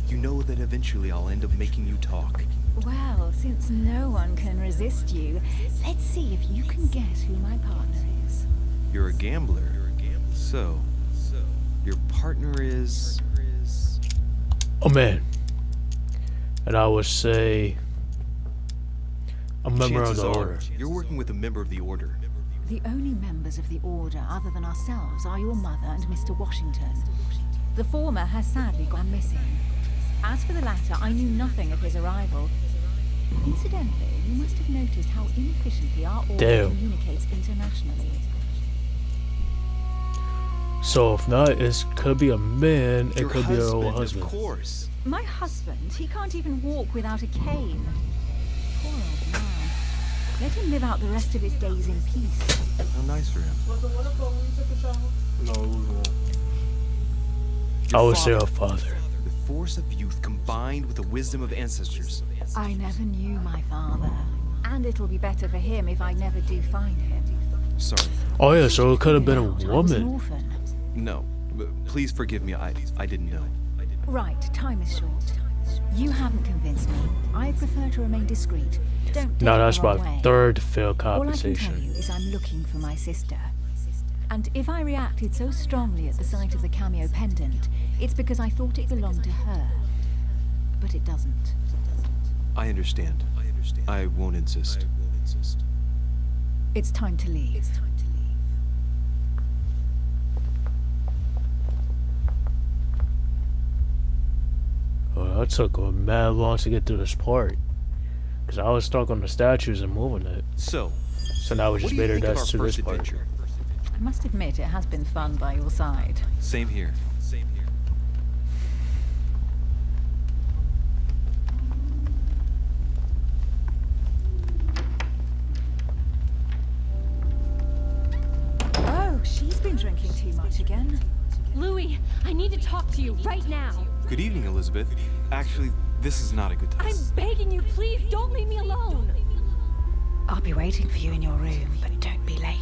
You know that eventually I'll end up making you talk. Well, since no one can resist you, let's see if you can guess who my partner is. You're a gambler. So, your partner is... Oh man. And I would say a member of Chances the are, order. You're working with a member of the Order. The only members of the Order other than ourselves are your mother and Mr. Washington. The former has sadly gone missing. As for the latter, I knew nothing of his arrival. Incidentally, you must have noticed how inefficiently our Order Damn. communicates internationally. So if not, it could be a man, it Your could be her old husband, husband. of course. My husband, he can't even walk without a cane. Poor old man. Let him live out the rest of his days in peace. How nice for him. I would say her father. The force of youth combined with the wisdom of ancestors. I never knew my father. And it'll be better for him if I never do find him. Sorry. Oh yeah, so it could have been a I was an woman. orphan. No, please forgive me. I didn't know. Right, time is short. You haven't convinced me. I prefer to remain discreet. Don't take No, it that's the wrong my way. third failed All I can tell compensation. you is I'm looking for my sister. And if I reacted so strongly at the sight of the cameo pendant, it's because I thought it belonged to her. But it doesn't. I understand. I won't insist. It's time to leave. Well, that took a mad long to get through this part. Because I was stuck on the statues and moving it. So now we what just do you made her think of death our to this first part. adventure? I must admit, it has been fun by your side. Same here. Oh, she's been drinking too much again. Louis, I need to talk to you right now. Good evening, Elizabeth. Actually, this is not a good time. I'm begging you, please don't leave me alone. I'll be waiting for you in your room, but don't be late.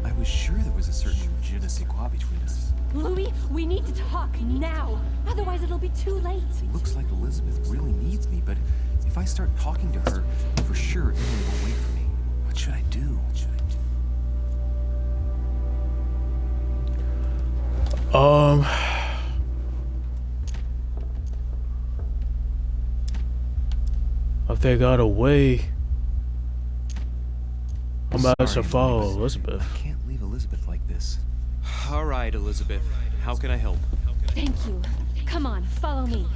I was sure there was a certain je ne sais quoi between us. Louis, we need to talk now. Otherwise, it'll be too late. Looks like Elizabeth really needs me, but if I start talking to her, for sure Emily will wait for me. What should I do? If they got away, I'm about to follow Elizabeth. I can't leave Elizabeth like this. All right, Elizabeth. How can I help? Thank you. Come on, follow me.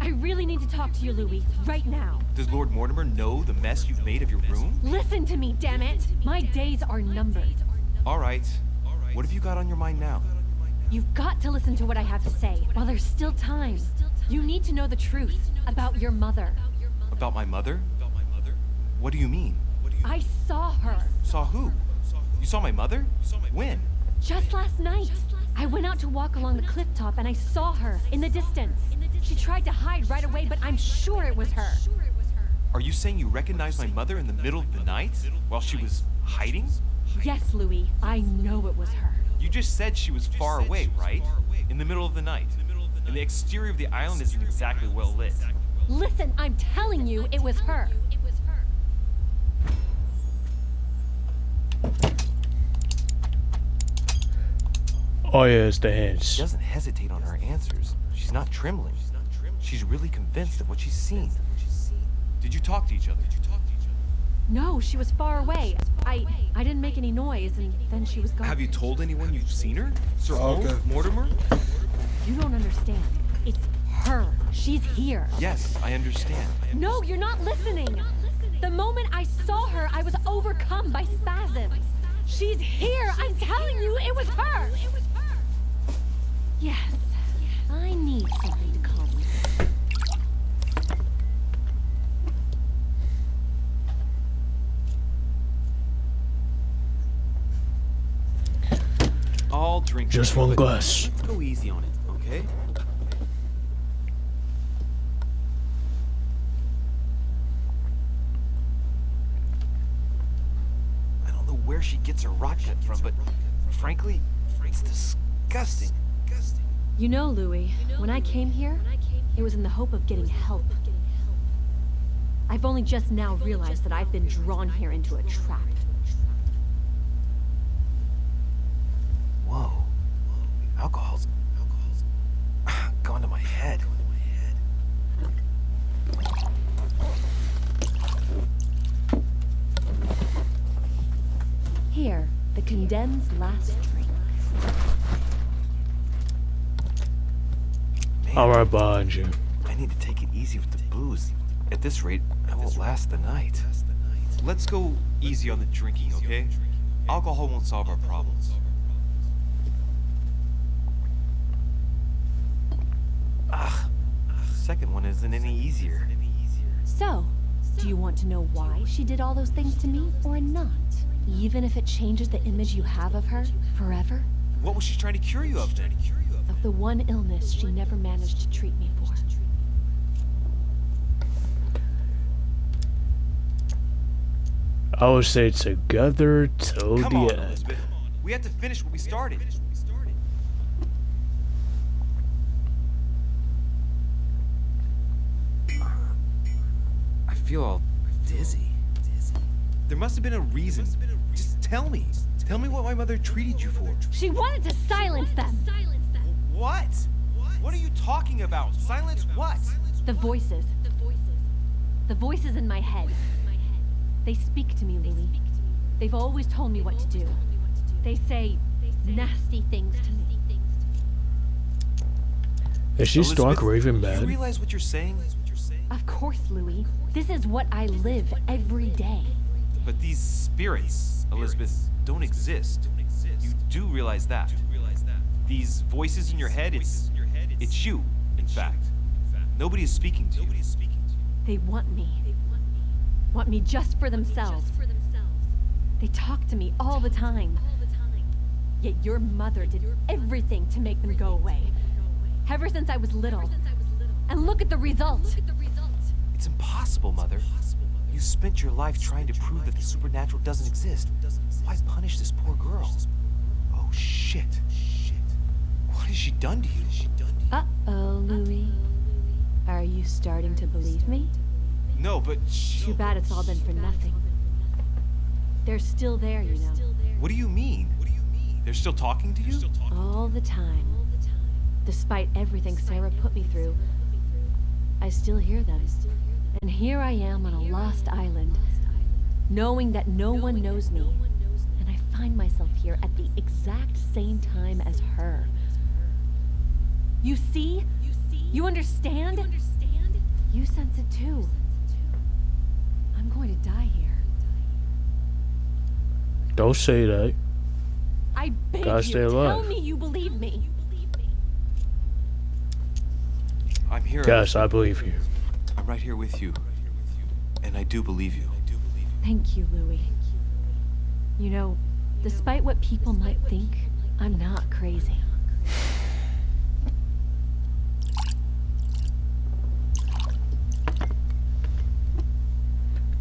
I really need to talk to you, Louis, right now. Does Lord Mortimer know the mess you've made of your room? Listen to me, damn it! My days are numbered. All right. What have you got on your mind now? You've got to listen to what I have to say while there's still time. You need to know the truth about your mother. About my mother? What do you mean? I saw her. Saw who? You saw my mother? When? Just last night. I went out to walk along the cliff top and I saw her in the distance. She tried to hide right away, but I'm sure it was her. Are you saying you recognized my mother in the middle of the night while she was hiding? Yes, Louis. I know it was her. You just said she was far away, right? In the middle of the night. And the exterior of the island isn't exactly well lit. Listen, I'm telling you, it was her. Oh yeah, it's the hints. She doesn't hesitate on her answers. She's not trembling. She's really convinced of what she's seen. Did you talk to each other? No, she was far away. I didn't make any noise, and then she was gone. Have you told anyone you've seen her? Sir Mortimer? You don't understand. It's her. She's here. Yes, I understand. No, you're not listening. The moment I saw her, I was overcome by spasms. She's here. I'm telling you, it was her. Yes. I need something to calm me. I'll drink. Just one glass. Let's go easy on it, okay? I don't know where she gets her rock cut from, but frankly, it's disgusting. You know, Louis, when I came here, it was in the hope of getting help. I've only just now realized that I've been drawn here into a trap. Whoa. Alcohol's gone to my head. Here, the condemned's last drink. I'm right behind you. I need to take it easy with the booze. At this rate, I won't last the night. Let's go easy on the drinking, okay? Alcohol won't solve our problems. Ugh. The second one isn't any easier. So, do you want to know why she did all those things to me or not? Even if it changes the image you have of her forever? What was she trying to cure you of then? Of the one illness she never managed to treat me for. I would say together till Come the on, end. Elizabeth. We have to finish what we started. I feel all dizzy. There must have been a reason. Just tell me. Tell me what my mother treated you for. She wanted to silence them! What? What are you talking about? Silence what? The voices. The voices in my head. They speak to me, Louis. They've always told me what to do. They say nasty things to me. Is she stark raving Do you mad? realize what you're saying? Of course, Louis. This is what I live every day. But these spirits, Elizabeth, don't exist. You do realize that. These voices in your head, it's you, in fact. Nobody is speaking to you. They want me. Want me just for themselves. They talk to me all the time. Yet your mother did everything to make them go away. Ever since I was little. And look at the result. It's impossible, Mother. You spent your life trying to prove that the supernatural doesn't exist. Why punish this poor girl? Oh, shit. What has she done to you? Uh-oh, Louis. Are you starting to believe me? No, but Too bad it's all been for nothing. They're still there, you know. What do you mean? They're still talking to you? All the time. Despite everything Sarah put me through, I still hear them. And here I am on a lost island, knowing that no one knows me. And I find myself here at the exact same time as her. You see? You understand? You sense it too. I'm going to die here. Don't say that. I beg Gotta you, stay alive. tell me you believe me. I'm here. Yes, I believe you. I'm right here with you. And I do believe you. Thank you, Louis. You know, despite what people might think, I'm not crazy.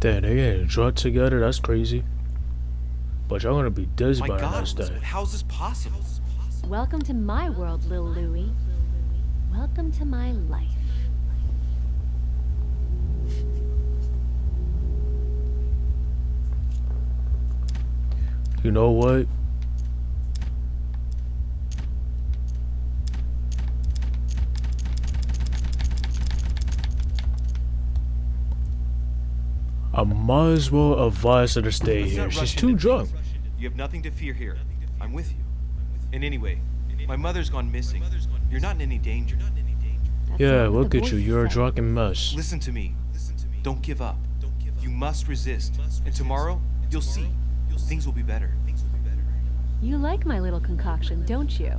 Damn, they getting drunk together? That's crazy. But y'all gonna be dizzy My by the God, next day. how's this possible? Welcome to my world, Lil Louis. Welcome to my life. You know what? I might as well advise her to stay Let's here. not She's rush too into drunk. things. You have nothing to fear here. I'm with you. And anyway, my mother's gone missing. You're not in any danger. Yeah, look at you. You're a drunken mess. Listen to me. Don't give up. You must resist. And tomorrow, you'll see. Things will be better. You like my little concoction, don't you?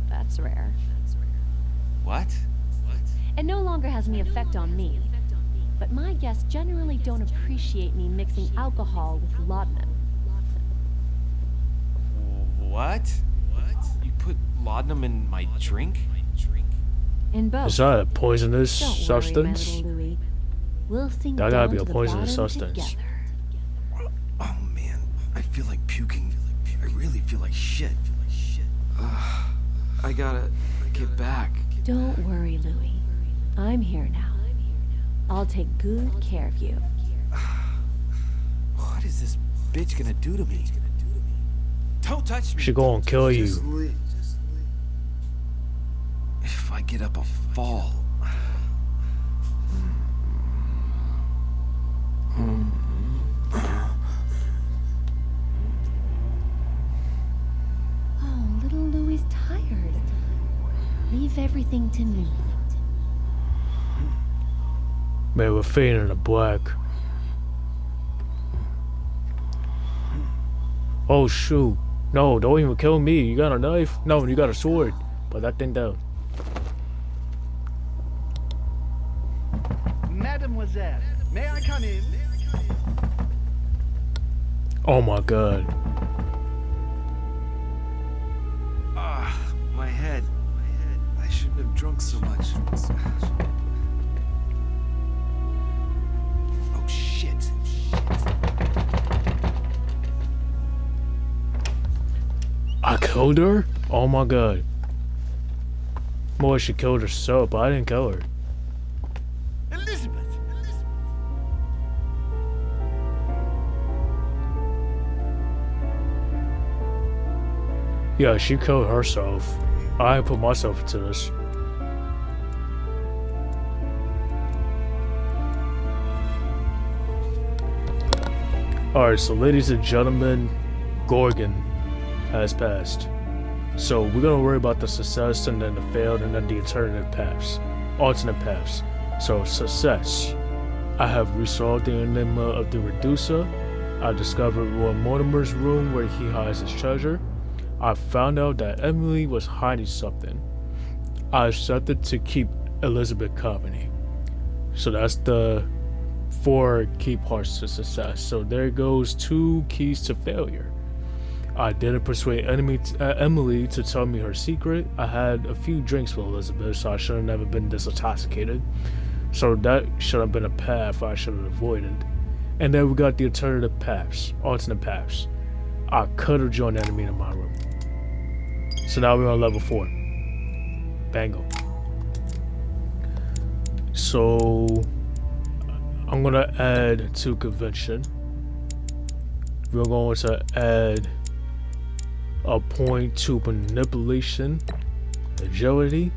That's rare. What? It no longer has any effect on me. But my guests generally don't appreciate me mixing alcohol with laudanum. What? You put laudanum in my drink? In both. Is that a poisonous Don't substance? worry, my little Louis. We'll sink That gotta down be to a the poisonous bottom substance. together. Oh man, I feel like puking. I really feel like shit. I gotta get back. Don't worry, Louis. I'm here now. I'll take good care of you. What is this bitch gonna do to me? Don't touch me. She gonna kill you. If I get up, I'll fall. Oh, little Louie's tired. Leave everything to me. Man, we're fading in the black. Oh shoot. No, don't even kill me. You got a knife? No, you got a sword. Put that thing down. Mademoiselle, may I come in? Oh my god. My head. I shouldn't have drunk so much. Oh shit. I killed her? Oh my god. Boy, she killed herself, but I didn't kill her. Elizabeth! Yeah, she killed herself. I put myself into this. Alright, so ladies and gentlemen, Gorgon has passed. So we're gonna worry about the success and then the failed and then the alternate paths. So success. I have resolved the enigma of the Reducer. I discovered Lord Mortimer's room where he hides his treasure. I found out that Emily was hiding something. I accepted to keep Elizabeth company. So that's the 4 key parts to success. So there goes 2 keys to failure. I didn't persuade Emily to tell me her secret. I had a few drinks with Elizabeth, so I should have never been this intoxicated. So that should have been a path I should have avoided. And then we got the alternate paths. I could have joined enemy in my room. So now we're on level 4. Bango. So I'm gonna add to convention. We're going to add a point to manipulation, agility,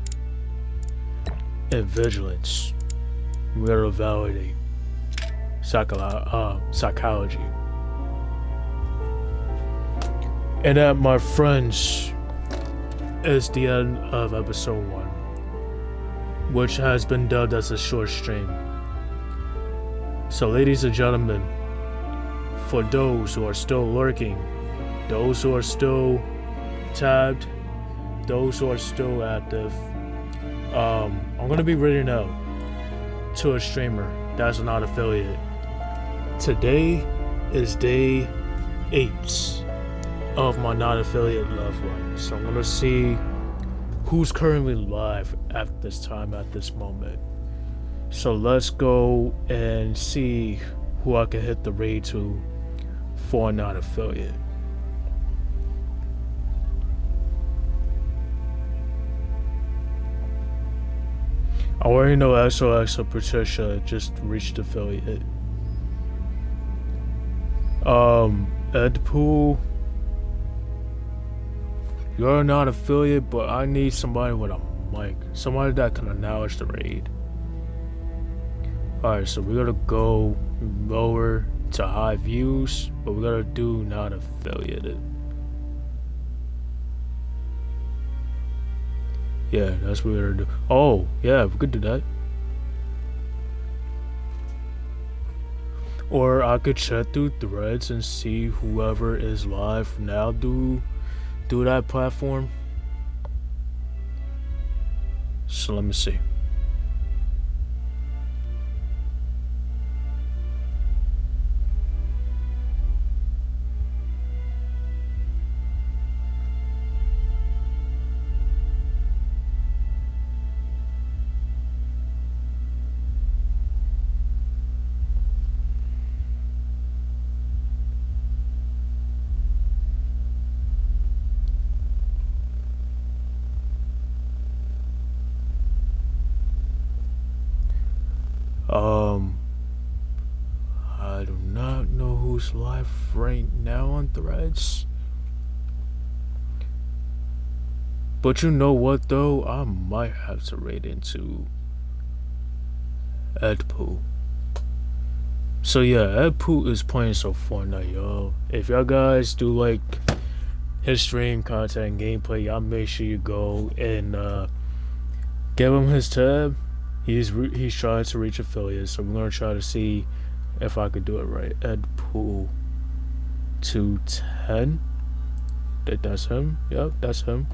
and vigilance. We're gonna validate psychology. And that, my friends, is the end of episode 1, which has been dubbed as a short stream. So ladies and gentlemen, for those who are still lurking, those who are still tabbed, those who are still active, I'm gonna be reading out to a streamer that's not affiliate. Today is day 8 of my not affiliate love run. So I'm gonna see who's currently live at this time, at this moment. So let's go and see who I can hit the raid to for not affiliate. I already know SOX or Patricia just reached affiliate. Edpool, you're not affiliate, but I need somebody with a mic, somebody that can acknowledge the raid. Alright, so we're gonna go lower to high views, but we're gonna do not affiliated. Yeah, that's what we're gonna do. Oh, yeah, we could do that. Or I could check through threads and see whoever is live now do that platform. So let me see. I do not know who's live right now on threads. But you know what though? I might have to raid into Edpool. So yeah, Edpool is playing some Fortnite, y'all. If y'all guys do like his stream content and gameplay, y'all make sure you go and give him his tab. He's trying to reach affiliates, so we're gonna try to see if I could do it right. Edpool 210. That's him. Yep, that's him.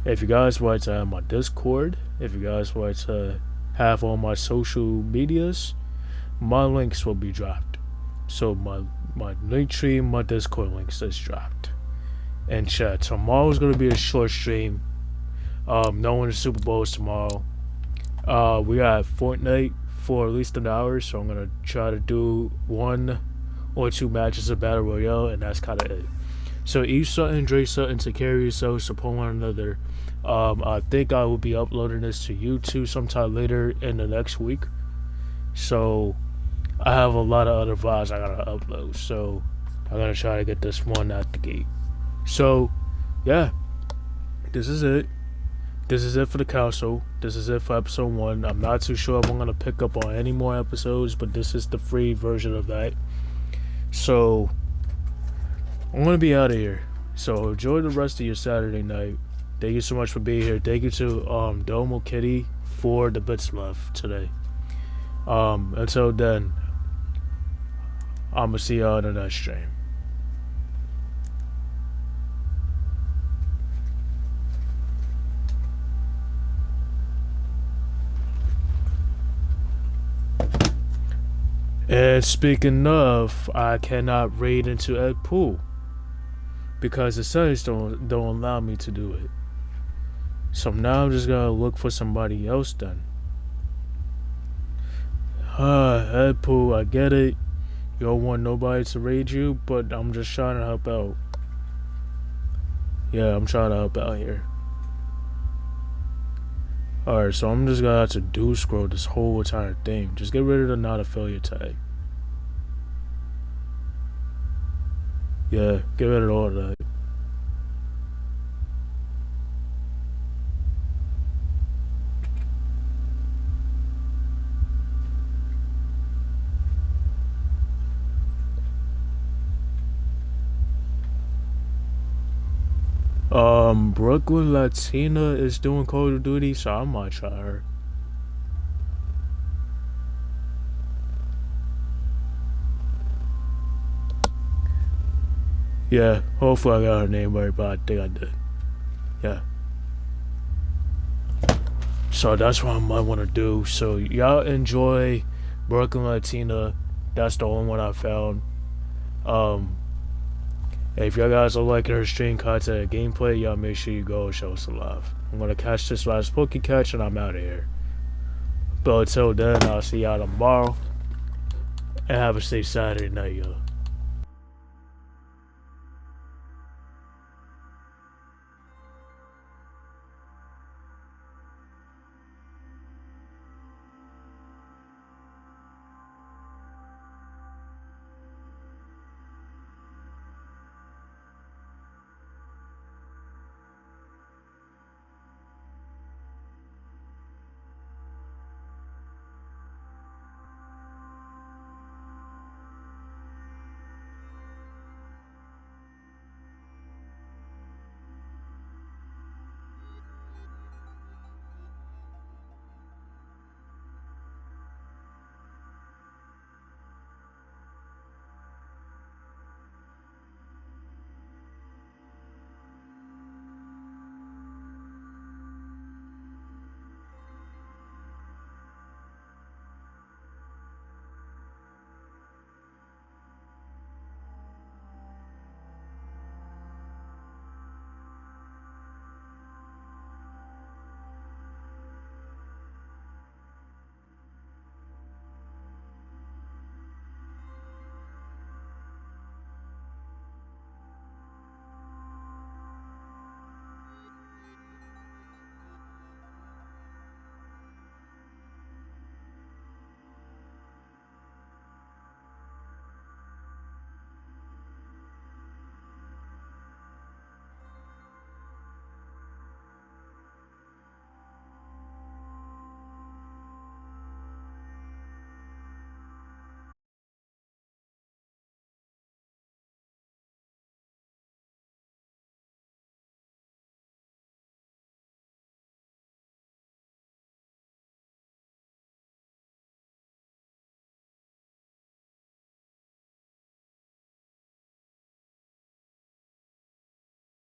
If you guys want to have my Discord, if you guys want to have all my social medias, my links will be dropped. So my link tree, my Discord links is dropped. And chat. Tomorrow's gonna be a short stream. Knowing the Super Bowl is tomorrow. We got Fortnite for at least an hour, so I'm gonna try to do 1 or 2 matches of Battle Royale, and that's kind of it. So eat something, drink something, take care of yourself, support one another. I think I will be uploading this to YouTube sometime later in the next week. So I have a lot of other VODs I gotta upload, so I'm gonna try to get this one out the gate. So yeah, this is it. This is it for the council. This is it for episode 1. I'm not too sure if I'm gonna pick up on any more episodes, but this is the free version of that. So I'm gonna be out of here. So enjoy the rest of your Saturday night. Thank you so much for being here. Thank you to Domo Kitty for the bits left today. Until then, I'ma see y'all in the next stream. And speaking of, I cannot raid into Edpool because the settings don't allow me to do it. So now I'm just gonna look for somebody else then. Headpool, I get it. You don't want nobody to raid you, but I'm just trying to help out. Yeah, I'm trying to help out here. Alright, so I'm just gonna have to do scroll this whole entire thing. Just get rid of the not affiliate tag. Yeah, get rid of all of that. Brooklyn Latina is doing Call of Duty, so I might try her. Yeah, hopefully I got her name right, but I think I did. Yeah. So that's what I might want to do. So y'all enjoy Brooklyn Latina. That's the only one I found. If y'all guys are liking her stream content and gameplay, y'all make sure you go show us some love. I'm gonna catch this last Poke catch and I'm out of here. But until then, I'll see y'all tomorrow. And have a safe Saturday night, y'all.